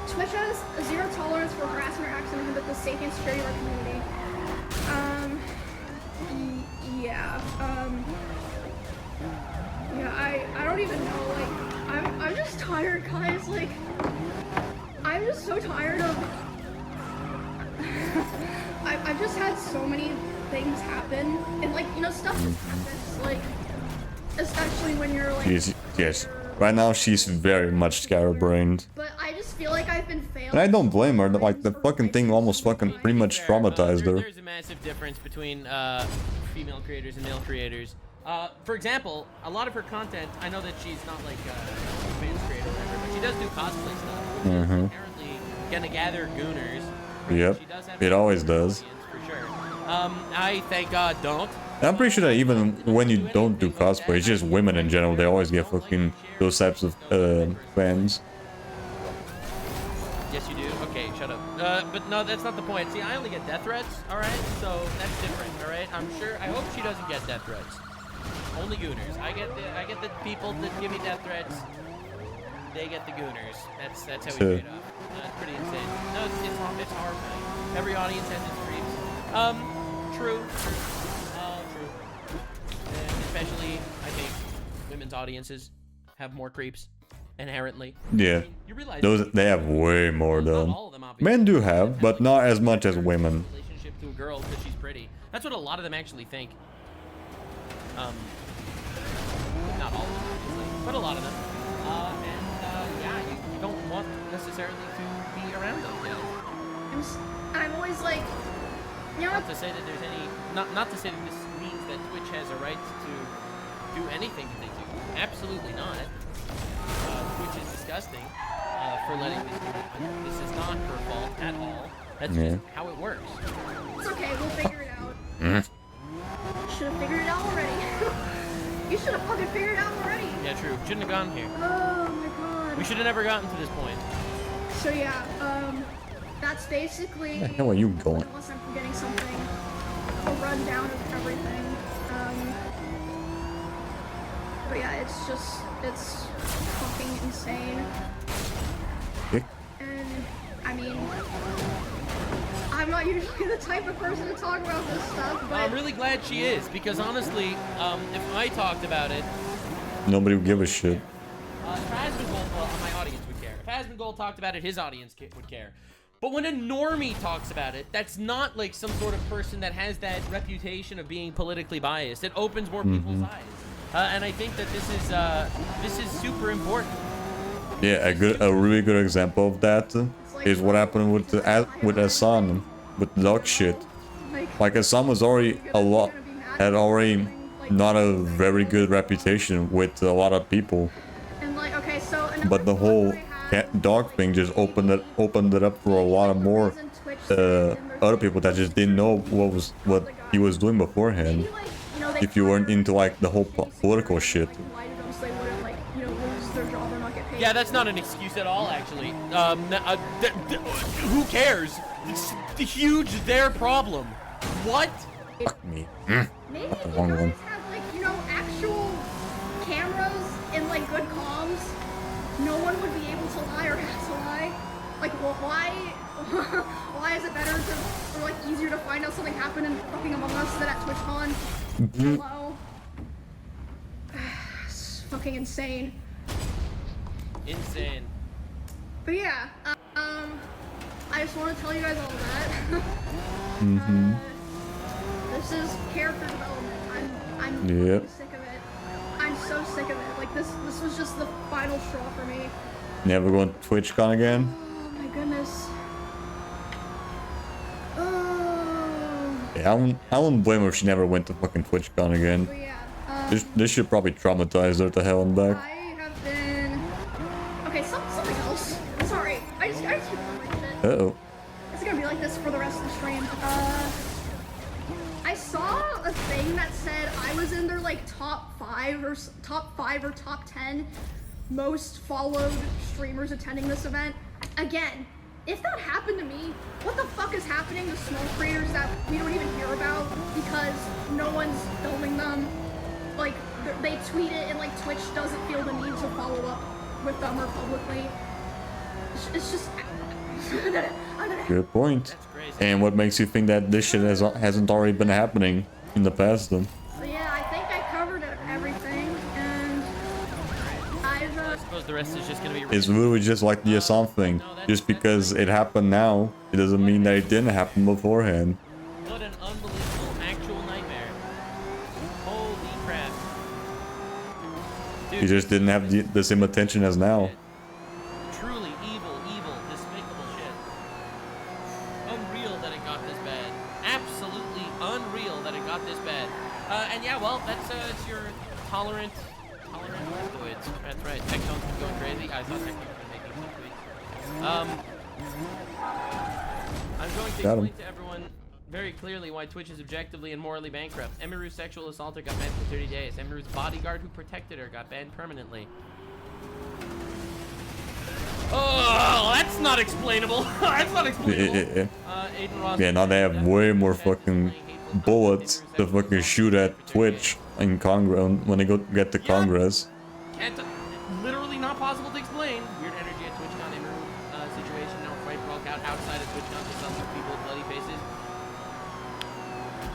Twitch has a zero tolerance for harassment or acts that inhibit the safety and security of our community. I don't even know, like, I'm just tired, guys, like, I'm just so tired of, I've just had so many things happen, and like, you know, stuff just happens, like, especially when you're like, Yes. Right now, she's very much scatterbrained. but I just feel like I've been failing. And I don't blame her. Like, the fucking thing almost fucking pretty much traumatized her. There's a massive difference between female creators and male creators. For example, a lot of her content, I know that she's not like a fans creator or whatever, but she does do cosplay stuff, which is inherently gonna gather gooners. Yep, it always does. For sure. I, thank God, don't. I'm pretty sure that even when you don't do cosplay, it's just women in general, they always get fucking those types of fans. Yes, you do. Okay, shut up. But no, that's not the point. See, I only get death threats, alright? So that's different, alright? I'm sure, I hope she doesn't get death threats. Only gooners. I get the people that give me death threats. They get the gooners. That's how we trade off. It's pretty insane. No, it's horrifying. Every audience has its creeps. True. And especially, I think, women's audiences have more creeps inherently. Yeah, You realize those they have way more though. Men do have, but not as much as women. Relationship to a girl because she's pretty. That's what a lot of them actually think. Not all of them, obviously, but a lot of them. Yeah, you don't want necessarily to be around those guys. I'm always like, you know, Not to say that there's any, not to say that this means that Twitch has a right to do anything that they do. Absolutely not. Twitch is disgusting for letting this happen. This is not her fault at all. That's just how it works. it's okay, we'll figure it out. Should have figured it out already. You should have fucking figured it out already. Yeah, true. Shouldn't have gone here. Oh my god. We should have never gotten to this point. So yeah, that's basically. Where the hell are you going? Unless I'm forgetting something, a rundown of everything. But yeah, it's fucking insane. And I mean, I'm not usually the type of person to talk about this stuff, but I'm really glad she is, because honestly, if I talked about it, Nobody would give a shit. if Asmongold, well, my audience would care. If Asmongold talked about it, his audience would care. But when a normie talks about it, that's not like some sort of person that has that reputation of being politically biased. It opens more people's eyes, and I think that this is super important. Yeah, a really good example of that is what happened with Hassan, with the dog shit. Like Hassan was already had already not a very good reputation with a lot of people, and like okay, so but the whole dog thing just opened it up for a lot of more other people that just didn't know what he was doing beforehand. If you weren't into like the whole political shit. Yeah, that's not an excuse at all, actually. Who cares? It's huge their problem. What? Fuck me. Maybe Not the if wrong you one. guys had like, you know, actual cameras and like good comms, no one would be able to lie or have to lie. Like, well, why is it better to, or like easier to find out something happened in fucking Among Us than at TwitchCon? Hello? It's fucking insane. Insane. But yeah, I just want to tell you guys all that. This is character development. I'm sick of it. I'm so sick of it. Like this was just the final straw for me. Never going to TwitchCon again? Oh my goodness. Oh. Yeah, I wouldn't blame her if she never went to fucking TwitchCon again. But yeah, This should probably traumatize her to hell and back. I have been. Okay, something else. Sorry, I just keep remembering shit. Uh-oh. It's gonna be like this for the rest of the stream. I saw a thing that said I was in their like top 5 or top 10 most followed streamers attending this event. Again, if that happened to me, what the fuck is happening to small creators that we don't even hear about because no one's filming them? Like they tweet it and like Twitch doesn't feel the need to follow up with them or publicly. It's just. Good point. And what makes you think that this shit hasn't already been happening in the past then? So yeah, I think I covered everything, and I've. I suppose the rest is just gonna be. It's literally just like the Assam thing. Just because it happened now, it doesn't mean that it didn't happen beforehand. What an unbelievable actual nightmare. Holy crap. He just didn't have the same attention as now. Truly evil, despicable shit. Unreal that it got this bad. Absolutely unreal that it got this bad. And yeah, well, that's your tolerant leftoids. That's right. Tectone's been going crazy. I thought Tectone was making some tweets. I'm going to explain to everyone very clearly why Twitch is objectively and morally bankrupt. Emiru's sexual assaulter got banned for 30 days. Emiru's bodyguard who protected her got banned permanently. Oh, that's not explainable. That's not explainable. Yeah, now they have way more fucking bullets to fucking shoot at Twitch in Congress when they get to Congress. Literally not possible to explain. Weird energy at TwitchCon. Emiru situation. Now a fight broke out outside of TwitchCon to some people with bloody faces.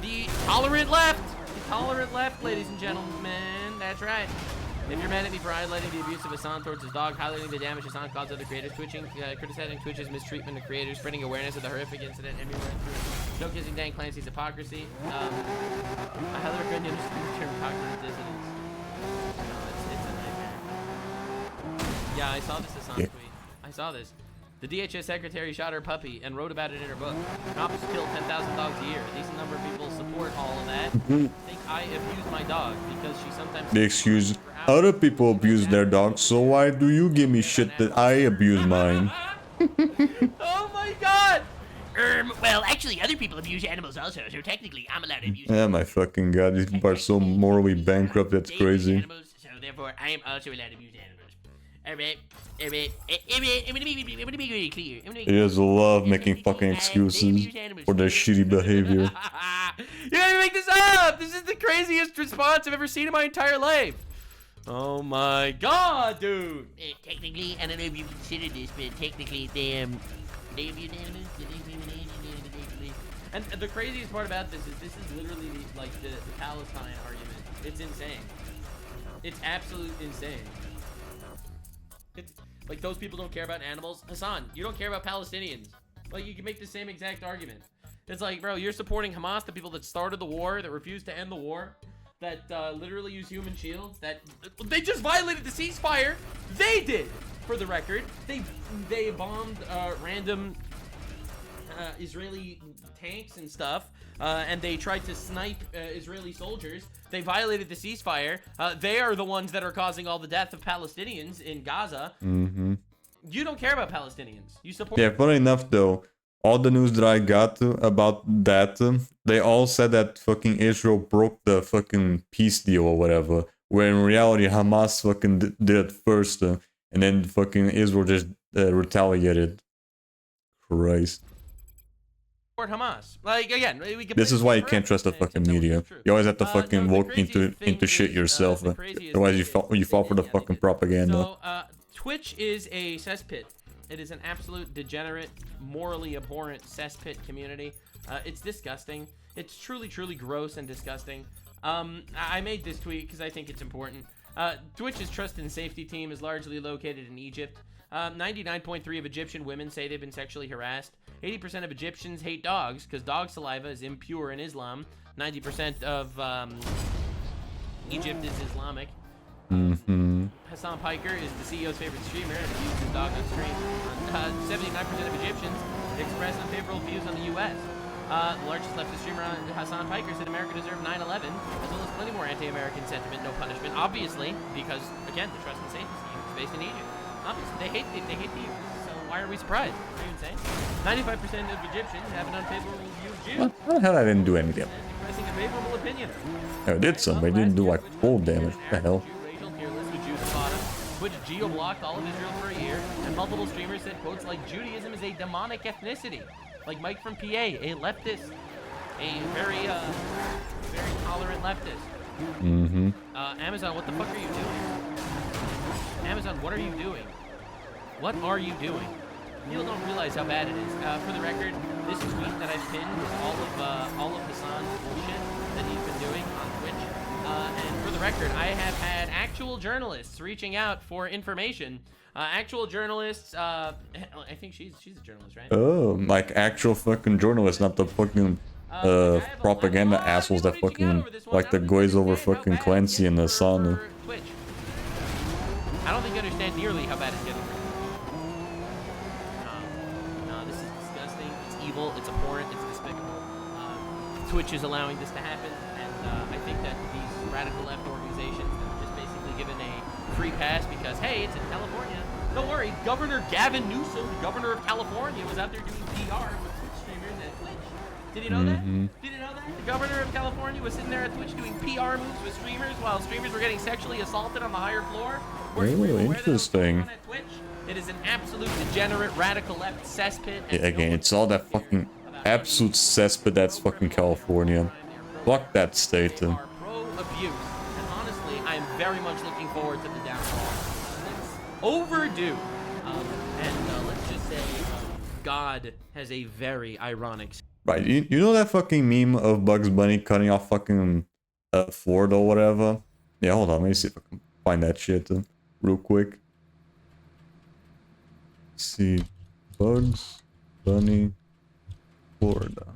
The tolerant left. The tolerant left, ladies and gentlemen. That's right. If you're mad at me for highlighting the abuse of Hassan towards his dog, highlighting the damage Hassan caused other creators, criticizing Twitch's mistreatment of creators, spreading awareness of the horrific incident Emi went through, showcasing Dan Clancy's hypocrisy, I highly recommend you understand the term cognitive dissonance. No, it's a nightmare. Yeah, I saw this Hassan tweet. I saw this. The DHS secretary shot her puppy and wrote about it in her book. Cops kill 10,000 dogs a year. A decent number of people support all of that. Think I abuse my dog because she sometimes... The excuse, other people abuse their dogs, so why do you give me shit that I abuse mine? Oh my god! Well, actually, other people abuse animals also, so technically I'm allowed to abuse Yeah, my fucking god, these people are so morally bankrupt, that's crazy. animals, so therefore I am also allowed to abuse animals. Alright, I'm gonna be really clear. They just love making fucking excuses for their shitty behavior. You gotta make this up! This is the craziest response I've ever seen in my entire life. Oh my god, dude! Technically, I don't know if you considered this, but technically they abuse animals. And the craziest part about this is literally like the Palestine argument. It's insane. It's absolute insane. It's like those people don't care about animals. Hassan, you don't care about Palestinians. Like, you can make the same exact argument. It's like, bro, you're supporting Hamas, the people that started the war, that refused to end the war, that literally use human shields, that they just violated the ceasefire. They did, for the record. They bombed random Israeli tanks and stuff, and they tried to snipe Israeli soldiers. They violated the ceasefire. They are the ones that are causing all the death of Palestinians in Gaza. Mm-hmm. You don't care about Palestinians. You support... Yeah, funny enough though, all the news that I got about that, they all said that fucking Israel broke the fucking peace deal or whatever, where in reality Hamas fucking did it first, and then fucking Israel just retaliated. Christ. Hamas. Like, again, we can... This is why you can't trust the fucking media. You always have to fucking look into shit yourself. Otherwise you fall for the fucking propaganda. So, Twitch is a cesspit. It is an absolute degenerate, morally abhorrent cesspit community. It's disgusting. It's truly, truly gross and disgusting. I made this tweet because I think it's important. Twitch's trust and safety team is largely located in Egypt. 99.3% of Egyptian women say they've been sexually harassed. 80% of Egyptians hate dogs because dog saliva is impure in Islam. 90% of Egypt is Islamic. Hassan Piker is the CEO's favorite streamer and uses his dog on stream. 79% of Egyptians express unfavorable views on the U.S. The largest leftist streamer, Hassan Piker, said America deserved 9/11, as well as plenty more anti-American sentiment, no punishment. Obviously, because, again, the trust and safety scheme is based in Egypt. Obviously, they hate the Jews, so why are we surprised? Are you insane? 95% of Egyptians have an unfavorable view of Jews. What the hell? I didn't do anything. Expressing a favorable opinion. I did some, but I didn't do like full damage. What the hell? Twitch geo-blocked all of Israel for a year, and multiple streamers said quotes like Judaism is a demonic ethnicity. Like Mike from PA, a leftist, a very tolerant leftist. Amazon, what the fuck are you doing? Amazon, what are you doing? What are you doing? People don't realize how bad it is. For the record, this tweet that I've pinned is all of Hassan's bullshit that he's been doing on Twitch. And for the record, I have had actual journalists reaching out for information. Actual journalists, I think she's a journalist, right? Oh, like actual fucking journalists, not the fucking propaganda assholes that fucking like to glaze over fucking Clancy and the sun. Twitch. I don't think you understand nearly how bad it's getting. No, this is disgusting. It's evil. It's abhorrent. It's despicable. Twitch is allowing this to happen, and I think that these radical left organizations that are just basically given a free pass because, hey, it's in California. Don't worry, Governor Gavin Newsom, the governor of California, was out there doing PR with Twitch streamers at Twitch. Did you know that? Did you know that? The governor of California was sitting there at Twitch doing PR moves with streamers while streamers were getting sexually assaulted on the higher floor. Oh, interesting. It is an absolute degenerate radical left cesspit. Yeah, again, it's all that fucking absolute cesspit that's fucking California. Fuck that state. Pro abuse, and honestly, I am very much looking forward to the downfall. It's overdue, and let's just say God has a very ironic. Right, you know that fucking meme of Bugs Bunny cutting off fucking Florida or whatever? Yeah, hold on, let me see if I can find that shit real quick. Let's see, Bugs Bunny, Florida.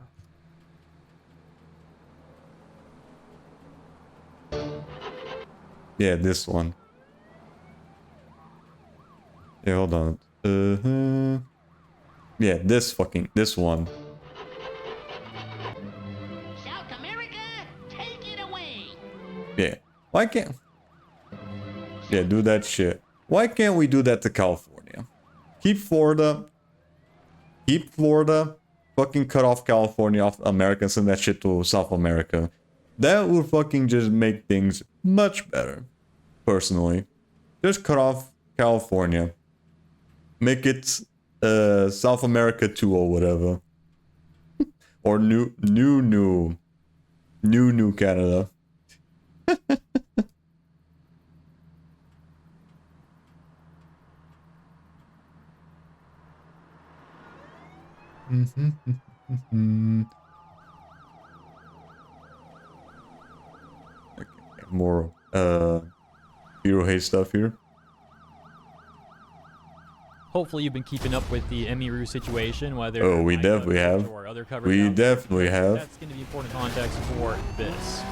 Yeah, this one. Yeah, hold on. Yeah, this one. Yeah. Why can't... Yeah, do that shit. Why can't we do that to California? Keep Florida. Fucking cut off California off America and send that shit to South America. That would fucking just make things much better. Personally. Just cut off California. Make it South America 2 or whatever. Or new Canada. Okay, more hero hate stuff here. Hopefully you've been keeping up with the Emiru situation, whether oh, we definitely have. We definitely have. That's going to be important context for this.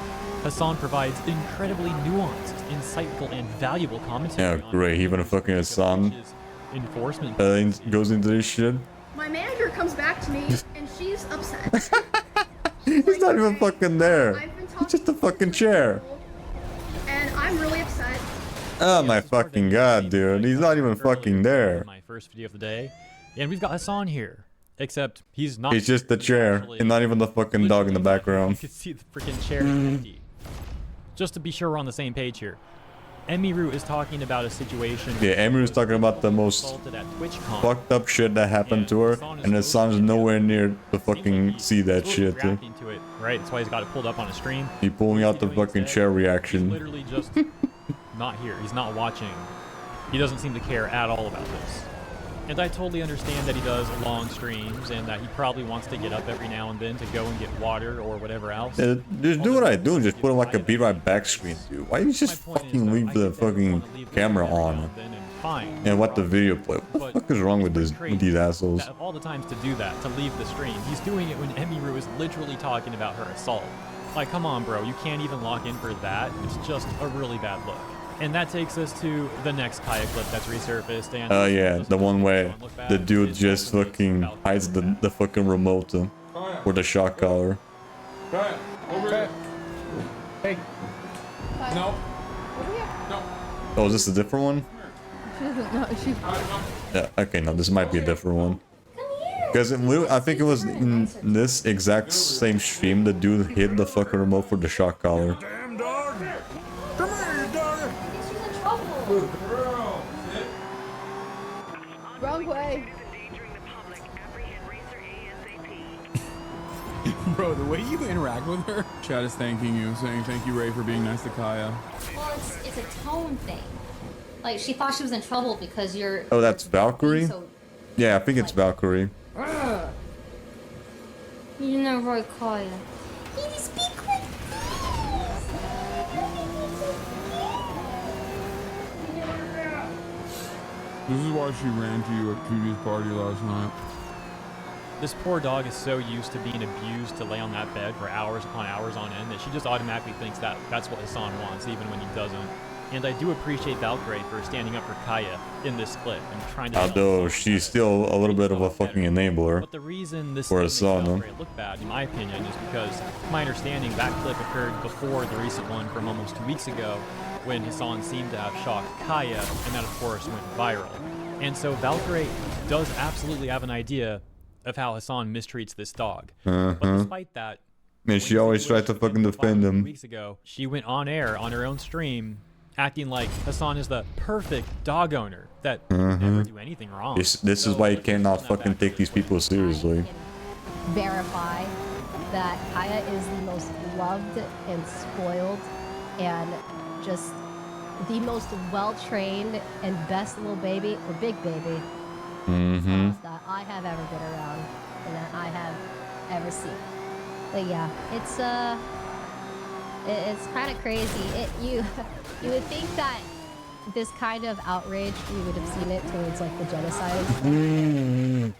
Hassan provides incredibly nuanced, insightful, and valuable commentary. Yeah, great. Even a fucking Hassan enforcement goes into this shit. My manager comes back to me and she's upset. He's not even fucking there. It's just a fucking chair. And I'm really upset. Oh my fucking god, dude. He's not even fucking there. My first video of the day. And we've got Hassan here. Except he's not. It's just the chair and not even the fucking dog in the background. You can see the freaking chair empty. Just to be sure we're on the same page here. Emiru is talking about a situation. Yeah, Emiru's talking about the most fucked up shit that happened to her, and Hassan's nowhere near to fucking see that shit. To it, right? That's why he's got it pulled up on a stream. He pulling out the fucking chair reaction. He's literally just not here. He's not watching. He doesn't seem to care at all about this. And I totally understand that he does long streams and that he probably wants to get up every now and then to go and get water or whatever else. Just do what I do and just put him like a be right back screen, dude. Why do you just fucking leave the fucking camera on and let the video play? What the fuck is wrong with these assholes? All the times to do that, to leave the stream. He's doing it when Emiru is literally talking about her assault. Like, come on, bro. You can't even lock in for that. It's just a really bad look. And that takes us to the next Kaya clip that's resurfaced. And yeah, the one where the dude just fucking hides the fucking remote or the shock collar. Okay. Hey. No. No. Oh, is this a different one? She doesn't know. She. Yeah. Okay. No, this might be a different one. Because I think it was in this exact same stream the dude hid the fucking remote for the shock collar. Wrong way. Bro, the way you interact with her. Chad is thanking you, saying thank you, Ray, for being nice to Kaya. Well, it's a tone thing. Like, she thought she was in trouble because you're... Oh, that's Valkyrie? Yeah, I think it's Valkyrie. You never Kaya. You speak quick. This is why she ran to you at Cutie's party last night. This poor dog is so used to being abused to lay on that bed for hours upon hours on end that she just automatically thinks that that's what Hassan wants, even when he doesn't. And I do appreciate Valkyrie for standing up for Kaya in this clip and trying to. Although she's still a little bit of a fucking enabler. But the reason this for makes Hassan, Valkyrie look bad, in my opinion, is because, to my understanding, that clip occurred before the recent one from almost 2 weeks ago, when Hassan seemed to have shocked Kaya, and that of course went viral. And so Valkyrie does absolutely have an idea of how Hassan mistreats this dog. But despite that, and she always tried to fucking defend him. weeks ago, she went on air on her own stream, acting like Hassan is the perfect dog owner that would never do anything wrong. This is why you cannot fucking take these people seriously. Verify that Kaya is the most loved and spoiled and just the most well-trained and best little baby, or big baby, that I have ever been around and that I have ever seen. But yeah, it's kind of crazy. You would think that this kind of outrage, we would have seen it towards like the genocide and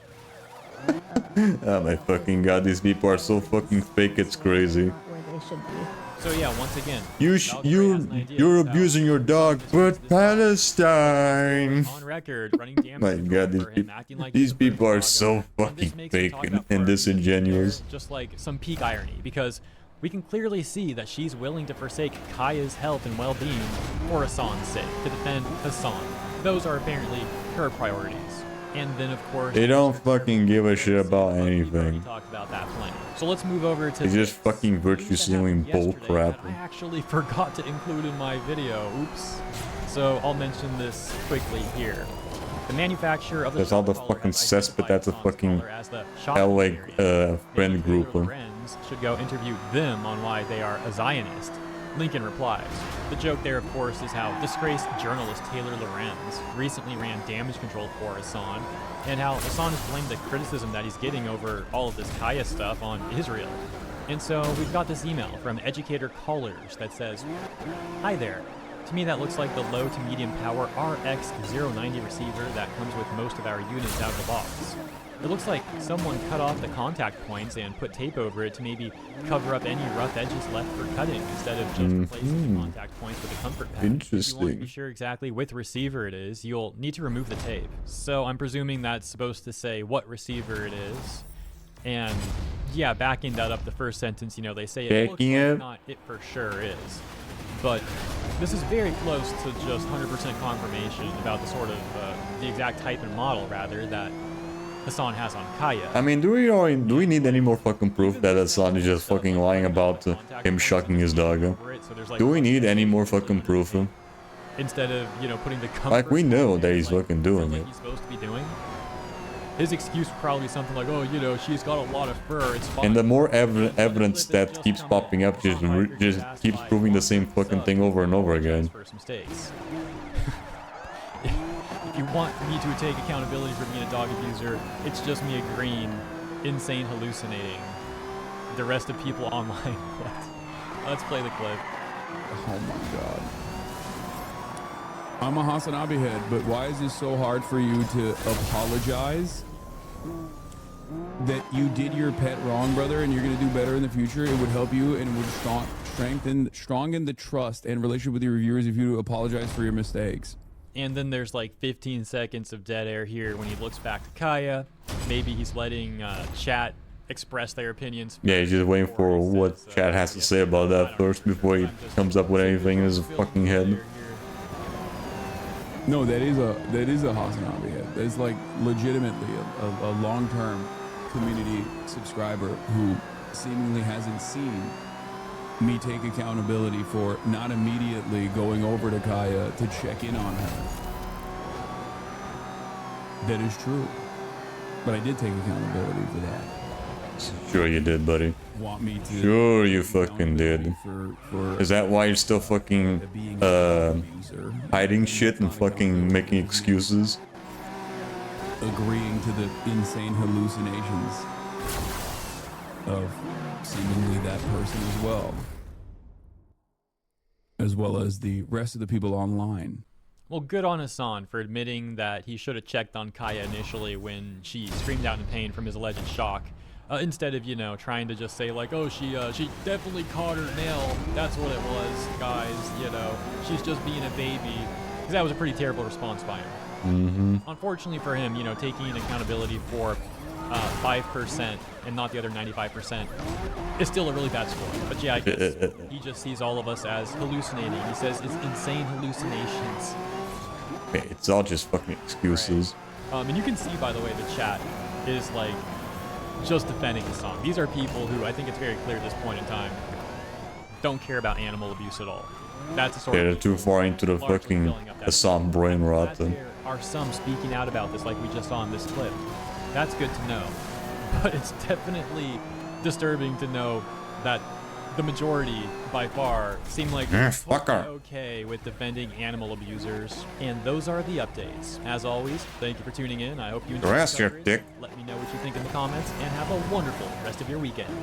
stuff. Oh my fucking god, these people are so fucking fake, it's crazy. Where they should be. So yeah, once again, you're abusing your dog, but Palestine. On record, running damage My god, these people are so fucking fake and disingenuous. Just like some peak irony, because we can clearly see that she's willing to forsake Kaya's health and well-being for Hassan's sake, to defend Hassan. Those are apparently her priorities. And then, of course, They don't fucking give a shit about anything. talked about that plenty. So let's move over to They just fucking virtue signaling bull crap. I actually forgot to include in my video. Oops. So I'll mention this quickly here. The manufacturer of the That's all the fucking cesspit that's a fucking LA friend group. should go interview them on why they are a Zionist. Lincoln replies. The joke there, of course, is how disgraced journalist Taylor Lorenz recently ran damage control for Hassan, and how Hassan has blamed the criticism that he's getting over all of this Kaya stuff on Israel. And so we've got this email from Educator Callers that says, "Hi there. To me, that looks like the low to medium power RX090 receiver that comes with most of our units out of the box. It looks like someone cut off the contact points and put tape over it to maybe cover up any rough edges left for cutting instead of just replacing the contact points with a comfort pad. If you want to Interesting. be sure exactly which receiver it is, you'll need to remove the tape. So I'm presuming that's supposed to say what receiver it is. And yeah, backing that up, the first sentence, you know, they say it looks Backing like it? not it for sure is. But this is very close to just 100% confirmation about the sort of, the exact type and model, rather, that Hassan has on Kaya. I mean, do we need any more fucking proof that Hassan is just fucking lying about him shucking his dog? Do we need any more fucking proof? Instead of, you know, putting the comfort Like, we know that he's fucking doing it. he's supposed to be doing. His excuse would probably be something like, oh, you know, she's got a lot of fur, it's fine. And the more evidence that keeps popping up just keeps proving the same fucking thing over and over again. First mistakes. If you want me to take accountability for being a dog abuser, it's just me agreeing, insane hallucinating. The rest of people online. What? Let's play the clip. Oh my god. I'm a Hasanabi head, but why is this so hard for you to apologize? That you did your pet wrong, brother, and you're gonna do better in the future. It would help you and would strengthen the trust and relationship with your viewers if you apologize for your mistakes. And then there's like 15 seconds of dead air here when he looks back to Kaya. Maybe he's letting chat express their opinions. Yeah, he's just waiting for what Chad has to say about that first before he comes up with anything in his fucking head. No, that is a Hasanabi head. That is like legitimately a long-term community subscriber who seemingly hasn't seen me take accountability for not immediately going over to Kaya to check in on her. That is true. But I did take accountability for that. Sure you did, buddy. Want me to Sure you fucking did. Is that why you're still fucking hiding shit and fucking making excuses? Agreeing to the insane hallucinations of seemingly that person as well as the rest of the people online. Well, good on Hassan for admitting that he should have checked on Kaya initially when she screamed out in pain from his alleged shock. Instead of, you know, trying to just say like, oh, she definitely caught her nail. That's what it was, guys. You know, she's just being a baby. Because that was a pretty terrible response by him. Unfortunately for him, you know, taking accountability for 5% and not the other 95% is still a really bad score. But yeah, I guess he just sees all of us as hallucinating. He says it's insane hallucinations. Okay, it's all just fucking excuses. And you can see, by the way, the chat is like just defending the song. These are people who I think it's very clear at this point in time don't care about animal abuse at all. That's the sort Yeah, of they're too far into the fucking Assam brain rot. Then. there are some speaking out about this like we just saw in this clip. That's good to know. But it's definitely disturbing to know that the majority, by far, seem like fucker. okay with defending animal abusers. And those are the updates. As always, thank you for tuning in. I hope you enjoyed Rest the your coverage. dick. Let me know what you think in the comments, and have a wonderful rest of your weekend.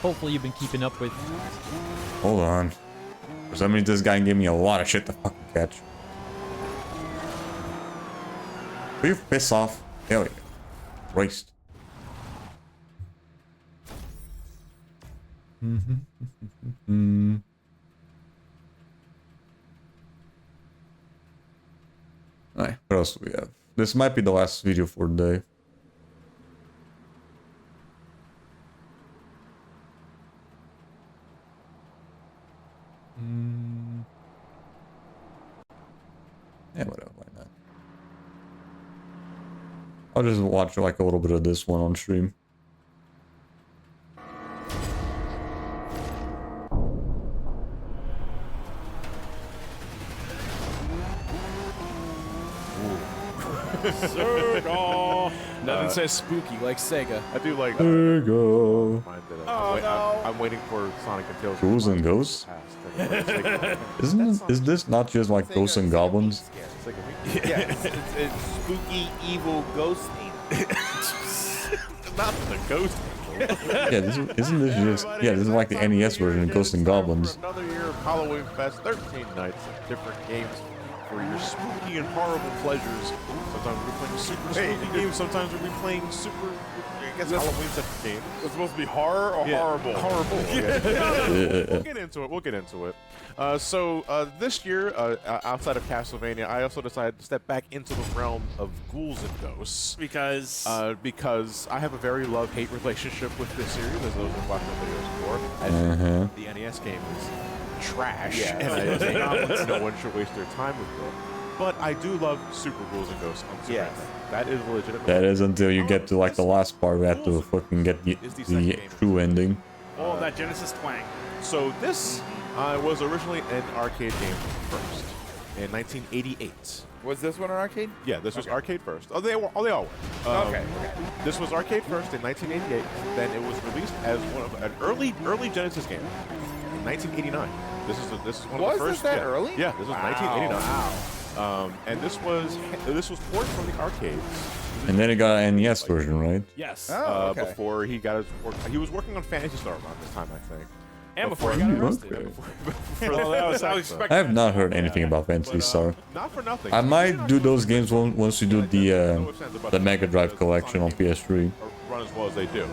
Hopefully you've been keeping up with... Hold on. For some reason, this guy gave me a lot of shit to fucking catch. Will you piss off? Hell yeah. Christ. Alright, what else do we have? This might be the last video for the day. Yeah, whatever, why not? I'll just watch like a little bit of this one on stream. Sega. Nothing says spooky like Sega. I do like. Sega. I'm waiting for Sonic and Tails. Ghouls and Ghosts? Is this not just like Ghosts and Goblins? Yeah, it's spooky, evil, ghosty. Not the ghost. Yeah, isn't this just... Yeah, this is like the NES version of Ghosts and Goblins. Another year of Halloween Fest, 13 nights of different games for your spooky and horrible pleasures. Sometimes we're playing super spooky games, sometimes we're playing super, I guess, Halloween-centric games. It's supposed to be horror or horrible? Horrible. We'll get into it. This year, outside of Castlevania, I also decided to step back into the realm of ghouls and ghosts. Because I have a very love-hate relationship with this series, as those who've watched my videos before. As the NES game is trash, and no one should waste their time with it. But I do love Super Ghouls and Ghosts on Super Nintendo. That is legitimate. That is until you get to like the last part where you have to fucking get the true ending. Oh, that Genesis twang. So this was originally an arcade game first, in 1988. Was this one an arcade? Yeah, this was arcade first. Oh, they all were. Okay. This was arcade first in 1988. Then it was released as one of an early Genesis game in 1989. This is one of the first. Was this that early? Yeah, this was 1989. Wow. And this was ported from the arcades. And then it got an NES version, right? Yes. Oh, okay. Before he got his work, he was working on Phantasy Star around this time, I think. And before he got arrested. Okay. I have not heard anything about Phantasy Star. Not for nothing. I might do those games once you do the Mega Drive collection on PS3. Run as well as they do.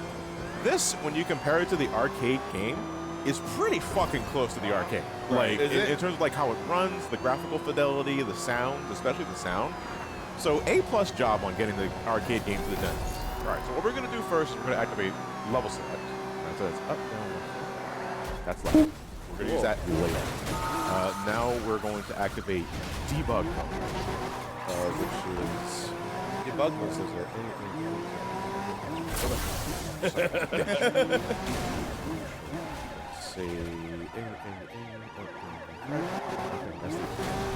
This, when you compare it to the arcade game, is pretty fucking close to the arcade. Like in terms of like how it runs, the graphical fidelity, the sound, especially the sound. So A+ job on getting the arcade game to the Genesis. All right. So what we're gonna do first is we're gonna activate level select. Right, so it's up, down, left. That's left. We're gonna use that later. Now we're going to activate debug mode, which is debug mode. Let's see.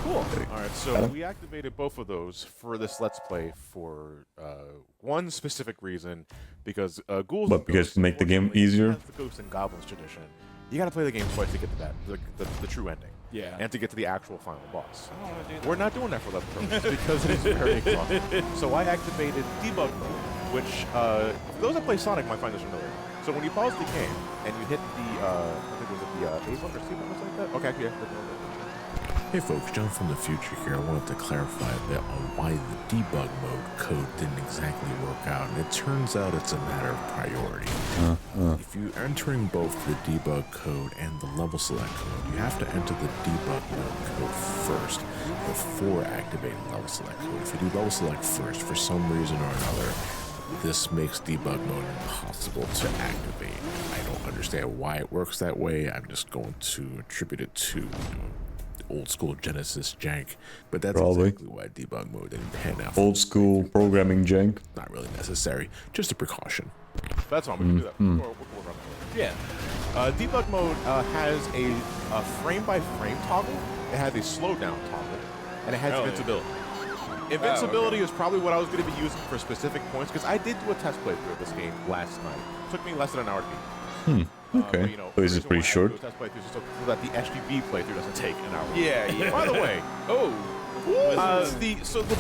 Cool. All right, so we activated both of those for this Let's Play for one specific reason, because ghouls. But because to make the game easier. The Ghosts and Goblins tradition, you got to play the game twice to get to the true ending. Yeah. And to get to the actual final boss. We're not doing that for Let's Play because it is very exhausting. So I activated debug mode, which those that play Sonic might find this familiar. So when you pause the game and you hit the, I think it was the A button or C button or something like that. Okay, yeah. Hey folks, John from the future here. I wanted to clarify a bit on why the debug mode code didn't exactly work out, and it turns out it's a matter of priority. If you're entering both the debug code and the level select code, you have to enter the debug mode code first before activating level select code. If you do level select first, for some reason or another, this makes debug mode impossible to activate. I don't understand why it works that way. I'm just going to attribute it to old school Genesis jank, but that's exactly why debug mode didn't pan out. Old school programming jank. Not really necessary, just a precaution. That's fine, we can do that. We'll work on that. Yeah. Debug mode has a frame-by-frame toggle, it has a slowdown toggle, and it has invincibility. Invincibility is probably what I was going to be using for specific points, because I did do a test playthrough of this game last night. It took me less than an hour to beat. Okay. So is it pretty short? Test playthrough so that the SGB playthrough doesn't take an hour. Yeah. By the way,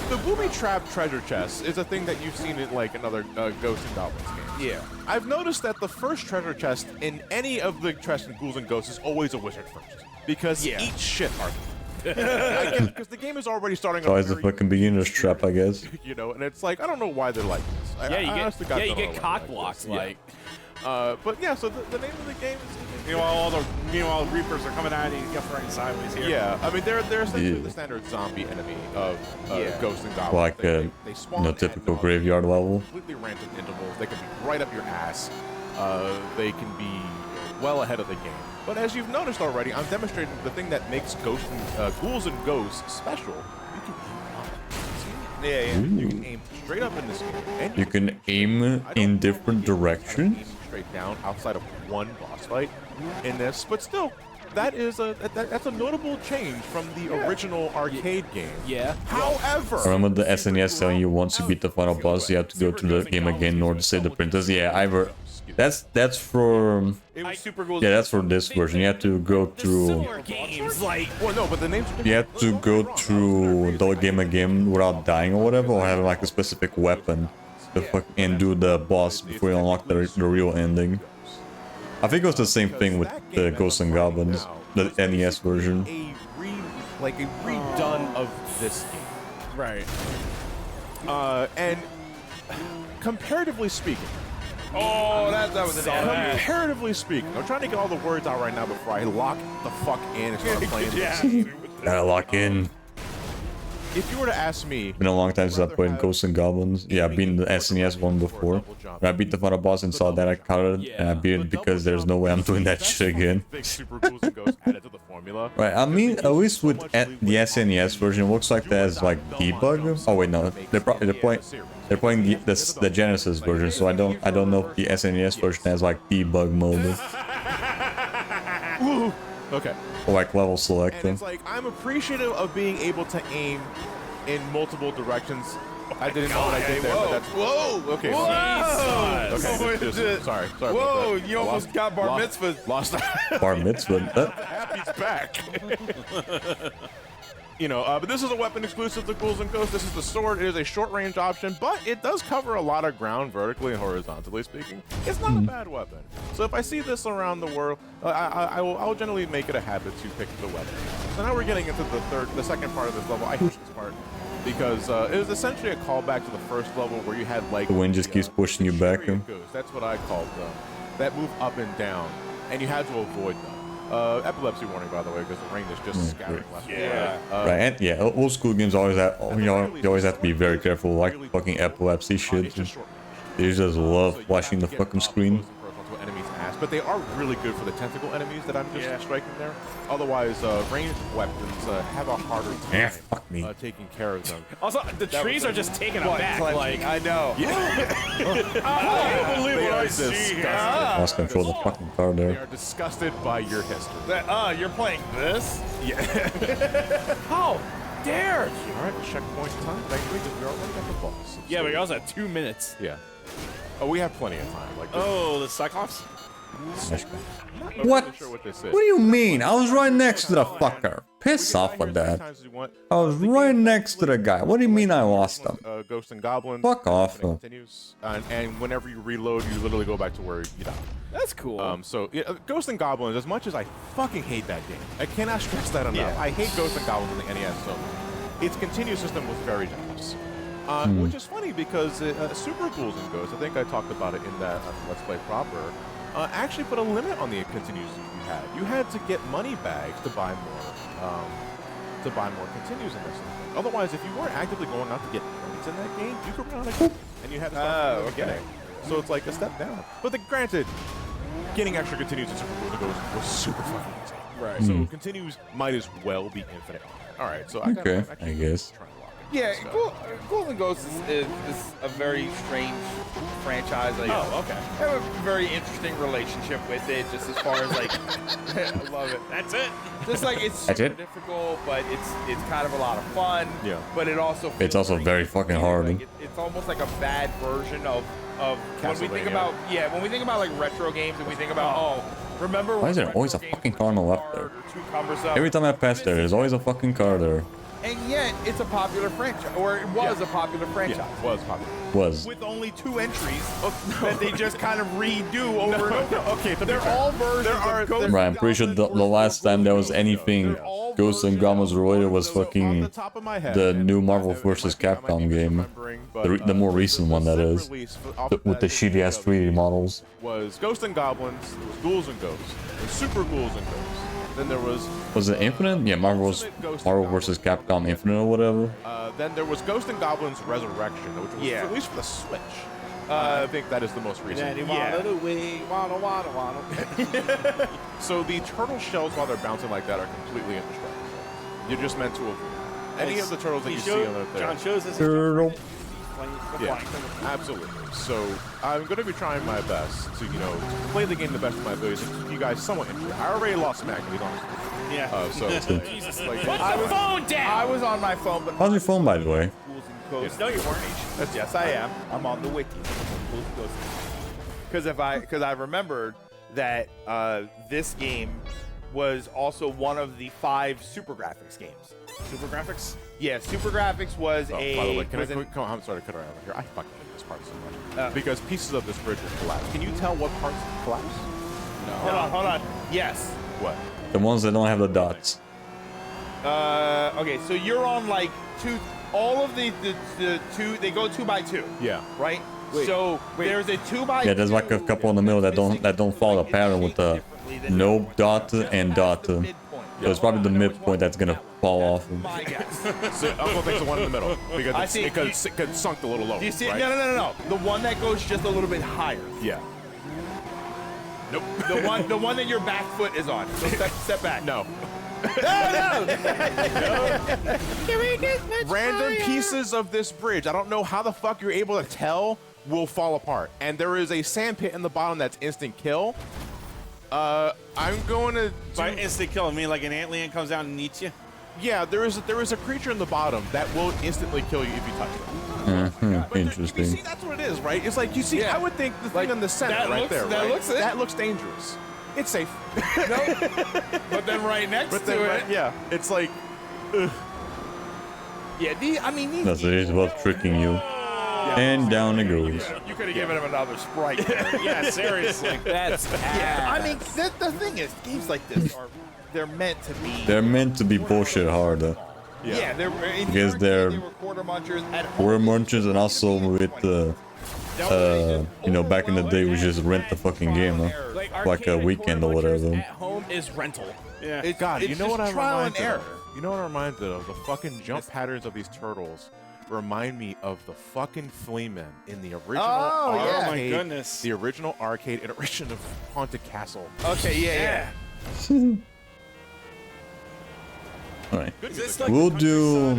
the booby trap treasure chest is a thing that you've seen in like another Ghosts and Goblins game. Yeah. I've noticed that the first treasure chest in any of the chests in Ghouls and Ghosts is always a wizard first, because he eats shit hard. Because the game is already starting. So it's a fucking beginner's trap, I guess. You know, and it's like I don't know why they're like this. You get cock blocks like. But yeah, so the name of the game is. Meanwhile, Reapers are coming at you. You're throwing sideways here. Yeah, I mean they're essentially the standard zombie enemy of Ghosts and Goblins. Like they spawn typical graveyard level. Completely random intervals. They can be right up your ass. They can be well ahead of the game. But as you've noticed already, I'm demonstrating the thing that makes Ghouls and Ghosts special. You can aim up. Yeah. You can aim straight up in this game. And You can aim in different directions. Straight down outside of one boss fight in this, but still, that's a notable change from the original arcade game. Yeah. However, Remember the SNES telling you once you beat the final boss, you have to go to the game again in order to save the princess? Yeah, that's for. It was super cool. Yeah, that's for this version. You have to go through. Games like. Well, no, but the names. You have to go through the game again without dying or whatever, or having like a specific weapon and do the boss before you unlock the real ending. I think it was the same thing with the Ghosts and Goblins, the NES version. A redone of this game. Right. And comparatively speaking. Oh, that was an comparatively speaking. I'm trying to get all the words out right now before I lock the fuck in and start playing this. Gotta lock in. If you were to ask me... Been a long time since I played Ghosts and Goblins. Yeah, I've beaten the SNES one before. When I beat the final boss and saw that I counted, and I beat it because there's no way I'm doing that shit again. Right, I mean, at least with the SNES version, it looks like there's like debug. Oh wait, no, they're playing the Genesis version, so I don't know if the SNES version has like debug mode. Okay. Or like level selecting. And it's like, I'm appreciative of being able to aim in multiple directions. I didn't know what I did there, but that's... Whoa! Okay. Okay. Sorry. Whoa, you almost got bar mitzvah. Lost. Bar mitzvah? Happy's back. You know, but this is a weapon exclusive to Ghouls and Ghosts. This is the sword. It is a short-range option, but it does cover a lot of ground vertically and horizontally speaking. It's not a bad weapon. So if I see this around the world, I'll generally make it a habit to pick the weapon. So now we're getting into the second part of this level. I hate this part because it was essentially a callback to the first level where you had like the wind just keeps pushing you back. That's what I called them. That move up and down, and you had to avoid them. Epilepsy warning, by the way, because the rain is just scattering left and right. Right, and yeah, old school games always have, you always have to be very careful, like fucking epilepsy shit. They just love flashing the fucking screen. But they are really good for the tentacle enemies that I'm just striking there. Otherwise, ranged weapons have a harder time taking care of them. Also, the trees are just taking them back. Like, I know. I can't believe what I see here. Lost control of the fucking car They there. are disgusted by your history. You're playing this? Yeah. How dare you? All right, checkpoint time. Thankfully, because we're already at the boss. Yeah, but you also have 2 minutes. Yeah. Oh, we have plenty of time. Like the Cyclops? What? Sure what this is. What do you mean? I was right next to the fucker. Piss off with that. I was right next to the guy. What do you mean I lost him? Ghosts and Goblins. Fuck off. Continues, and whenever you reload, you literally go back to where you died. That's cool. So yeah, Ghosts and Goblins, as much as I fucking hate that game, I cannot stress that enough. Yeah. I hate Ghosts and Goblins in the NES, so its continuous system was very generous. Which is funny because Super Ghouls and Ghosts, I think I talked about it in that Let's Play proper, actually put a limit on the continues you had. You had to get money bags to buy more continues in this thing. Otherwise, if you weren't actively going out to get points in that game, you could run out of game, and you had to start from the beginning. So it's like a step down. But granted, getting extra continues in Super Ghouls and Ghosts was super fucking easy. Right. So continues might as well be infinite. All right. So I guess. Yeah, Ghouls and Ghosts is a very strange franchise. Like, okay. I have a very interesting relationship with it, just as far as like, I love it. That's it. Just like it's super difficult, but it's kind of a lot of fun. Yeah. But it also It's also very fucking hard. like it's almost like a bad version of when we think about like retro games and we think about remember Why is there always a fucking car on the left there? Every time I pass there, there's always a fucking car there. And yet, it's a popular franchise, or it was a popular franchise. Yeah, was popular. Was. With only 2 entries that they just kind of redo over and over. Okay, they're all versions of Ghosts. Right, I'm pretty sure the last time there was anything Ghosts and Goblins related was fucking the new Marvel vs. Capcom game. The more recent one, that is. With the shitty ass 3D models. Was Ghosts and Goblins, there was Ghouls and Ghosts, there was Super Ghouls and Ghosts. Then there was... Was it Infinite? Yeah, Marvel vs. Capcom Infinite or whatever. Then there was Ghosts and Goblins Resurrection, which was released for the Switch. I think that is the most recent. So the turtle shells, while they're bouncing like that, are completely indestructible. You're just meant to avoid any of the turtles that you see on the John shows us turtle. Yeah, absolutely. So I'm going to be trying my best to, play the game the best of my abilities and keep you guys somewhat interested. I already lost Mac, to be honest. Yeah. Jesus. Put the phone down! I was on my phone, but How's your phone, by the way? No, you weren't. Yes, I am. I'm on the wiki. Because I remembered that this game was also one of the 5 Super Graphics games. Super Graphics? Yeah, Super Graphics was a. By the way, I'm sorry to cut around here. I fucking hate this part so much because pieces of this bridge will collapse. Can you tell what parts collapse? No. Hold on. Yes. What? The ones that don't have the dots. Okay, so you're on like 2. All of the 2. They go 2 by 2. Yeah. Right. So there's a 2 by 2. Yeah, there's like a couple in the middle that don't follow the pattern with the no dot and dot. So it's probably the midpoint that's gonna fall off. My guess. So Uncle thinks the one in the middle because it sunk a little lower. Do you see? Right? No. The one that goes just a little bit higher. Yeah. Nope. The one that your back foot is on. So step back. No. No. Random pieces of this bridge, I don't know how the fuck you're able to tell, will fall apart. And there is a sand pit in the bottom that's instant kill. I'm going to... By instant kill, I mean like an alien comes out and eats you? Yeah, there is a creature in the bottom that will instantly kill you if you touch them. Interesting. You see, that's what it is, right? It's like, you see, I would think the thing in the center right there, right? That looks dangerous. It's safe. No. But then right next to it... Yeah, it's like... Ugh. Yeah, That's it. It's about tricking you. And down it goes. You could have given him another Sprite. Yeah, seriously. That's I mean, the thing is, games like this they're meant to be. They're meant to be bullshit harder. Yeah, Because they're quarter munchers at quarter munchers, and also with back in the day we just rent the fucking game, like a weekend or whatever. At home is rental. Yeah. You know what I'm trial and reminded error. of? You know what I'm reminded of? The fucking jump patterns of these turtles remind me of the fucking Fleamen in the original arcade. Oh my goodness. The original arcade iteration of Haunted Castle. Okay, yeah. Alright. Like We'll do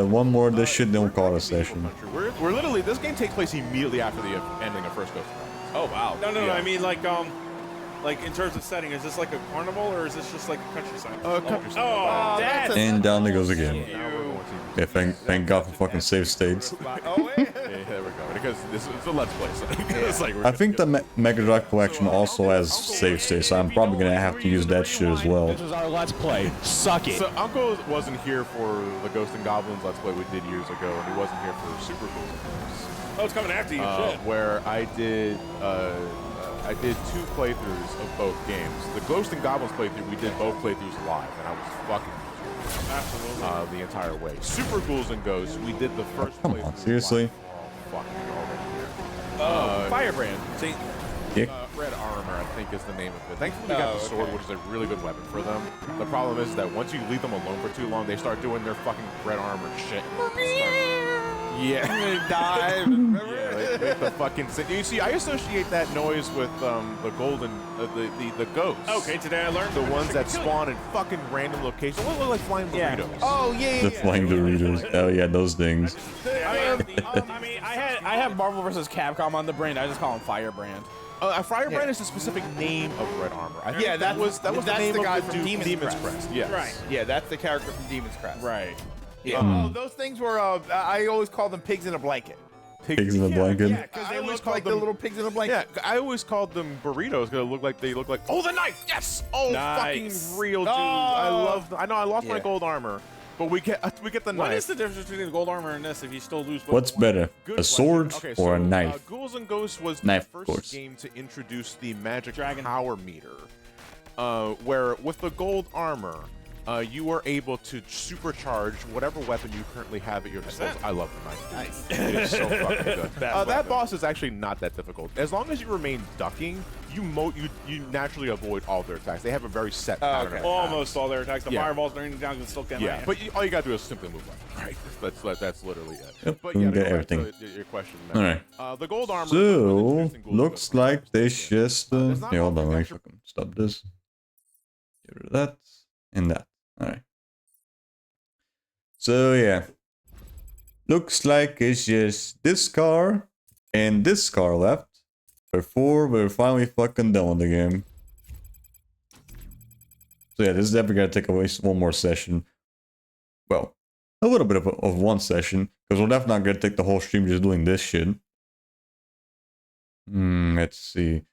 one more this shit don't call a session. We're literally, this game takes place immediately after the ending of First Ghost. Oh wow. No, I mean like in terms of setting, is this like a carnival or is this just like a countryside? Countryside. Oh, that's And down it goes again. Yeah, thank God for fucking save states. Yeah, there we go. because this is a Let's Play. So it's like I think the Mega Drive collection also has save states, so I'm probably gonna have to use that shit as well. This is our Let's Play. Suck it. So Uncle wasn't here for the Ghost and Goblins Let's Play we did years ago, and he wasn't here for Super Ghouls and Ghosts. Oh, it's coming after you. Shit. Where I did 2 playthroughs of both games. The Ghost and Goblins playthrough, we did both playthroughs live, and I was fucking absolutely the entire way. Super Ghouls and Ghosts, we did the first Come playthrough on, seriously? live. Oh, fuck, you're already here. Firebrand. See, Red Armor, I think, is the name of it. Thankfully, we got the sword, which is a really good weapon for them. The problem is that once you leave them alone for too long, they start doing their fucking Red Armor shit. Yeah. They dive. Yeah, they make the fucking. You see, I associate that noise with the golden, the ghosts. Okay, today I learned the ones that spawn in fucking random locations. What look like flying Doritos? Oh yeah. The flying Doritos. Oh yeah, those things. I mean, I have Marvel vs. Capcom on the brain. I just call him Firebrand. Firebrand is the specific name of Red Armor. I think that was the that's name the guy of the from dude, Demon's Crest. Yes. Right. Yeah, that's the character from Demon's Crest. Right. Yeah. Oh, those things were. I always called them pigs in a blanket. Pigs in a blanket. Yeah, because they look like the little pigs in a blanket. Yeah, I always called them burritos because they look like. Oh, the knife! Yes! Oh, Nice. fucking real, dude! I love. I know I lost my gold armor, but we get the knife. What is the difference between the gold armor and this? If you still lose. What's better, a sword or a knife? Ghouls and Ghosts was Knife, the of first course. game to introduce the magic power meter, where with the gold armor, you were able to supercharge whatever weapon you currently have at your disposal. I love the knife. Nice. It is so fucking good. That That boss is actually not that difficult. As long as you remain ducking, you naturally avoid all their attacks. They have a very set pattern. okay. of Almost attacks. all their attacks. The Yeah. fireballs are raining down, but still can't. Yeah, but all you gotta do is simply move left. Right. That's literally it. Yep, But we yeah, can to get go back everything. to your question, man. Alright. The gold armor. So, looks like they just. Yeah, hold on, let me fucking stop this. Get rid of that and that. Alright. So, yeah. Looks like it's just this car and this car left before we're finally fucking done with the game. So, yeah, this is definitely gonna take at least one more session. Well, a little bit of one session, because we're definitely not gonna take the whole stream just doing this shit. Let's see.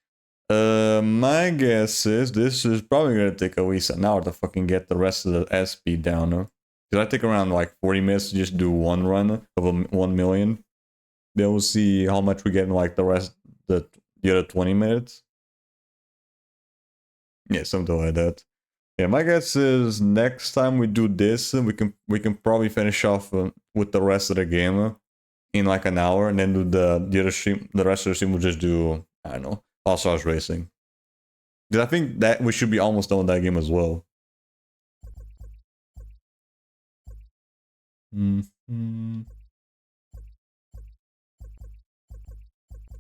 My guess is this is probably gonna take at least an hour to fucking get the rest of the SP down. Because I take around like 40 minutes to just do one run of 1 million. Then we'll see how much we get in like the rest, the other 20 minutes. Yeah, something like that. Yeah, my guess is next time we do this, we can probably finish off with the rest of the game in like an hour, and then do the other stream. The rest of the stream we'll just do, I don't know, All Stars Racing. Because I think that we should be almost done with that game as well.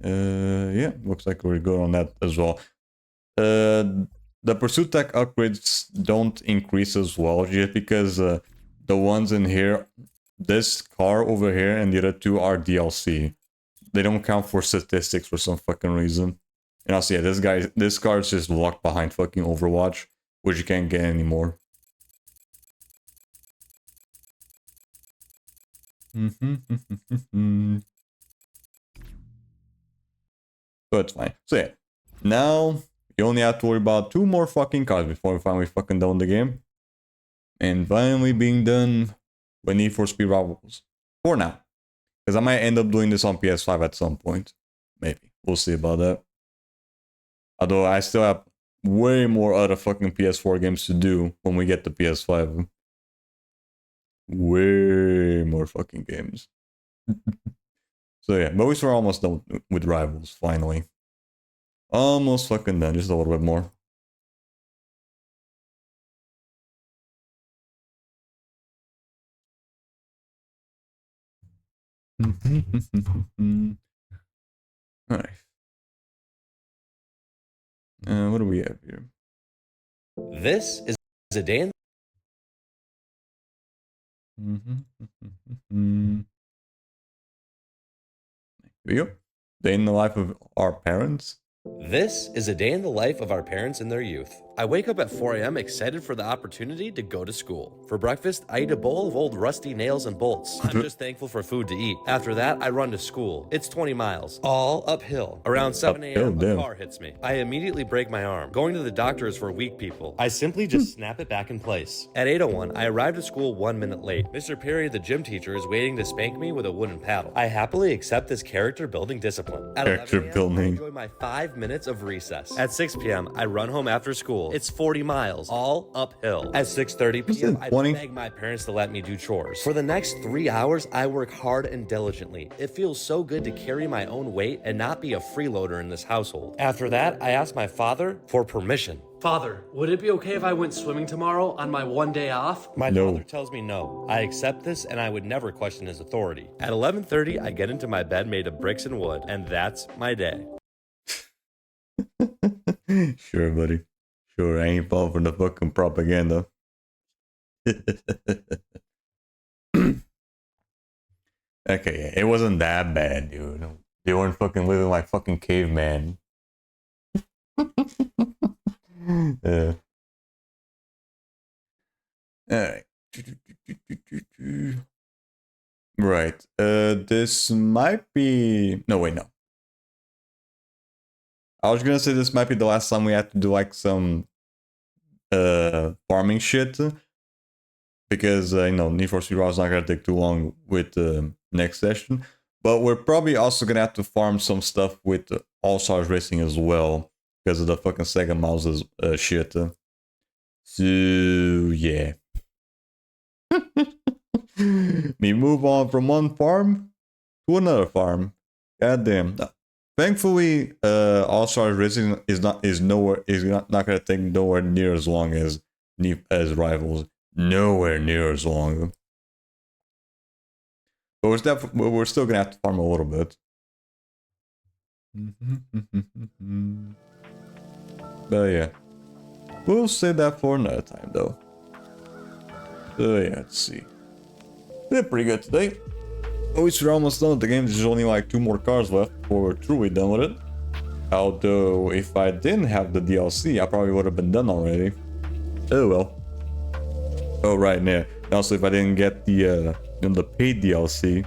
Yeah, looks like we're good on that as well. The Pursuit Tech upgrades don't increase as well, just because the ones in here, this car over here and the other two are DLC. They don't count for statistics for some fucking reason. And also, yeah, this car is just locked behind fucking Overwatch, which you can't get anymore. So it's fine. So yeah, now you only have to worry about 2 more fucking cars before we finally fucking done the game. And finally being done with Need for Speed Rivals. For now. Because I might end up doing this on PS5 at some point. Maybe. We'll see about that. Although I still have way more other fucking PS4 games to do when we get the PS5. Way more fucking games. So yeah, but we're almost done with Rivals, finally. Almost fucking done, just a little bit more. Alright. What do we have here? This is a day in... Here we go. Day in the life of our parents. This is a day in the life of our parents in their youth. I wake up at 4 a.m. excited for the opportunity to go to school. For breakfast, I eat a bowl of old rusty nails and bolts. I'm just thankful for food to eat. After that, I run to school. It's 20 miles, all uphill. Around 7 a.m., a car hits me. I immediately break my arm. Going to the doctor is for weak people. I simply just snap it back in place. At 8:01, I arrived at school 1 minute late. Mr. Perry, the gym teacher, is waiting to spank me with a wooden paddle. I happily accept this character building discipline. At 11 a.m., I enjoy my 5 minutes of recess. At 6 p.m., I run home after school. It's 40 miles, all uphill. At 6:30 p.m., I beg my parents to let me do chores. For the next 3 hours, I work hard and diligently. It feels so good to carry my own weight and not be a freeloader in this household. After that, I ask my father for permission. Father, would it be okay if I went swimming tomorrow on my 1 day off? My father tells me no. I accept this and I would never question his authority. At 11:30, I get into my bed made of bricks and wood, and that's my day. Sure, buddy. Sure, I ain't falling for the fucking propaganda. Okay, yeah, it wasn't that bad, dude. They weren't fucking living like fucking cavemen. Alright. Right. This might be... No, wait, no. I was gonna say this might be the last time we have to do like some farming shit. Because, you know, Need for Speed Raw is not gonna take too long with the next session. But we're probably also gonna have to farm some stuff with All-Stars Racing as well. Because of the fucking Sega Mouse's shit. So, yeah. Me move on from one farm to another farm. Goddamn. Thankfully, All-Stars Racing is not gonna take nowhere near as long as Rivals. Nowhere near as long. But we're still gonna have to farm a little bit. But yeah, we'll save that for another time though. So yeah, let's see. Did pretty good today. At least we're almost done with the game. There's only like 2 more cars left before we're truly done with it. Although, if I didn't have the DLC, I probably would have been done already. Oh well. Oh, right, yeah. And also, if I didn't get the paid DLC,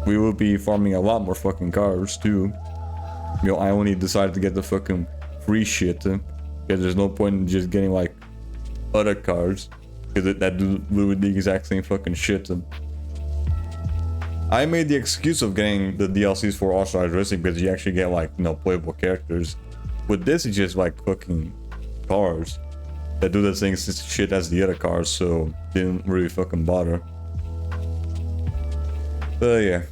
we will be farming a lot more fucking cars, too. You know, I only decided to get the fucking free shit, because there's no point in just getting, like, other cars, because that do the exact same fucking shit. I made the excuse of getting the DLCs for All-Stars Racing because you actually get, like, you know, playable characters. With this, it's just, like, fucking cars that do the same shit as the other cars, so didn't really fucking bother. But yeah,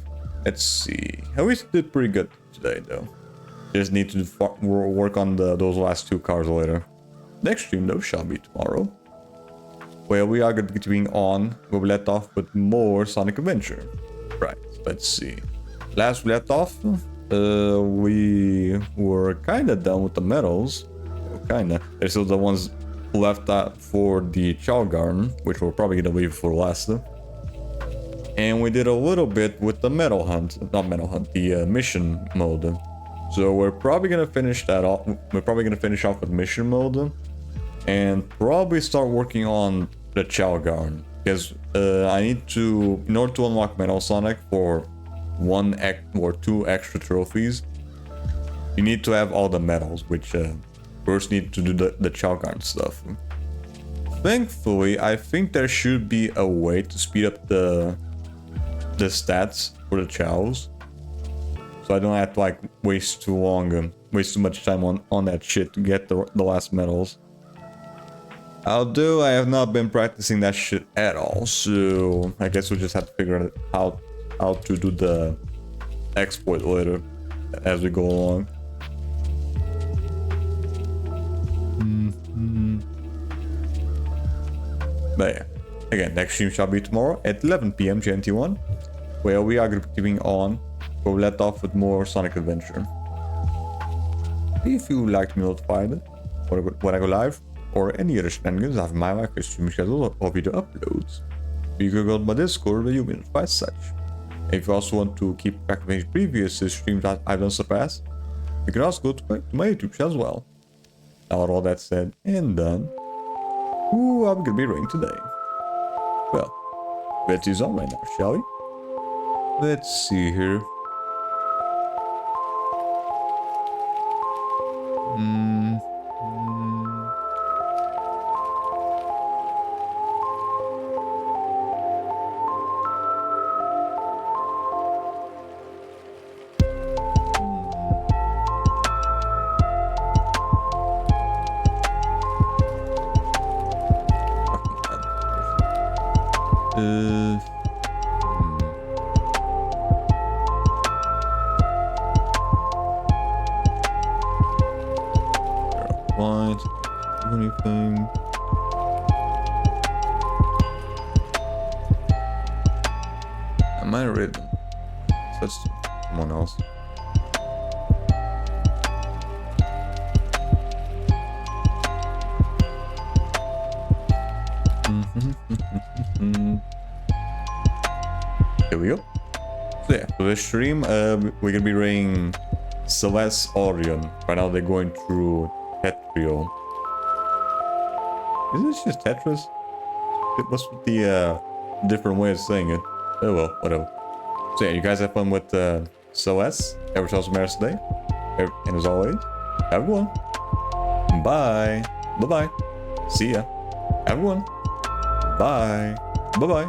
let's see. At least did pretty good today, though. Just need to work on those last 2 cars later. Next stream, though, shall be tomorrow. Well, we are going to be doing on where we let off with more Sonic Adventure. Right, let's see. Last we left off, we were kind of done with the medals. Kind of. There's still the ones left for the Chow Garden, which we're probably going to leave for last. And we did a little bit with the medal hunt. Not medal hunt, the mission mode. So we're probably going to finish that off. We're probably going to finish off with mission mode. And probably start working on the Chow Garden. Because I need to, in order to unlock Metal Sonic for 1 or 2 extra trophies, you need to have all the medals, which first need to do the Chow Garden stuff. Thankfully, I think there should be a way to speed up the stats for the Chows. So I don't have to like waste too much time on that shit to get the last medals. Although I have not been practicing that shit at all, so I guess we'll just have to figure out how to do the exploit later as we go along. But yeah, again, next stream shall be tomorrow at 11 PM GMT1, where we are going to be keeping on, where we let off with more Sonic Adventure. If you would like to be notified when I go live, or any other shenanigans of my live stream schedule or video uploads, you can go to my Discord where you'll be notified as such. If you also want to keep track of any previous streams that I've done in the past, you can also go to my YouTube channel as well. Now with all that said and done, who are we gonna be rating today? Well, let's use on right now, shall we? Let's see here. Anything? I might have read them. Such someone else. Here we go. So yeah, for this stream, we're gonna be rating Celeste Orion. Right now they're going through Tetrio. Is this just Tetris? What's with the different way of saying it? Oh well, whatever. So yeah, you guys have fun with Celeste. Have yourselves a merry day. And as always, have a good one. Bye. Bye-bye. See ya. Have a good one. Bye. Bye-bye.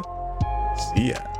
See ya.